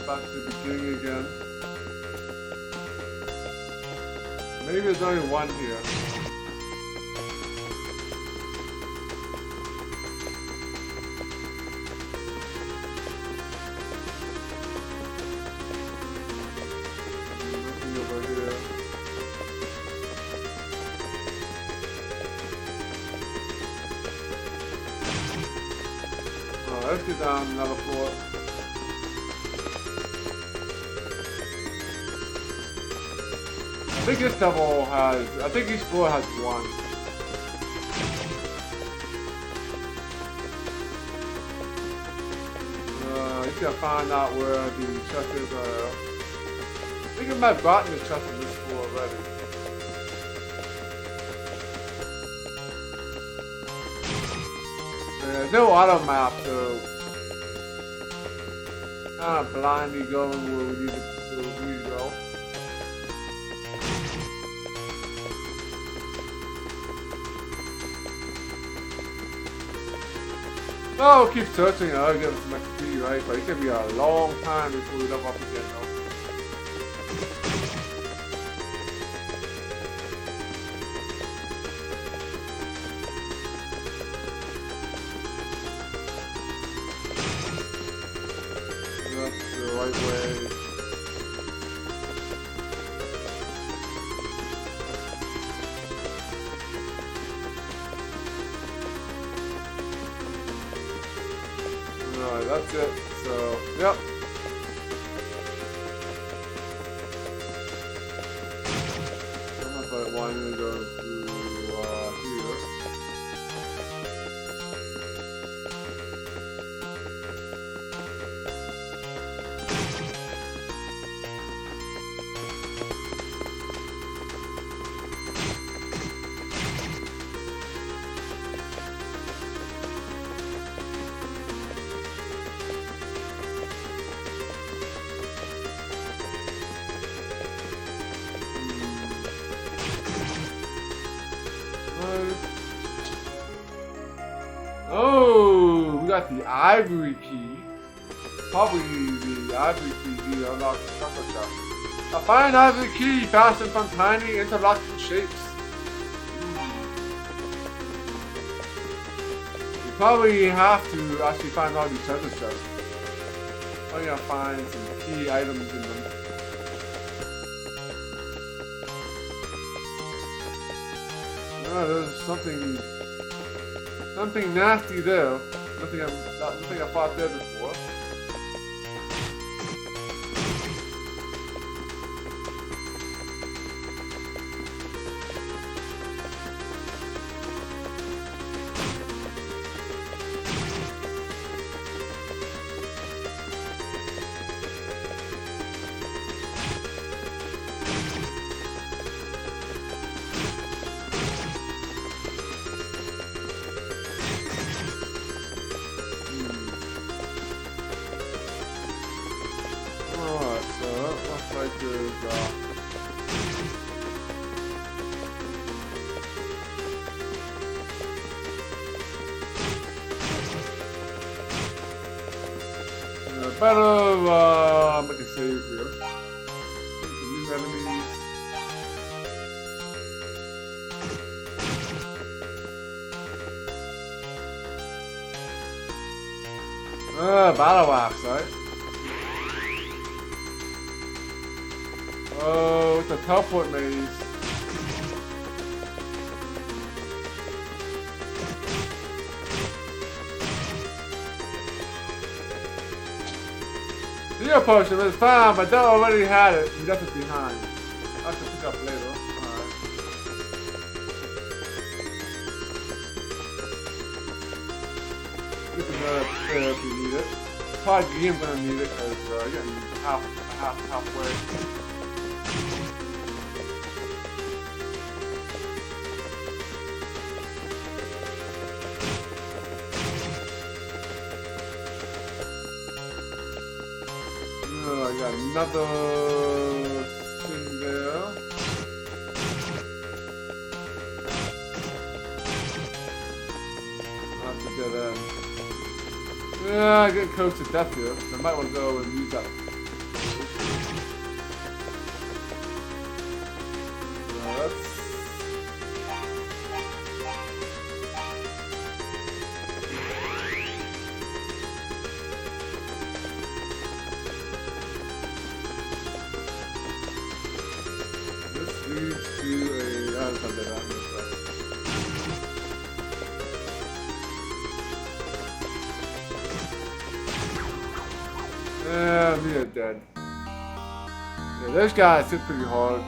Back to the beginning again. Maybe there's only one here. Nothing over here. Oh, let's get down another floor. I think this level has, I think each floor has one. You gotta find out where the chest is. I think I might have gotten the chest on this floor already. There's no auto map, so kind of blindly going where we need to go. Oh, keep searching, I'll get some XP, right? But it can be a long time before we level up again, though. That's the right way. Alright, that's it. So, yep. I don't know if I want to go through here. Oh, we got the ivory key. Probably the ivory key to unlock the chocolate shop. A fine ivory key fashioned from tiny interlocking shapes. We probably have to actually find all these treasure chests. Probably gonna find some key items in them. Oh, there's something nasty there. Nothing I fought there before. Better make a save here. Some new enemies. Battle axe, right? Oh, it's a teleport maze. Your potion is fine, but Dell already had it. You left it behind. I'll have to pick up later. Alright. Get another prayer if you need it. Probably I'm gonna need it because you're getting halfway. I got another thing there. That's a dead end. Yeah, I get close to death here. I might want to go and use that. Yeah, we are dead. Yeah, those guys hit pretty hard.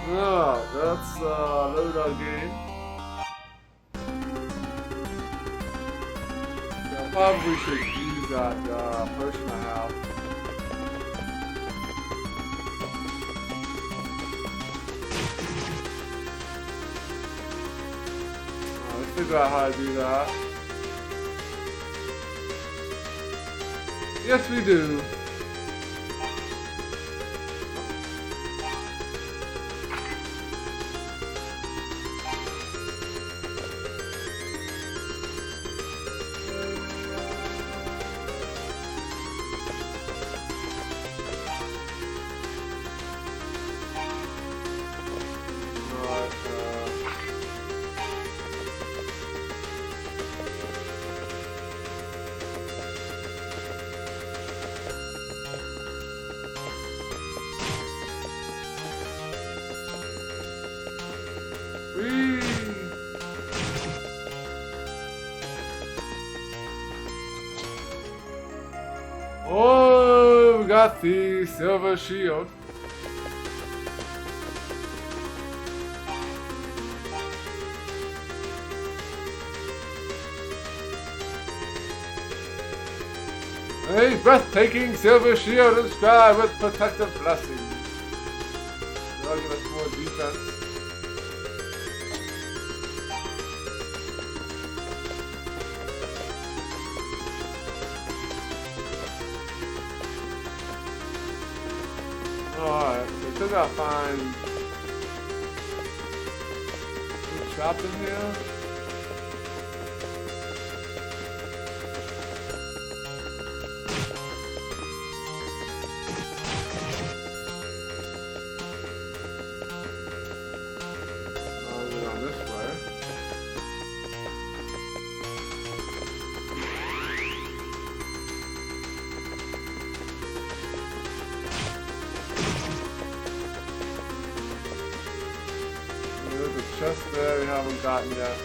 Oh, let's load our game. Yeah, I probably should use that potion I have. Let's figure out how to do that. Yes, we do. Oh, we got the silver shield. A breathtaking silver shield inscribed with protective blessings. That'll give us more defense. Alright, so we still gotta find who's trapped in here. Chest there we haven't gotten yet.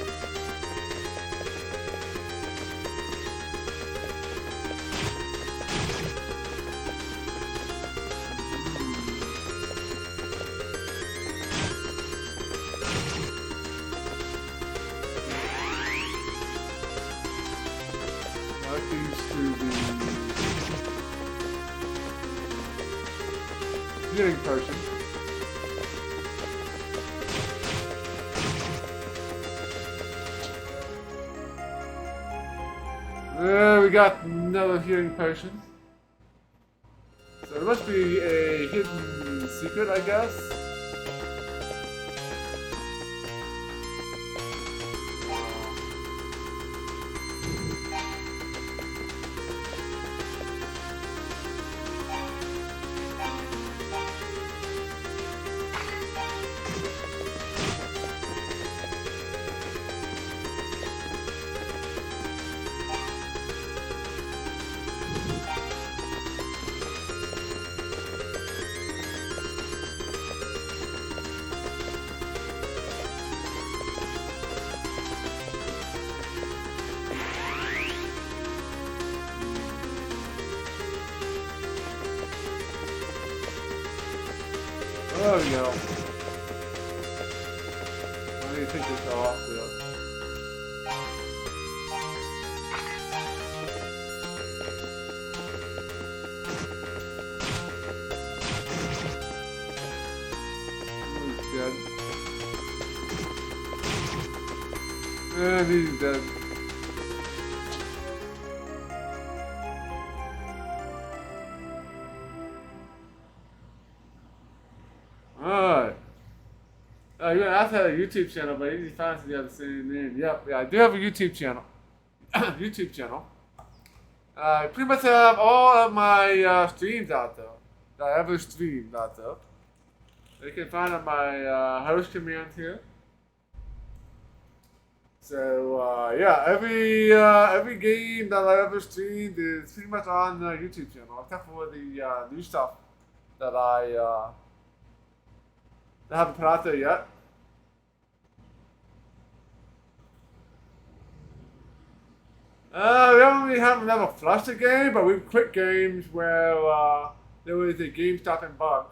That seems to be healing potion. There we got another healing potion. So there must be a hidden secret, I guess. There we go. I need to take this off here. He's dead. And he's dead. Alright. You have to have a YouTube channel, but easy finds you have the same name. Yep, yeah, I do have a YouTube channel. YouTube channel. I pretty much have all of my streams out there that I ever streamed out there. You can find on my host command here. So yeah, every game that I ever streamed is pretty much on the YouTube channel, except for the new stuff that I haven't put out there yet. We haven't never flushed a game, but we've quit games where there was a game stopping bug.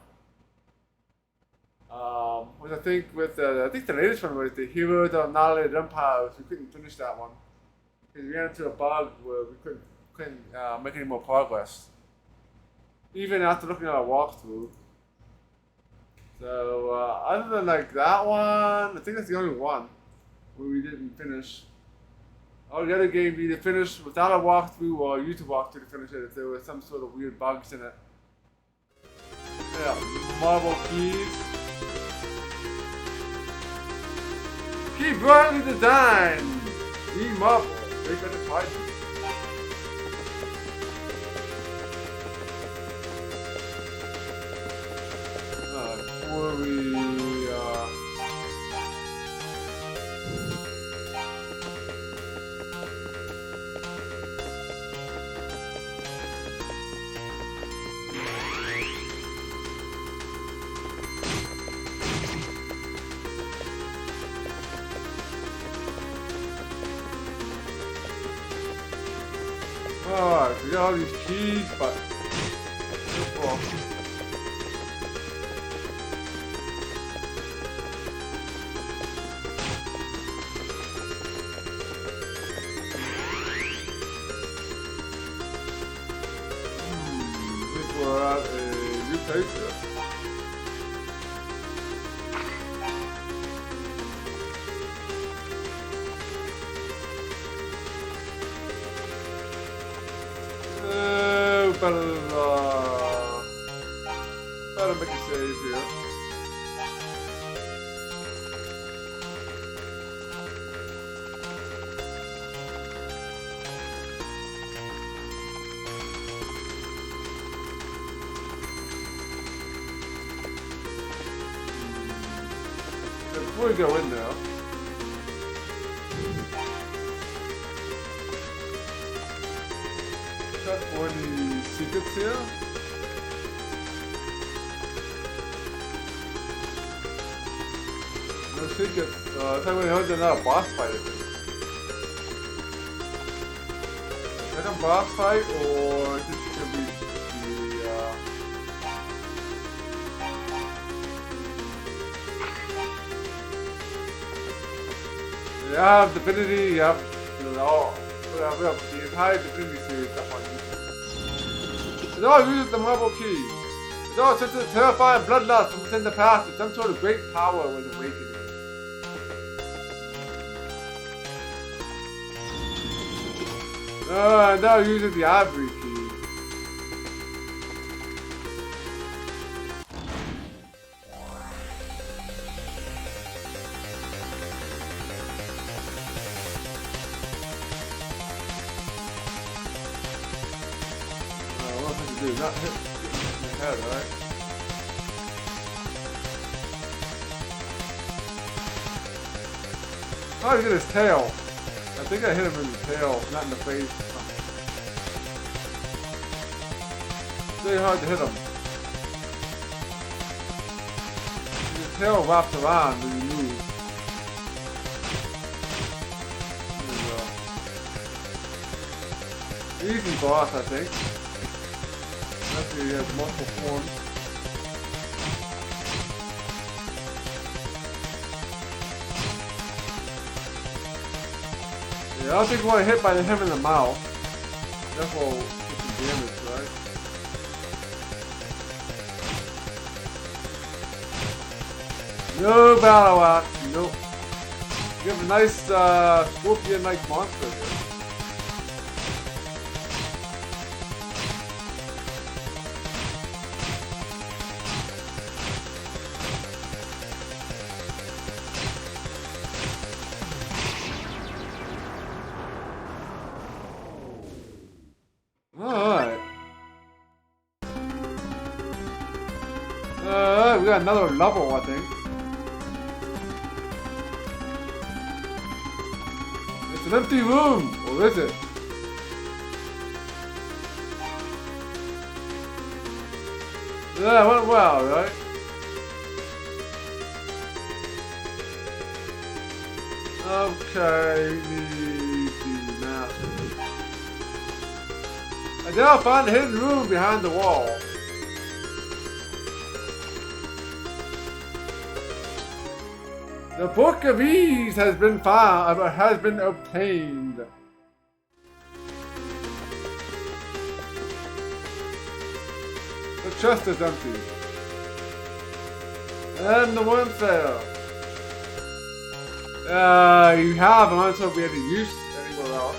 Which I think with I think the latest one was the Heroes of Knowledge Empires. We couldn't finish that one because we ran into a bug where we couldn't make any more progress, even after looking at a walkthrough. So other than like that one, I think that's the only one where we didn't finish. All the other games we either finished without a walkthrough or used a walkthrough to finish it if there was some sort of weird bugs in it. Yeah, marble keys. Key brightly designed. Key marble. They better find it. Before we Alright, so we got all these keys, but well, I think we're at a new place here. Better make a save here. Before we go in now, check for any secrets here. No secrets. I think we heard another boss fight, I think. Second boss fight, or this could be the you have Divinity, you have the entire Divinity series up on YouTube. It all uses the marble key. It all senses a terrifying bloodlust from within the past with some sort of great power was awakening. Now using the ivory key. Dude, not hit the head, right? Oh, he hit his tail. I think I hit him in the tail, not in the face. It's very hard to hit him. His tail wraps around when you move. There you go. Easy boss, I think. He has multiple forms. Yeah, I don't think we want to hit by him in the mouth. Therefore, get some damage, right? No battle axe, nope. You have a nice scorpion-like monster here. We got another level, I think. It's an empty room, or is it? Yeah, it went well, right? Okay, the map. I now found a hidden room behind the wall. The Book of Ease has been found, has been obtained. The chest is empty. And the worm fail. You have, I'm not sure if we had to use anywhere else.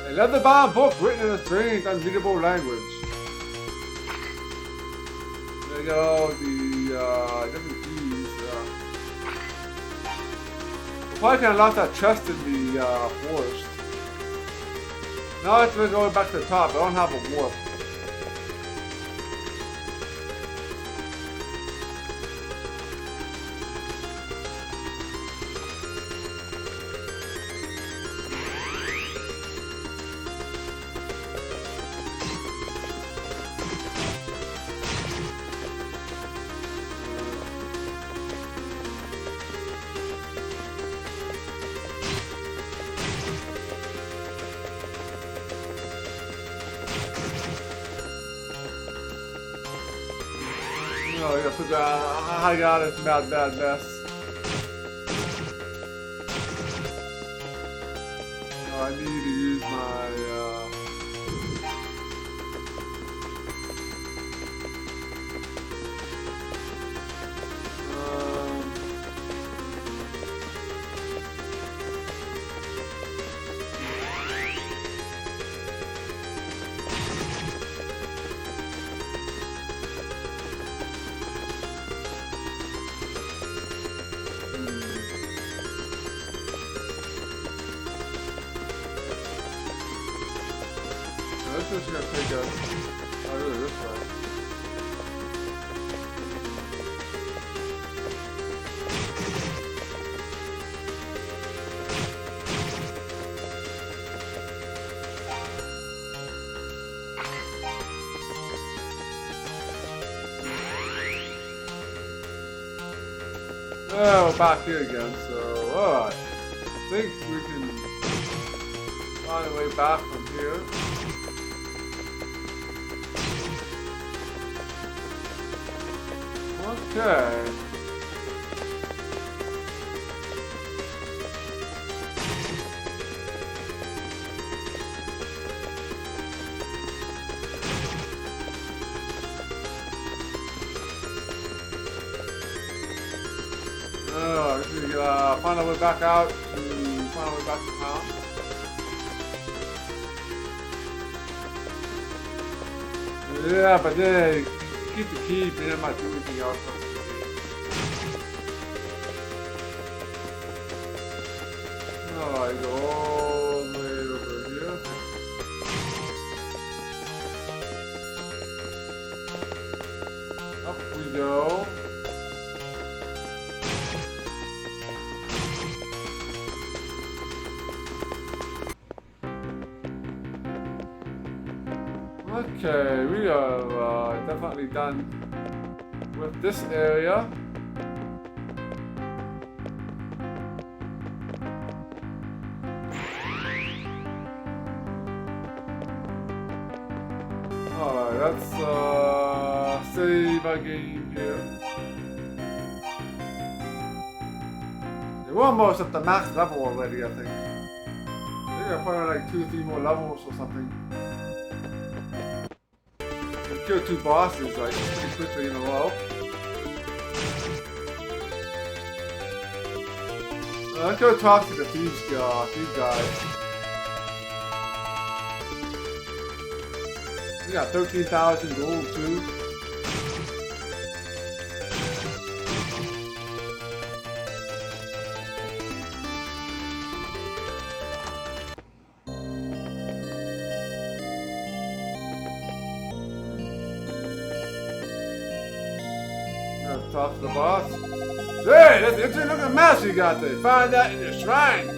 A leather-bound book written in a strange, unreadable language. There you go, the different keys. We probably kind of lost that chest in the forest. Now it's going back to the top. I don't have a warp. I gotta figure out how to get out of this bad mess. Oh, I need to use my, this is gonna take us really this way. Oh, we're back here again, so I think we can find a way back from here. Okay. Oh, I just need to find our way back out to find our way back to town. Yeah, but then keep the key, but then I might do anything else. Oh, I go all the way over here. Up we go. Okay, we are definitely done with this area. Alright, let's save our game here. We're almost at the max level already, I think. I think I probably like 2 or 3 more levels or something. Kill 2 bosses like pretty quickly in a row. Let's go talk to these guys. We got 13,000 gold too. Talk to the boss. Hey, that's an interesting looking mask you got there. Find that in your shrine.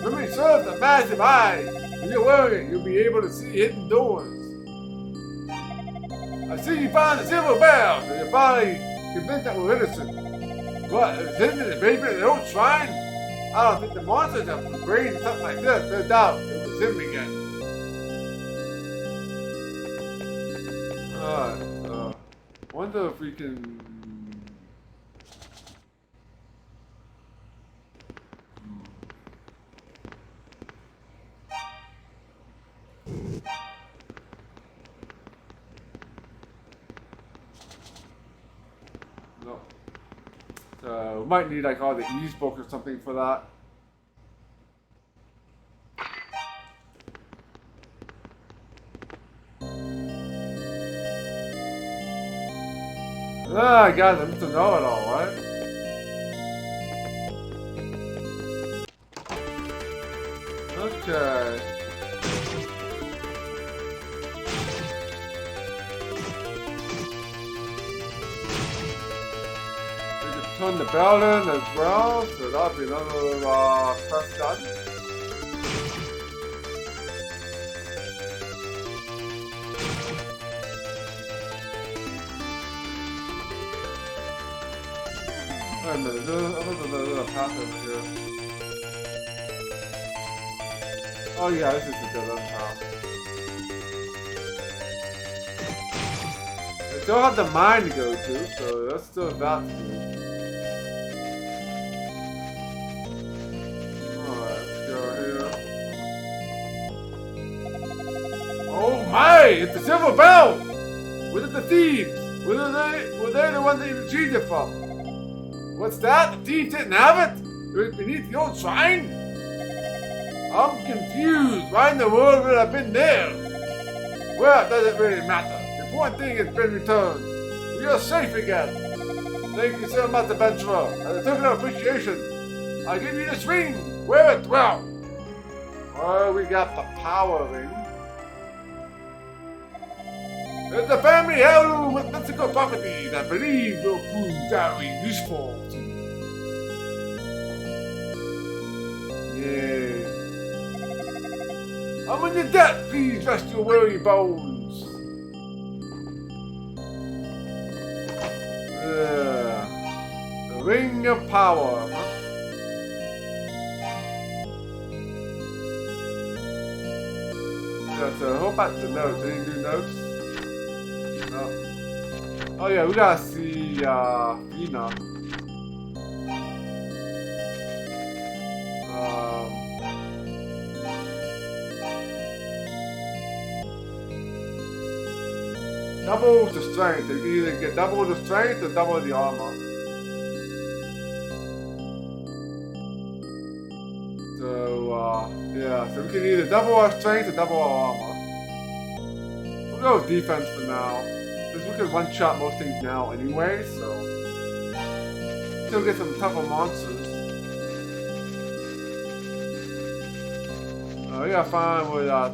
When we serve the massive eye, when you're wearing it, you'll be able to see hidden doors. I see you found the silver bell, so you're finally convinced that we're innocent. What, is hidden in the basement of their own shrine? I don't think the monsters have brains something like this. No doubt it was him again. Alright, wonder if we can... No. We might need like all the Ease book or something for that. Ah, I got them to know it all, right? Okay. Turn the bell in as well, so that'll be another quest done. Wait a minute, there's a path over here. Oh yeah, this is a dead end path. still have the mine to go to, so that's still that to do. Alright, let's go here. Oh my! It's the silver bell! Where did the thieves? Were they the ones that you retrieved it from? What's that? The thieves didn't have it? It was beneath the old shrine? I'm confused. Why in the world would I have been there? Well, it doesn't really matter. The important thing has been returned. We are safe again. Thank you so much, adventurer. As a token of appreciation, I give you this ring. Wear it well. Oh, we got the power ring. It's a family heirloom with mythical properties I believe will prove very useful to you. Yeah. I'm in your debt. Please rest your weary bones. The ring of power. Huh? Yeah, so hold back to notes. Any new notes? No. Oh yeah, we gotta see Vina. Double the strength. You can either get double the strength or double the armor. So yeah, so we can either double our strength or double our armor. We'll go with defense for now. Because we can one-shot most things now anyway, so still get some tougher monsters. We gotta find where that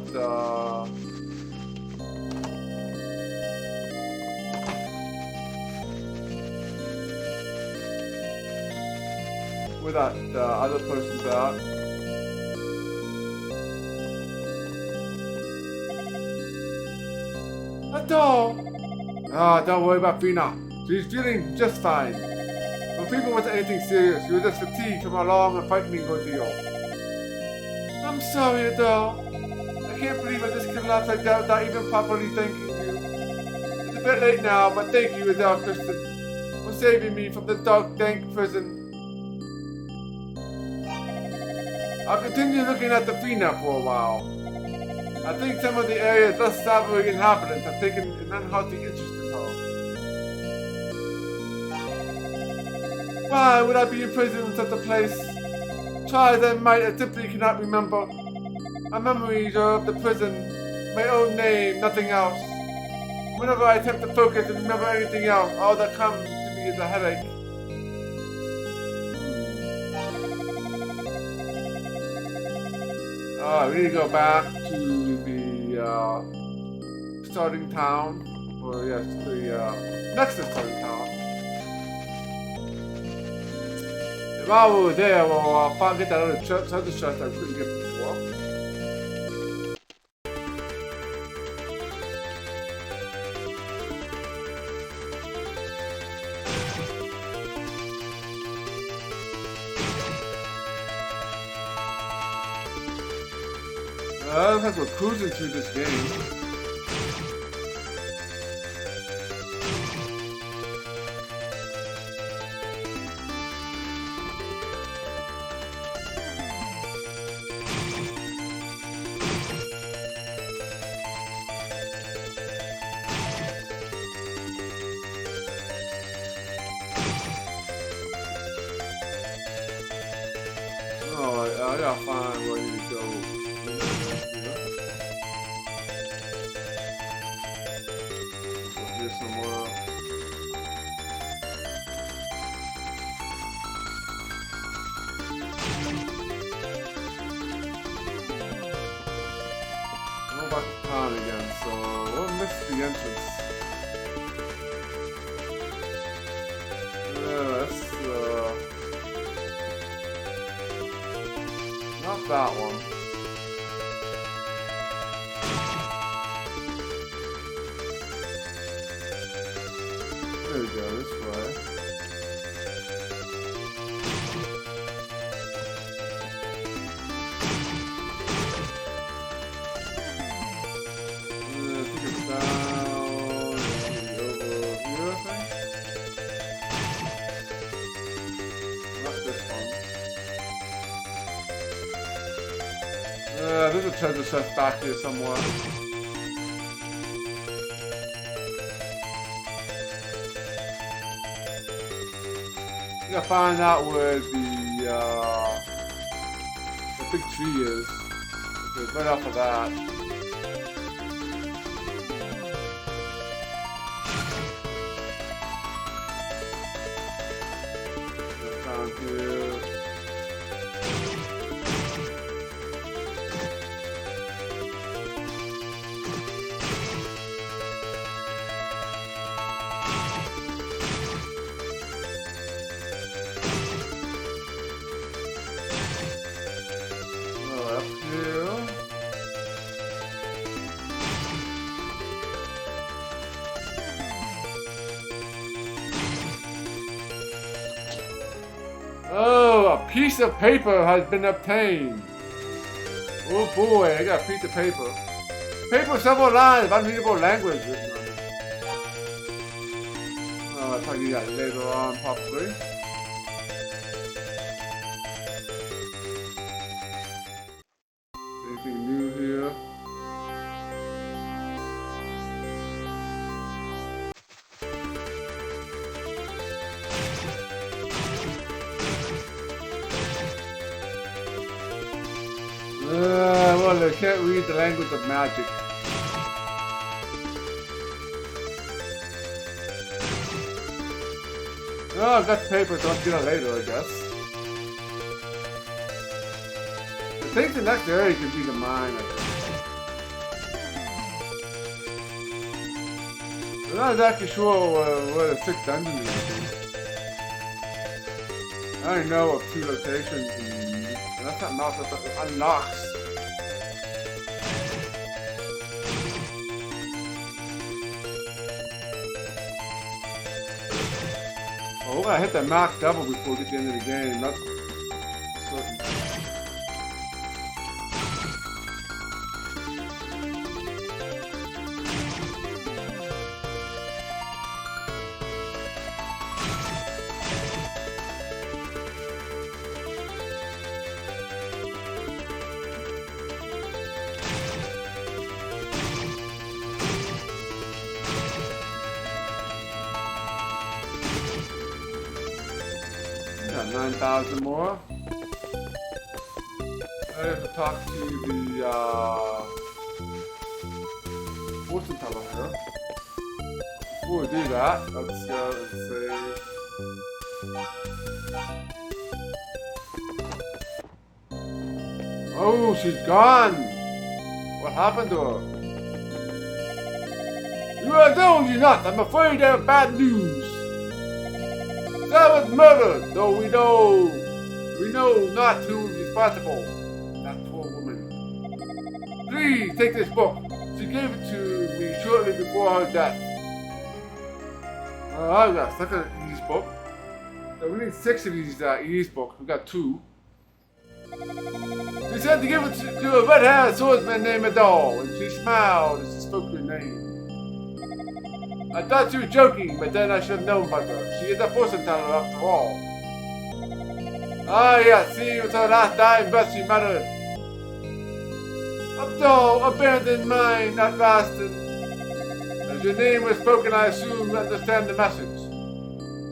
other person's at. A doll! Don't worry about Fina. She's feeling just fine. When people wasn't anything serious, she was just fatigued from a long and frightening ordeal. I'm sorry, Adele. I can't believe I just collapsed like that without even properly thanking you. It's a bit late now, but thank you, Adele Kristen, for saving me from the dark, dank prison. I'll continue looking at the Fina for a while. I think some of the area's less savory inhabitants have taken an unhealthy interest in her. Why would I be imprisoned in such a place? Try as I might, I simply cannot remember. My memories are of the prison, my own name, nothing else. Whenever I attempt to focus and remember anything else, all that comes to me is a headache. We need to go back to the starting town. Or yes, the next to starting town. And while we were there, we'll finally get that other chest I couldn't get before. Looks like we're cruising through this game. Alright, I gotta find where I need to go. Somewhere. Go back to town again, so we'll miss the entrance. That's not that one. There we go, this way. I think it's down, over. this one. There's a treasure chest back here somewhere. I gotta find out where the big tree is. It's right off of that. Down here. Oh, a piece of paper has been obtained. Oh boy, I got a piece of paper. Paper with several lines of unreadable language written on it. Oh, I'll tell you that later on, probably. Anything new here? Well, I can't read the language of magic. Oh, I've got the paper, so I'll get it later, I guess. I think the next area could be the mine, I think. I'm not exactly sure where the 6th dungeon is going to be. I only know of 2 locations, and that's not enough, that unlocks. Oh, we're gonna hit the max double before we get to the end of the game. That's certain. Got 9,000 more. I have to talk to the fortune teller here. Before we do that, let's go and save. Oh, she's gone! What happened to her? You are told you not. I'm afraid I have bad news. That was murder, though we know not who is responsible. That poor woman. Please take this book. She gave it to me shortly before her death. I got stuck in these book. So we need 6 of these books. We got 2. She said to give it to a red-haired swordsman named Adol, and she smiled as she spoke your name. I thought she was joking, but then I should have known better. She is a fortune teller after all. Ah, yeah, see, with her last dying breath, she muttered, Abdul, abandon mine, not lasting. As your name was spoken, I assume you understand the message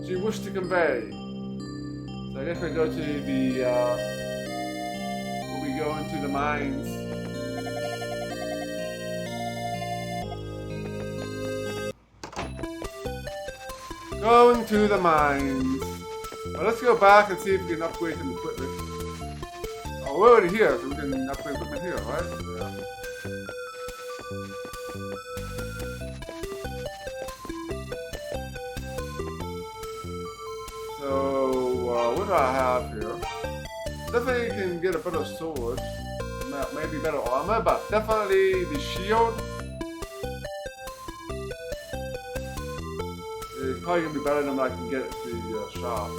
she wished to convey. So I guess we go to the, we'll be going to the mines. Going to the mines. Well, let's go back and see if we can upgrade some equipment. Oh, we're already here, so we can upgrade equipment here, right? Yeah. So, what do I have here? Definitely can get a better sword. Maybe better armor, but definitely the shield. It's probably gonna be better than what I can get at the shop.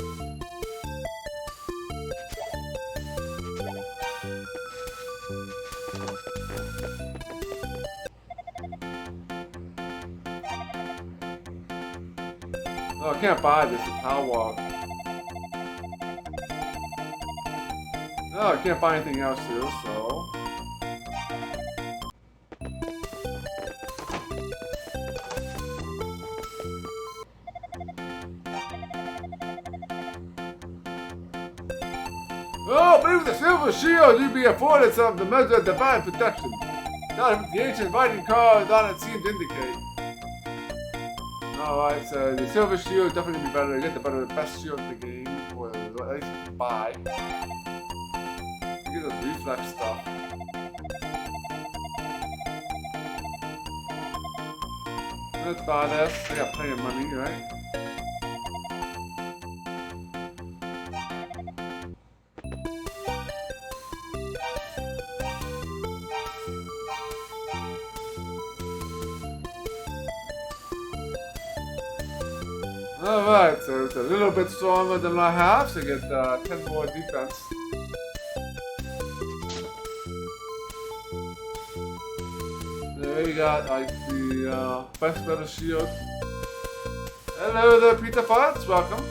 No, I can't buy this. It's how Oh, I can't find anything else here, so. Oh, but with the silver shield, you'd be afforded some of the measure of divine protection. Not what the ancient writing card on it seems to indicate. Alright, so the silver shield definitely gonna be better. You get the best shield in the game, or at least buy. You get those reflex stuff. That's badass. They got plenty of money, right? Alright, so it's a little bit stronger than I have, so get 10 more defense. There you got like the best metal shield. Hello there, Peter Farts, welcome.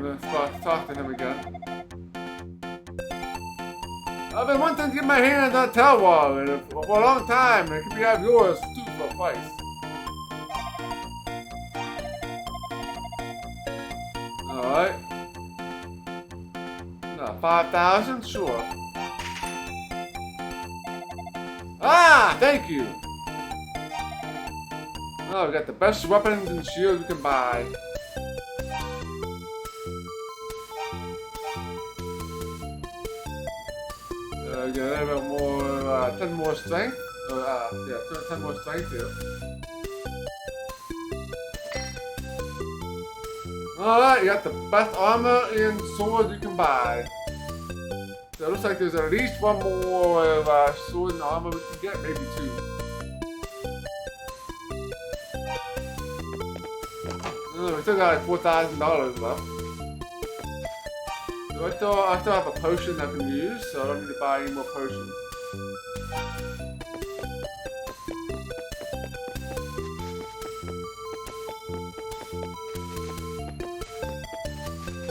Let's talk to him again. I've been wanting to get my hands on Telwar for a long time, and it could be have yours too for a price. Alright. No, 5,000? Sure. Ah! Thank you! Oh, we got the best weapons and shields we can buy. Get a little bit more, 10 more strength. Yeah, 10 more strength here. Alright, you got the best armor and sword you can buy. So it looks like there's at least one more sword and armor we can get, maybe two. We still got like $4,000 left. So I still have a potion I can use, so I don't need to buy any more potions.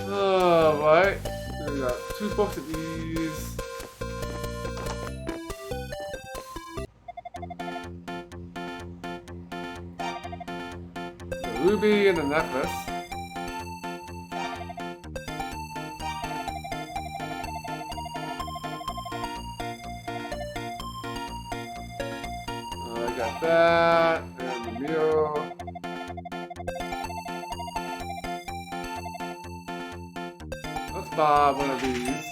Alright, so we got 2 books of these. The ruby and the necklace. Got that, and the meal. Let's buy one of these.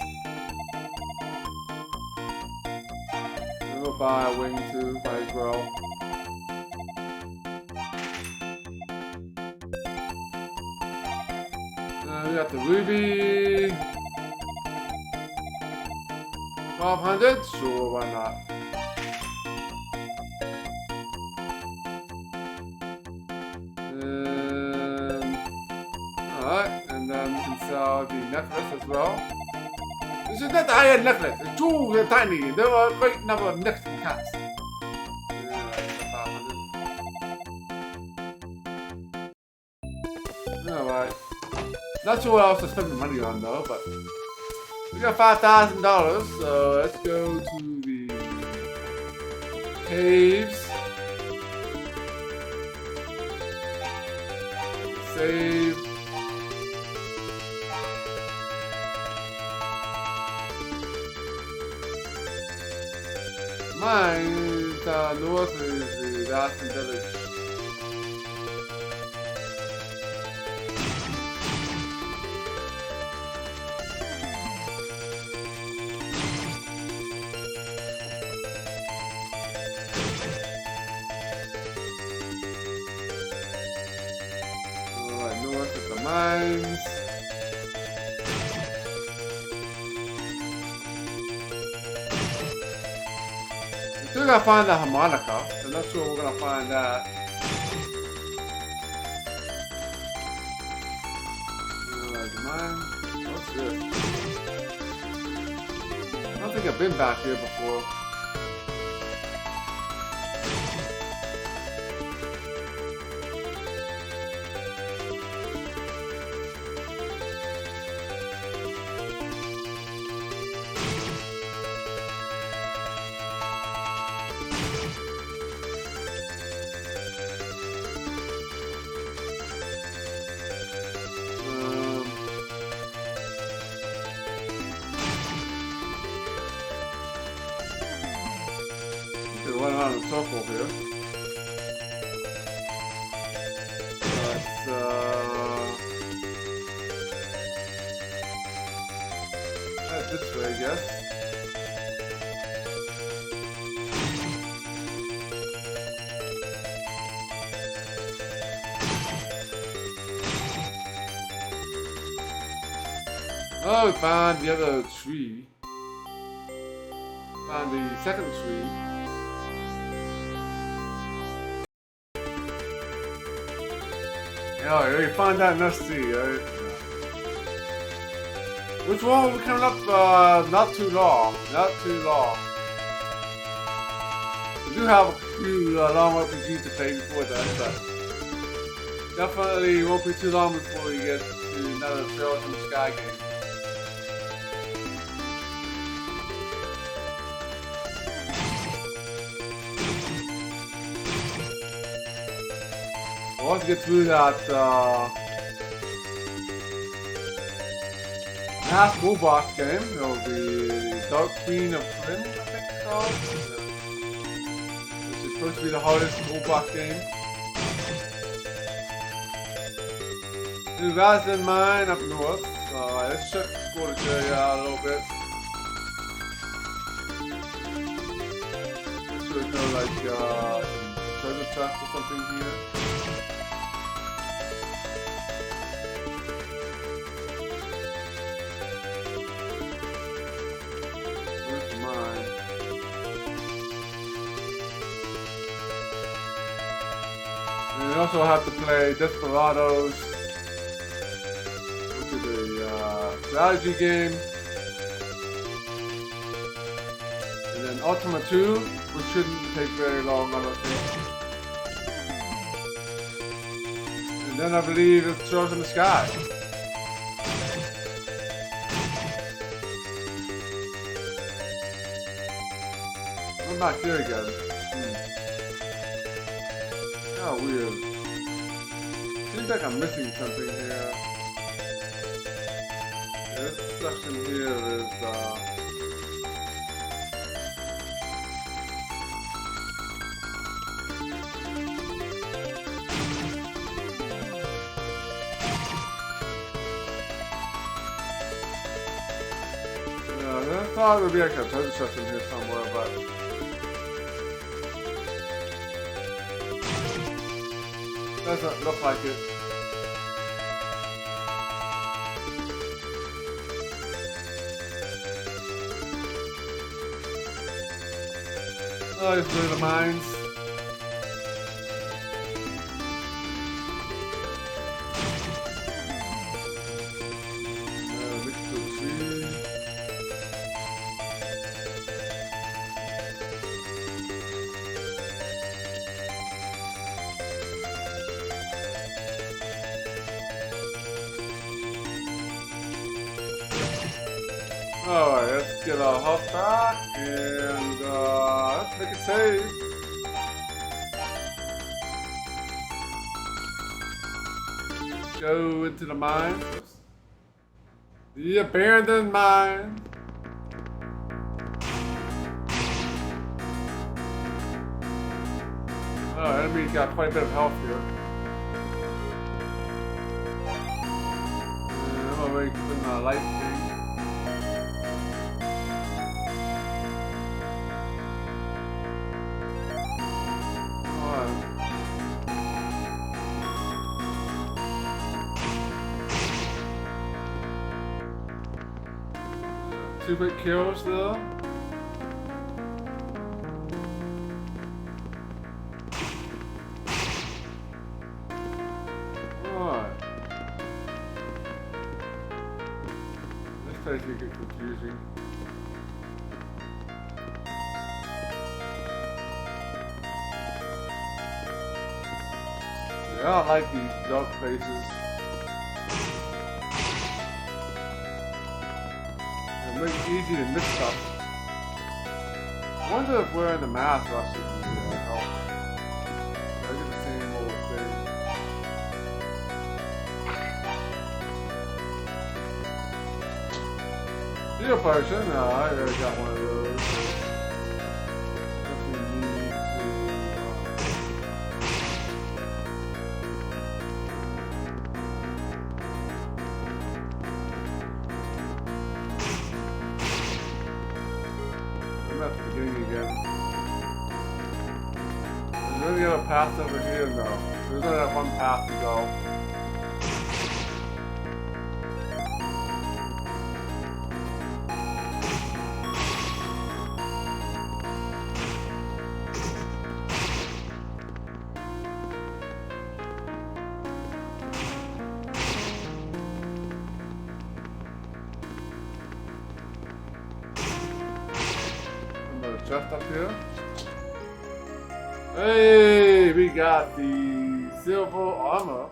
And we'll buy a wing too, might as well. We got the ruby. 1200? Sure, why not? Alright, and then we can sell the necklace as well. This is not the high-end necklace. The jewels are tiny. There are a great number of necks and cats. Alright. Not sure what else to spend the money on though, but we got $5,000, so let's go to the caves. Save. Mine north is the Aspen village. Alright, north of the mines. Still gotta find the harmonica. I'm not sure we're gonna find that. Alright, the mine. What's this? I don't think I've been back here before. a circle here. Let's head this way, I guess. Oh, we found the other tree. Found the second tree. Oh, you find that in us tree, right? Which one will be coming up? Not too long. Not too long. We do have a few long RPGs to play before that, but definitely won't be too long before we get to another Trails in the Sky game. I want to get through that last full boss game. It'll be the Dark Queen of Flynn, I think it's called. Which is supposed to be the hardest full boss game. New Resident Mine up north. Let's check the score to area out a little bit. Make sure there's no like treasure chest or something here. We also have to play Desperados, which is a strategy game, and then Ultima 2, which shouldn't take very long, I don't think. And then I believe it shows in the sky. I'm back here again. Oh, weird. Seems like I'm missing something here. This section here is, I thought there would be like a treasure chest in here somewhere, but doesn't look like it. Oh, it's through the mines. Next to the tree. Alright, let's get our hop back and let's make a save. Go into the mine. The abandoned mine. Oh, enemy's got quite a bit of health here. And I'm already keeping my life thing. Two quick kills though. Alright. This place can get confusing. Yeah, I don't like these dark places. Make it easy to miss stuff. I wonder if wearing the mask will actually help. I get the same old thing. Heal potion? No, I already got one of those. Definitely need to there a path over here? No. There's only that one path to go. Chest up here. Hey, we got the silver armor.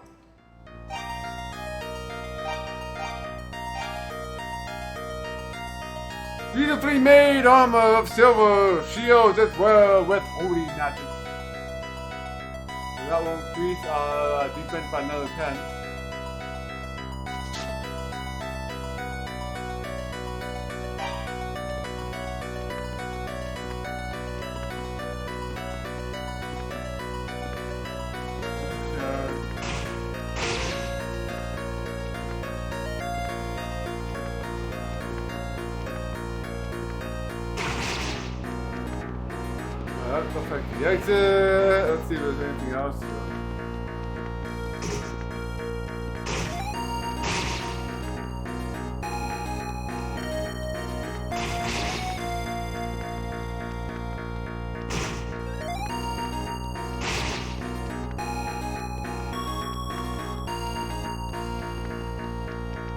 Beautifully made armor of silver shields as well with holy magic. So that will increase our defense by another 10. That looks like the exit. Let's see if there's anything else here.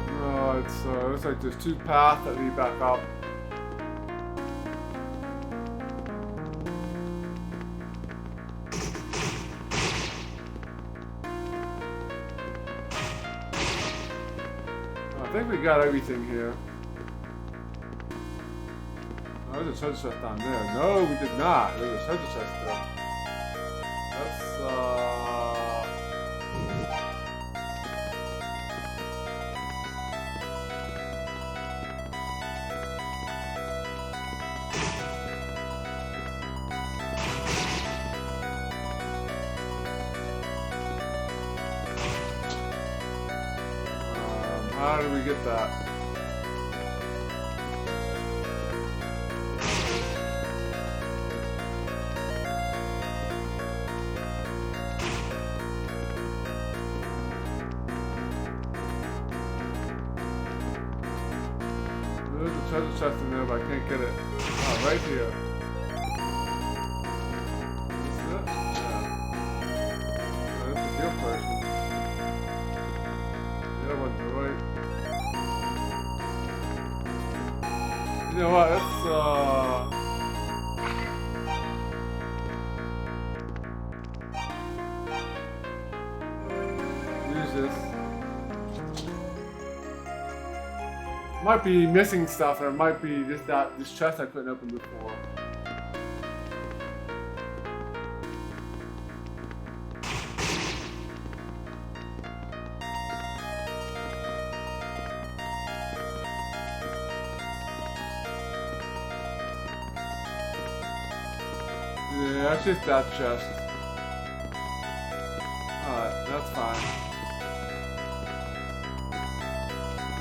No, it's looks like there's two paths that lead back up. I think we got everything here. Oh, there's a treasure chest down there. No, we did not. There's a treasure chest there. Let's, how do we get that? There's a treasure chest in there, but I can't get it. Oh, right here. Is this it? Yeah. Oh, that's the real person. The other one's right. You know what, let's use this. Might be missing stuff, or it might be just that this chest I couldn't open before. Yeah, that's just that chest. Alright, that's fine.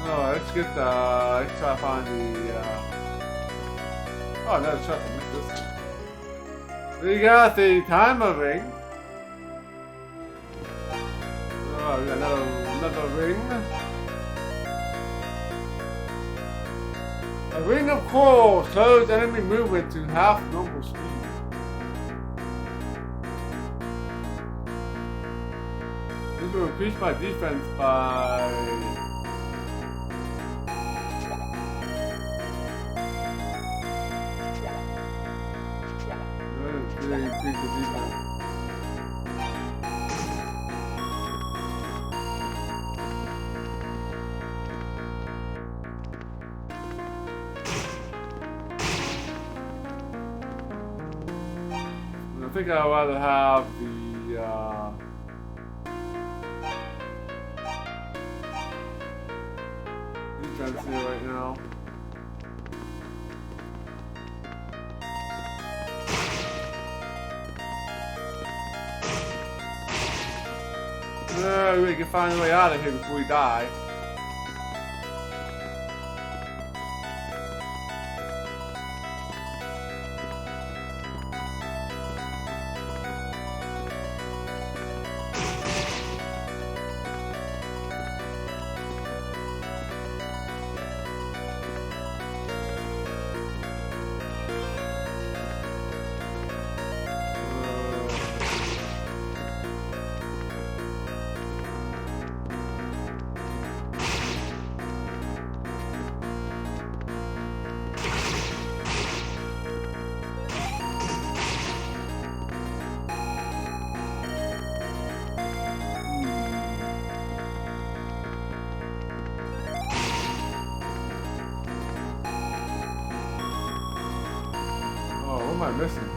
Oh, let's get the... let's try to find the... Oh, another chest. I missed this. We got the timer ring. Oh, we got another ring. A ring of coral slows enemy movement to half normal speed. This will increase my defense by... Really increase the defense. I think I'd rather have the defense here right now. We can find a way out of here before we die. am I missing?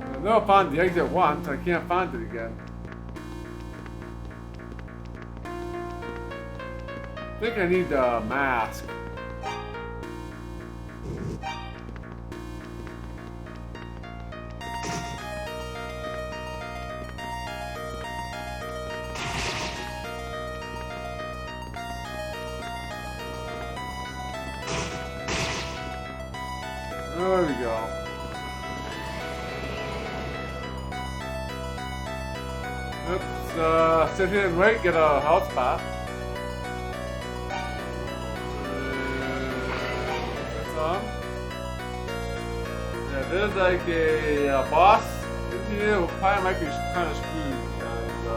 I know I found the exit once, I can't find it again. I think I need the mask. There we go. Let's sit here and wait, get a health bath. Yeah, there's like a boss in here who probably might be kind of screwed. And,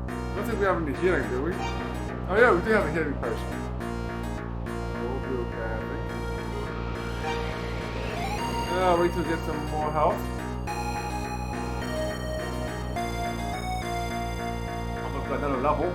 I don't think we have any healing, do we? Oh yeah, we do have a healing person. We'll be okay, I think. Yeah, wait till we get some more health. Almost got another level.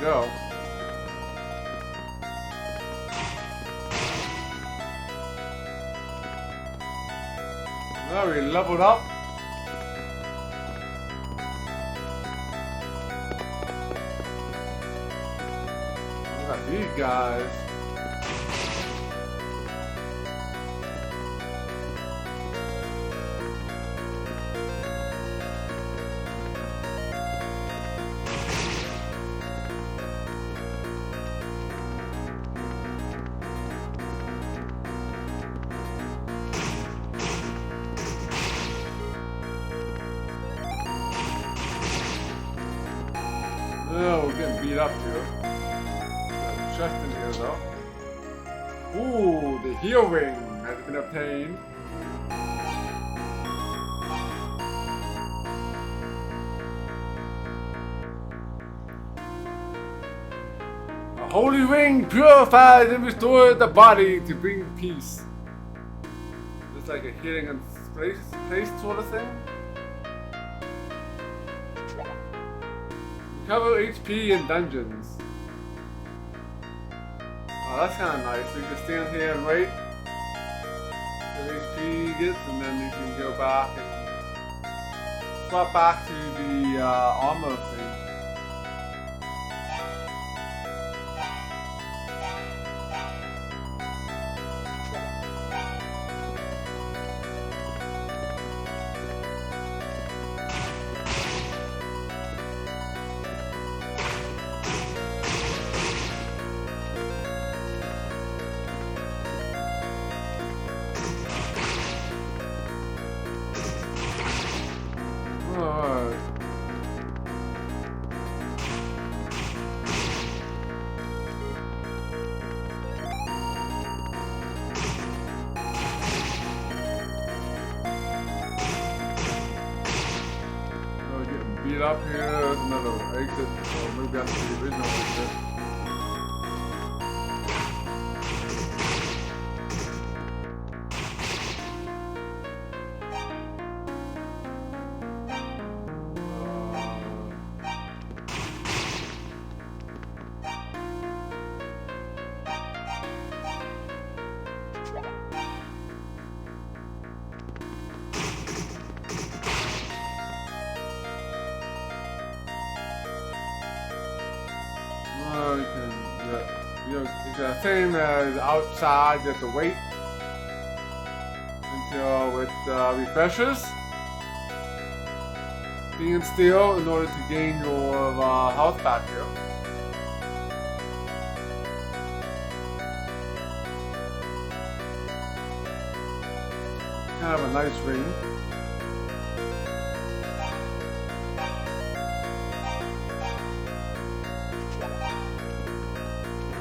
Go. Now we leveled up. Look at these guys. Oh, we're getting beat up here. There's a chest in here though. Ooh, the heal ring has been obtained. A holy ring purifies and restores the body to bring peace. It's like a healing in place sort of thing. Recover HP in dungeons. Oh, that's kind of nice. So you can stand here and wait till HP gets, and then you can go back and swap back to the armor thing. Beat up here, there's another exit, or maybe that's the original exit. It's the same as outside, you have to wait until it refreshes. Being still in order to gain your health back here. Kind of a nice ring.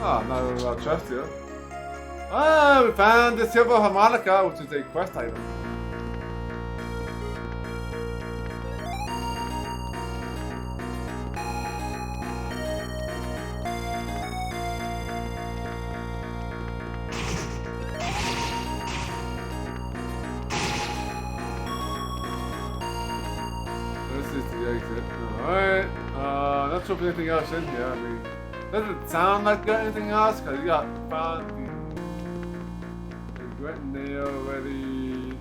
Oh, no chest here. Ah, we found the silver harmonica, which is a quest item. This is the exit. Alright. Not sure if there's anything else in here. I mean, doesn't sound like got anything else because you got found the went in there already.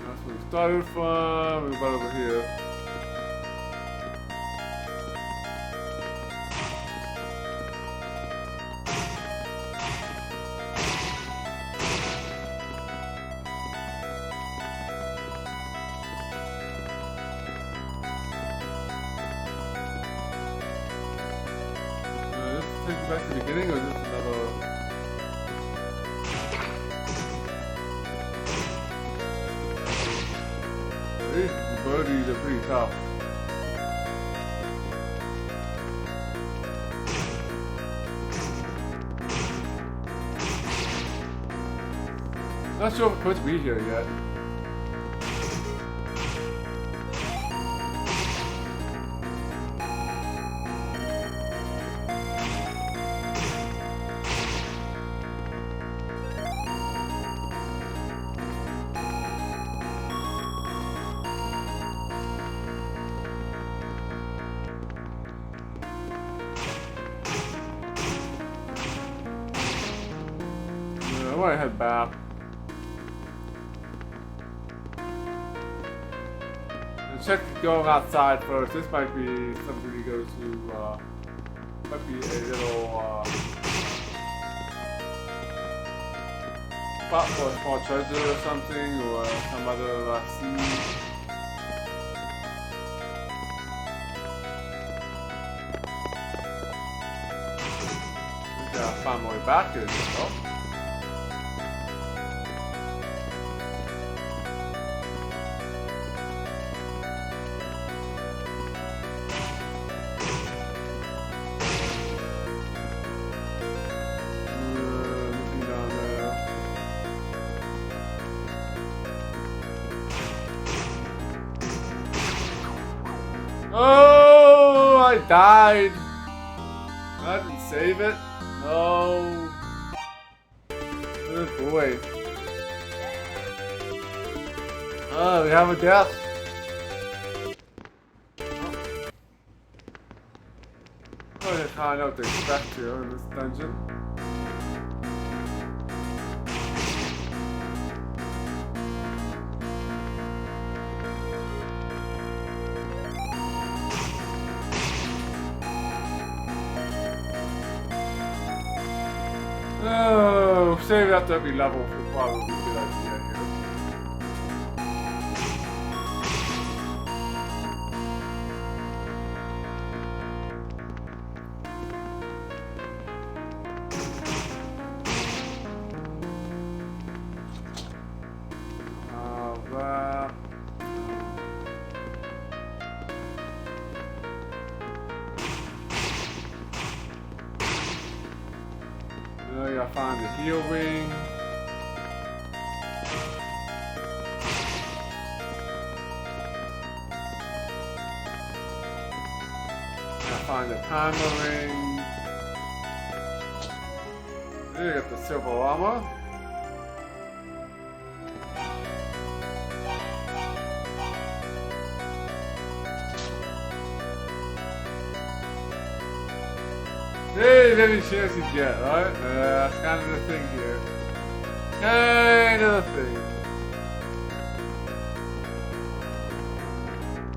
That's where we started from. We're about over here. Take you back to the beginning, or is this another? These birdies are pretty tough. Not sure if it puts me here yet. I want to head back. And check going outside first. This might be something we go to, might be a little, spot for a small treasure or something, or some other, scene. Gotta find my way back here, though. Oh, I died. I didn't save it. No. Good boy. Oh, we have a death. Oh. I kind of know what to expect here in this dungeon. Oh, save it after every level would probably be a good idea here. I gotta find the heel ring. Gotta find the timer ring. There you got the silver armor. Hey, any chance you get, right? That's kind of the thing here. Kind of the thing.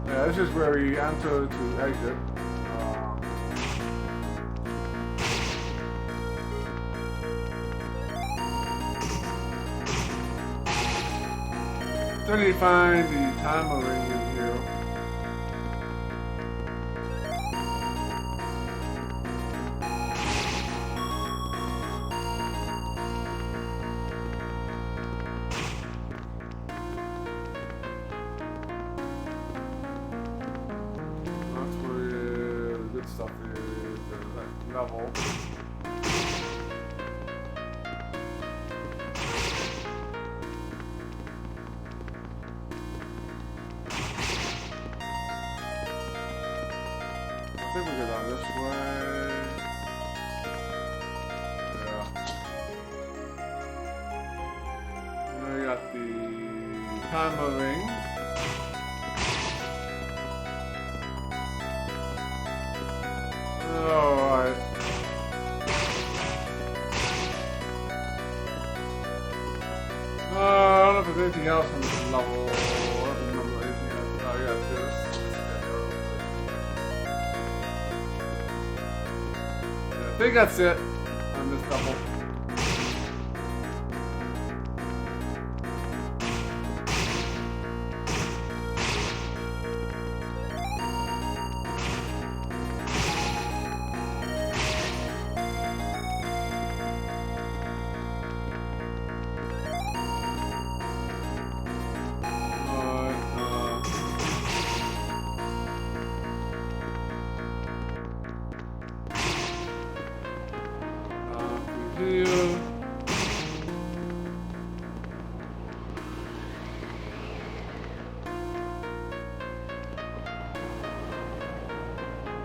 Yeah, this is where we enter to exit. 75, the timer ring in here. think we go down this way. Yeah. And we got the timer ring. Alright. I don't know if there's anything else on this level. I don't remember anything else. Oh yeah, this. I think that's it on this level.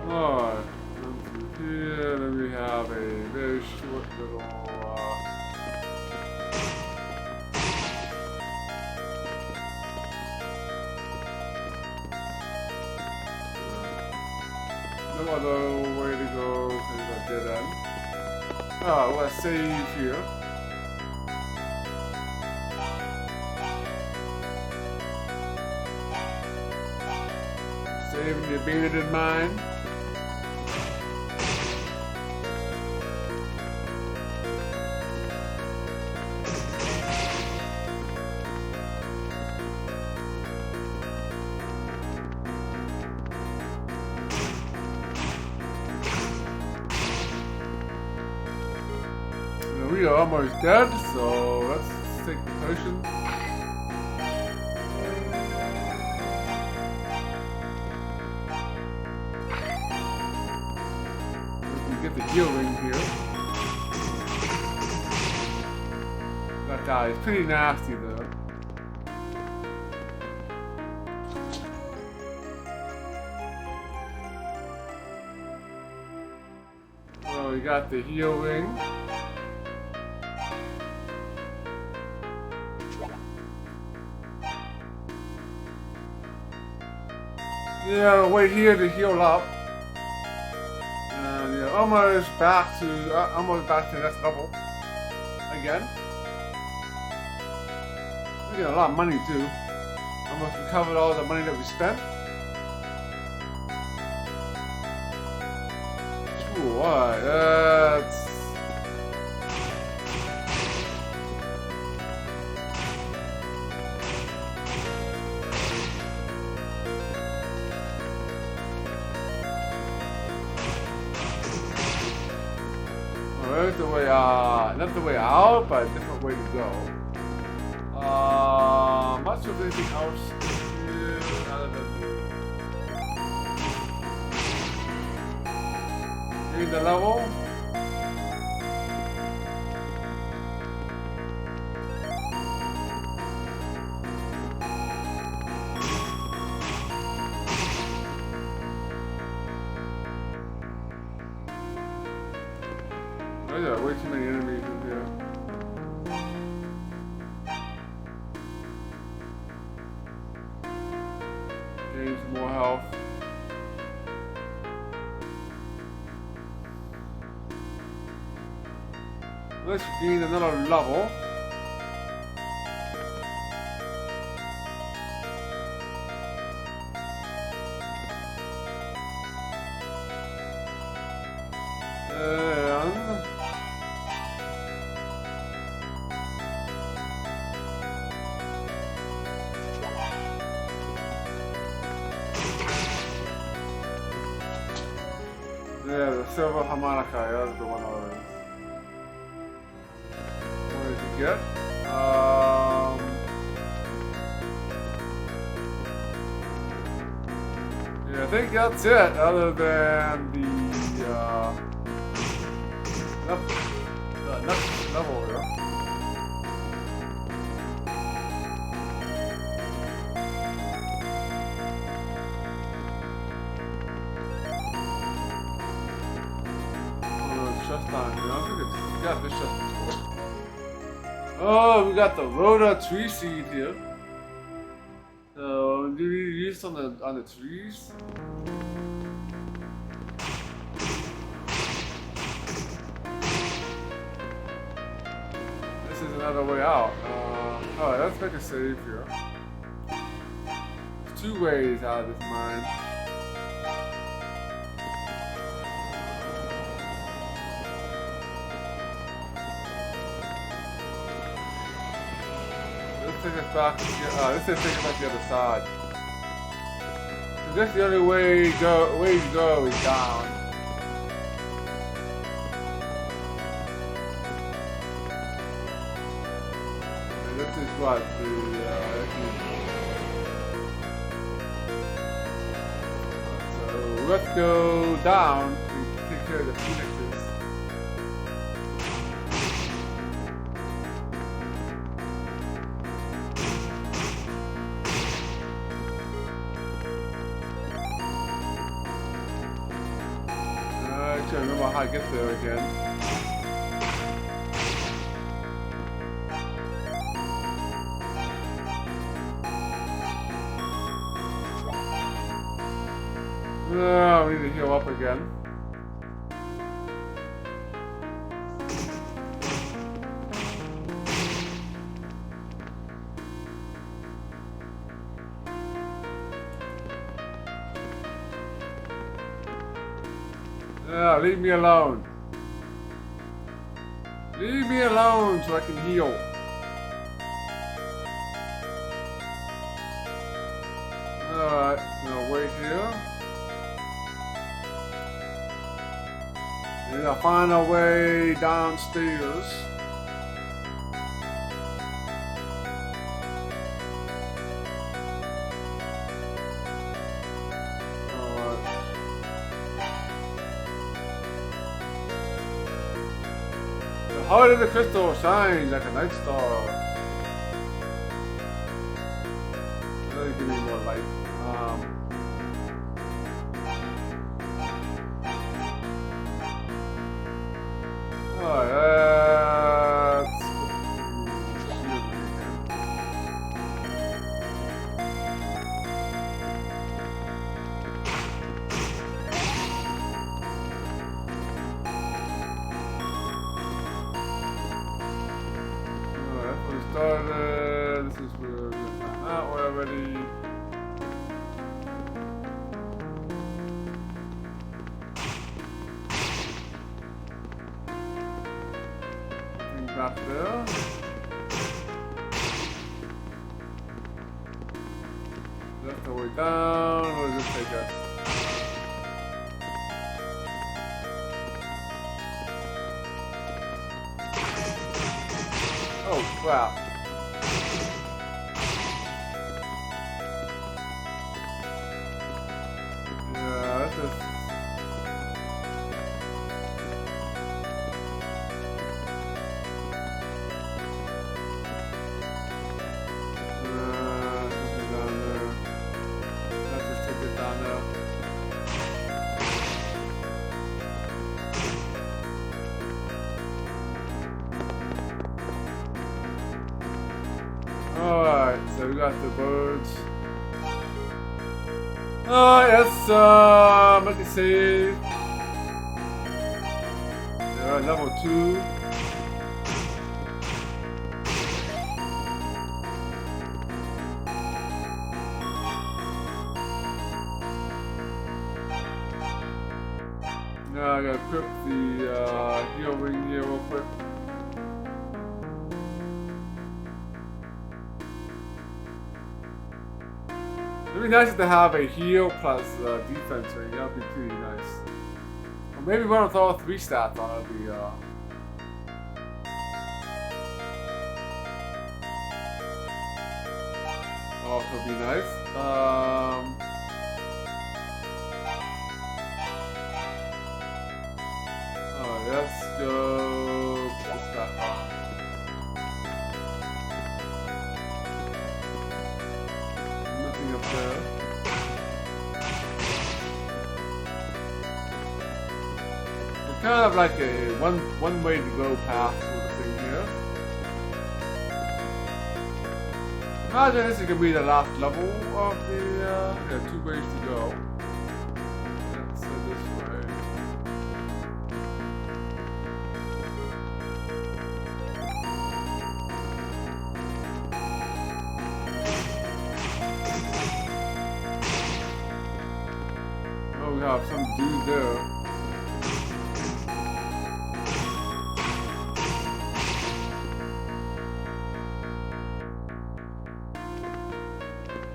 Alright, come through here, then we have a very short little no other way to go because I dead end. Oh, let's save here. Saving the abandoned mine. We are almost dead, so let's take the potion. We can get the heal ring here. That guy is pretty nasty though. So we got the heal ring. Yeah, wait here to heal up. And yeah, almost back to the next level. Again. We get a lot of money too. Almost recovered all the money that we spent. Ooh, what? That's there's the way, not the way out, but a different way to go. Not sure if there's anything else here other than in the level. There are way too many enemies in here. Gain some more health. Let's gain another level. Yeah, the silver harmonica, that's the one I wanted to get. Yeah, I think that's it, other than the next level here. down here. I don't think it's we got this chest before. Oh, we got the Rhoda tree seed here. So do we use on the trees? This is another way out. Alright, let's make a save here. There's 2 ways out of this mine. Let's take us back. Let's take us back to the other side. So that's the only way to go is down. And this is what so let's go down and take care of the phoenixes. I don't remember how to get there again. Oh, we need to heal up again. Leave me alone. Leave me alone so I can heal. Alright, now wait here. And I'll find our way downstairs. Heart of the crystal shines like a night star. Really give me more light. Alright, let's started. This is where we're out already. Nothing back there. That's the way down. Where does this take us? Oh crap. Alright, so we got the birds. Yes, make it save. They're at level 2. Now I gotta equip the heal ring here real quick. It'd be nice to have a heal plus defense ring. That would be pretty nice. Or maybe run with all 3 stats on it. Also be nice. Let's go put this back on. Nothing up there. kind of like a one way to go path sort of thing here. Imagine this is gonna be the last level of the yeah, 2 ways to go. Let's go this way. Oh, we have some dude there.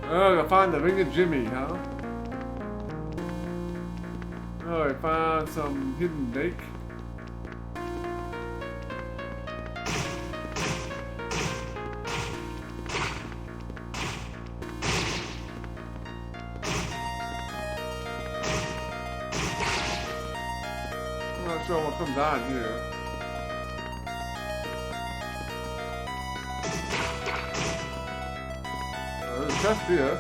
Oh, I found the ring of Jimmy, huh? Oh, I found some hidden lake. I'm not sure what comes down here. Chest here.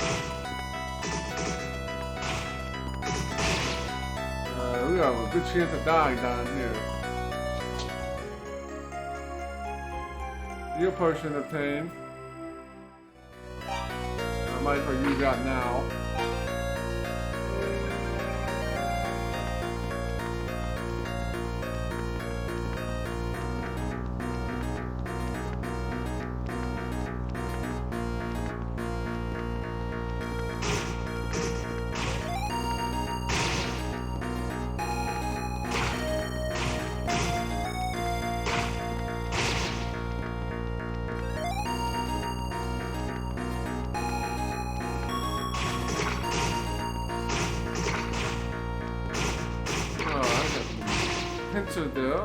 We have a good chance of dying down here. Your potion obtained. I might as well use that now. Pencil there.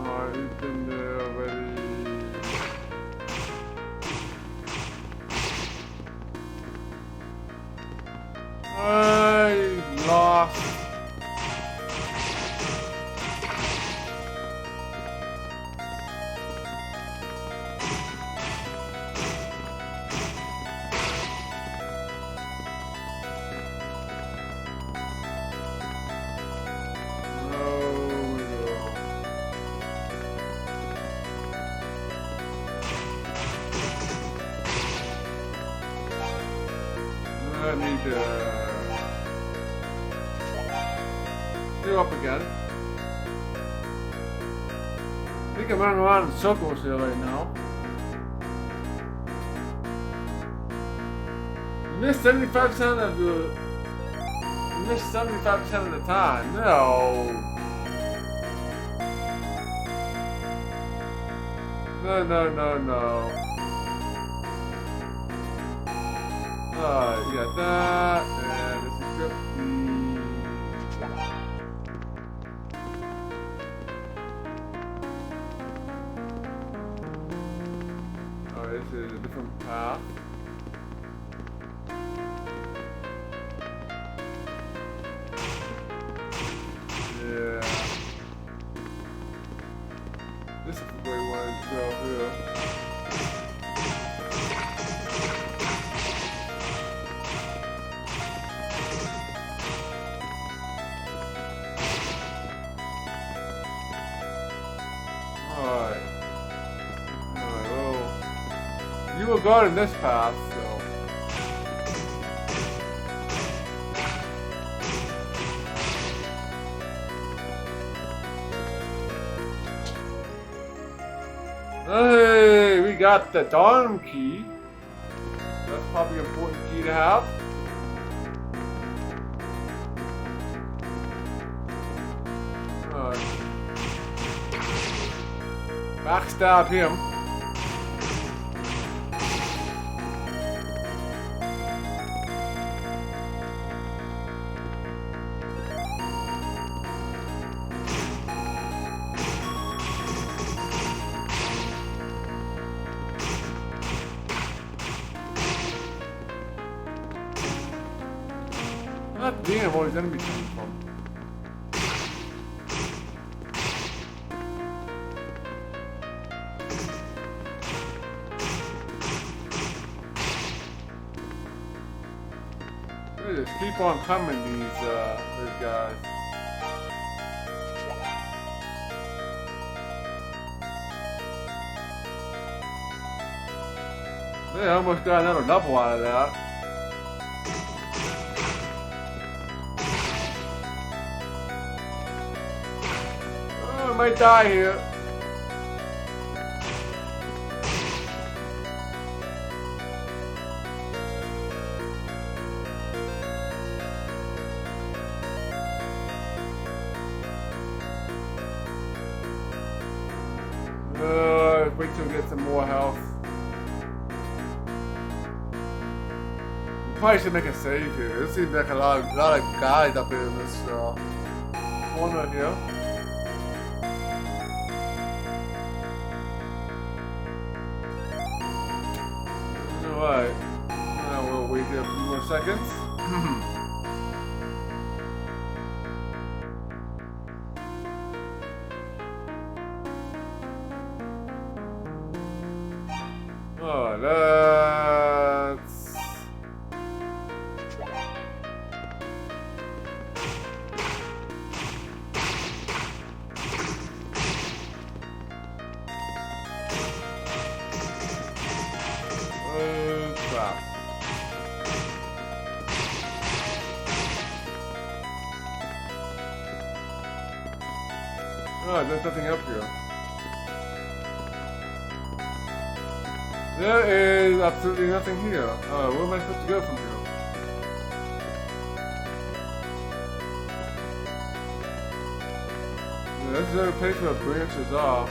Oh, he's been there already. I lost. I need to do up again. I think I'm running around in circles here right now. You missed 75% of the. You missed 75% of the time. No. No. You got that, and let's equip the... Oh, this is a different path. Yeah. This is the way we wanted to go here. You will go in this path, so. Hey, we got the Dawn key. That's probably an important key to have. Backstab him. God damn, where his enemy coming from? keep on coming, these guys. Yeah, I almost got another level out of that. Oh, I might die here. Wait till we get some more health. Probably should make a save here. There seems like a lot of guys up in this corner here. Alright. Now we'll wait here a few more seconds. Alright, let's... crap. Oh, there's nothing up here. There is absolutely nothing here. Where am I supposed to go from here? Yeah, this is the place where branches are.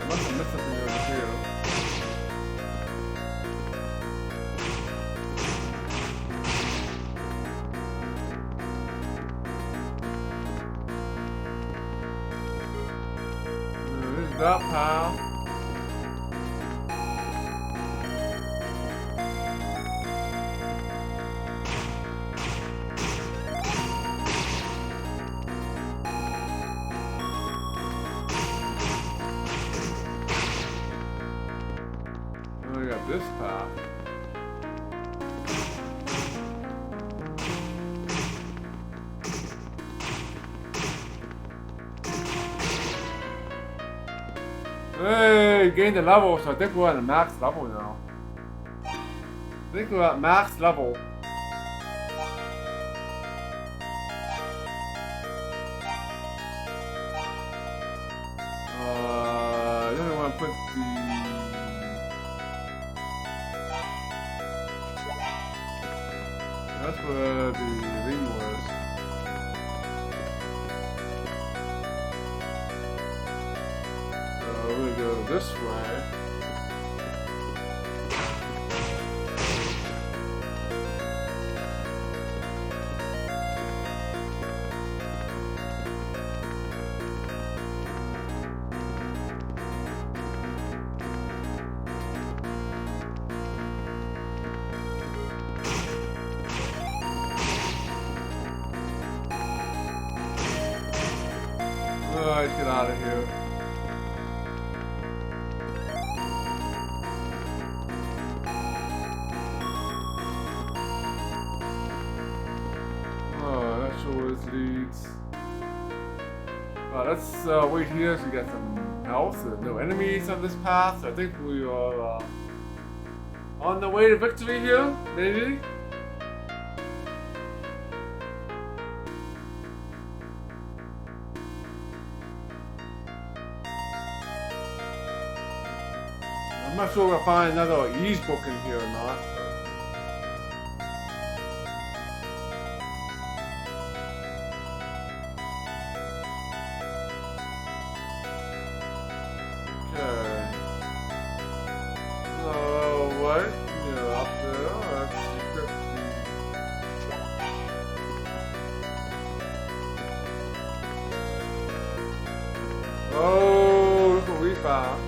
I must have missed something over here. This is that path. We got this path. Hey, gained a level, so I think we're at the max level now. I think we're at max level. I don't want to put the... That's where the ring was. So we're gonna go this way. Alright, get out of here. Oh, not sure where this leads. Let's wait here to get some health. There's no enemies on this path, so I think we are on the way to victory here, maybe? I'm not sure we'll find another ease book in here or not. Okay. Oh, what? Yeah, up there. That's 50. Oh, look what we found.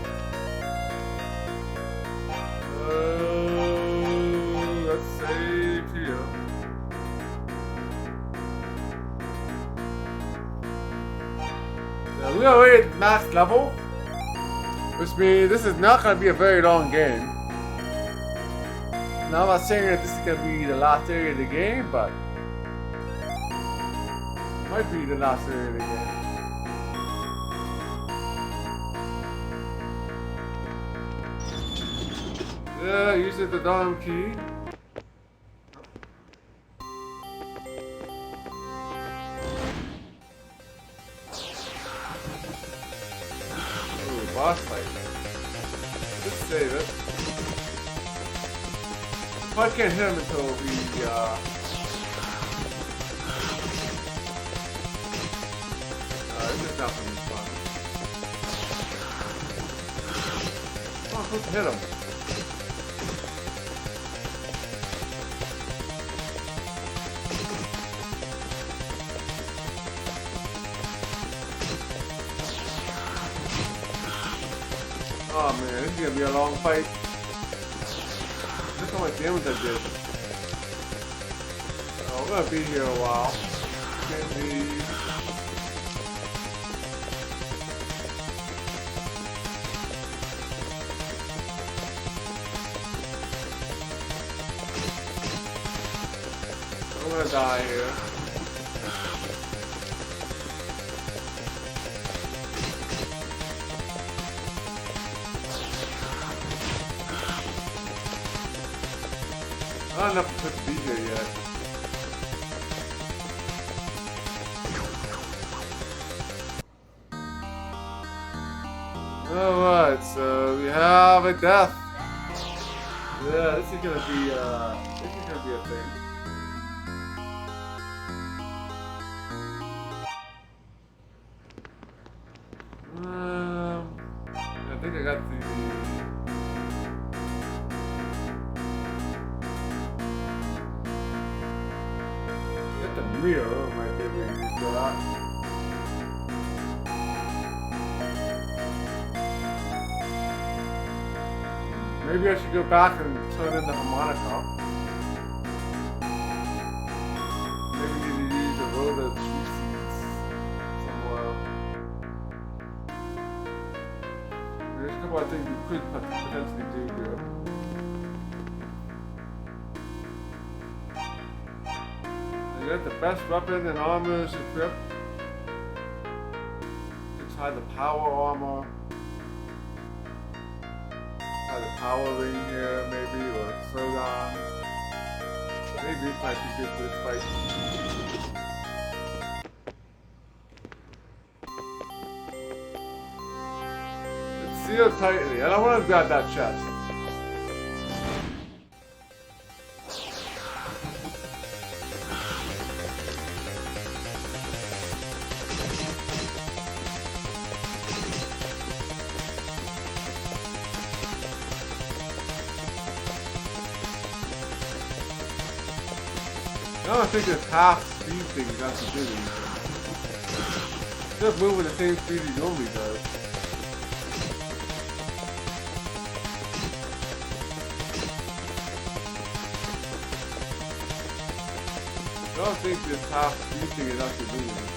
Let's save here. Yeah, we are already at max level, which means this is not going to be a very long game. Now I'm not saying that this is gonna be the last area of the game, but it might be the last area of the game. Yeah, use the down key. Ooh, boss fight. Just save it. Probably can't hit him until we, this is not gonna be fun. Oh, I'm supposed to hit him. Oh man, this is gonna be a long fight. Look how much damage I did. Oh, we're gonna be here a while. Can't leave. I'm gonna die here. Not enough to be here yet. Alright, so we have a death. Yeah, this is gonna be a thing. I think I got the mirror might be able to use that. Maybe I should go back and turn in the harmonica. Maybe we need to use the roller tree seeds somewhere. There's a couple of things we could potentially do here. You got the best weapon and armor is equipped. Let's hide the power armor. Hide the power ring here, maybe, or Sodan. Maybe this might be good for this fight. It's sealed tightly. I don't want to grab that chest. I don't think this half speed thing is actually doing anything. Just moving the same speed he normally does. I don't think this half speed thing is actually doing anything.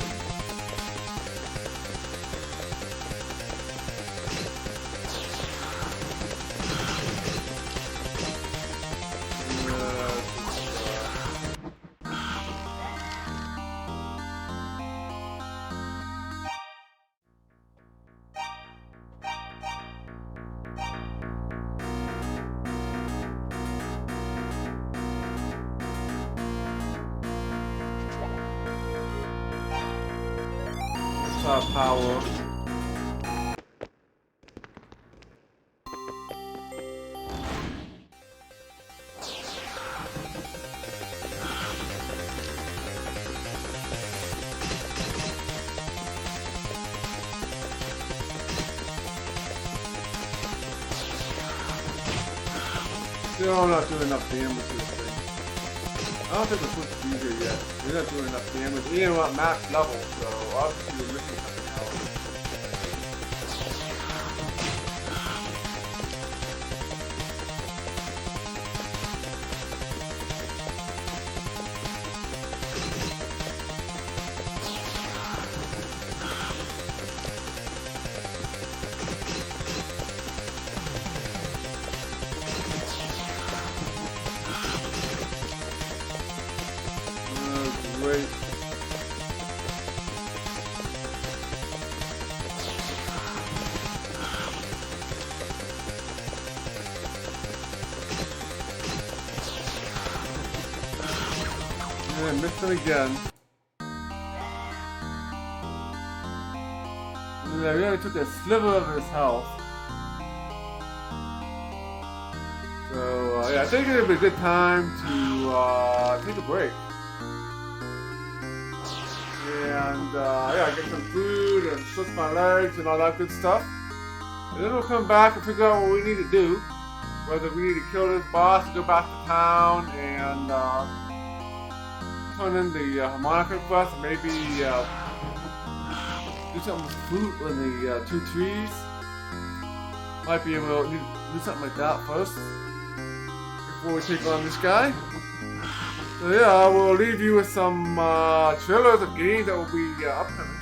Power. Still not doing enough damage to this thing. I don't think we're supposed to be here yet. We're not doing enough damage. Even at max level, so obviously we're missing something else. And missed him again. And I really took a sliver of his health. So, yeah, I think it'd be a good time to take a break. And, yeah, get some food and stretch my legs and all that good stuff. And then we'll come back and figure out what we need to do. Whether we need to kill this boss, go back to town, and turn in the harmonica quest, and maybe do something with fruit on the 2 trees. Might be able to do something like that first before we take on this guy. So yeah, we'll leave you with some trailers of games that will be upcoming.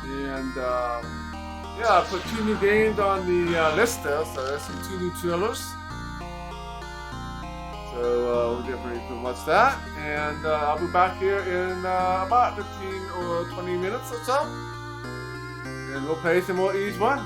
And yeah, I put 2 new games on the list there, so there's some 2 new trailers. So we'll definitely watch that, and I'll be back here in about 15 or 20 minutes or so, and we'll play some more Ease 1.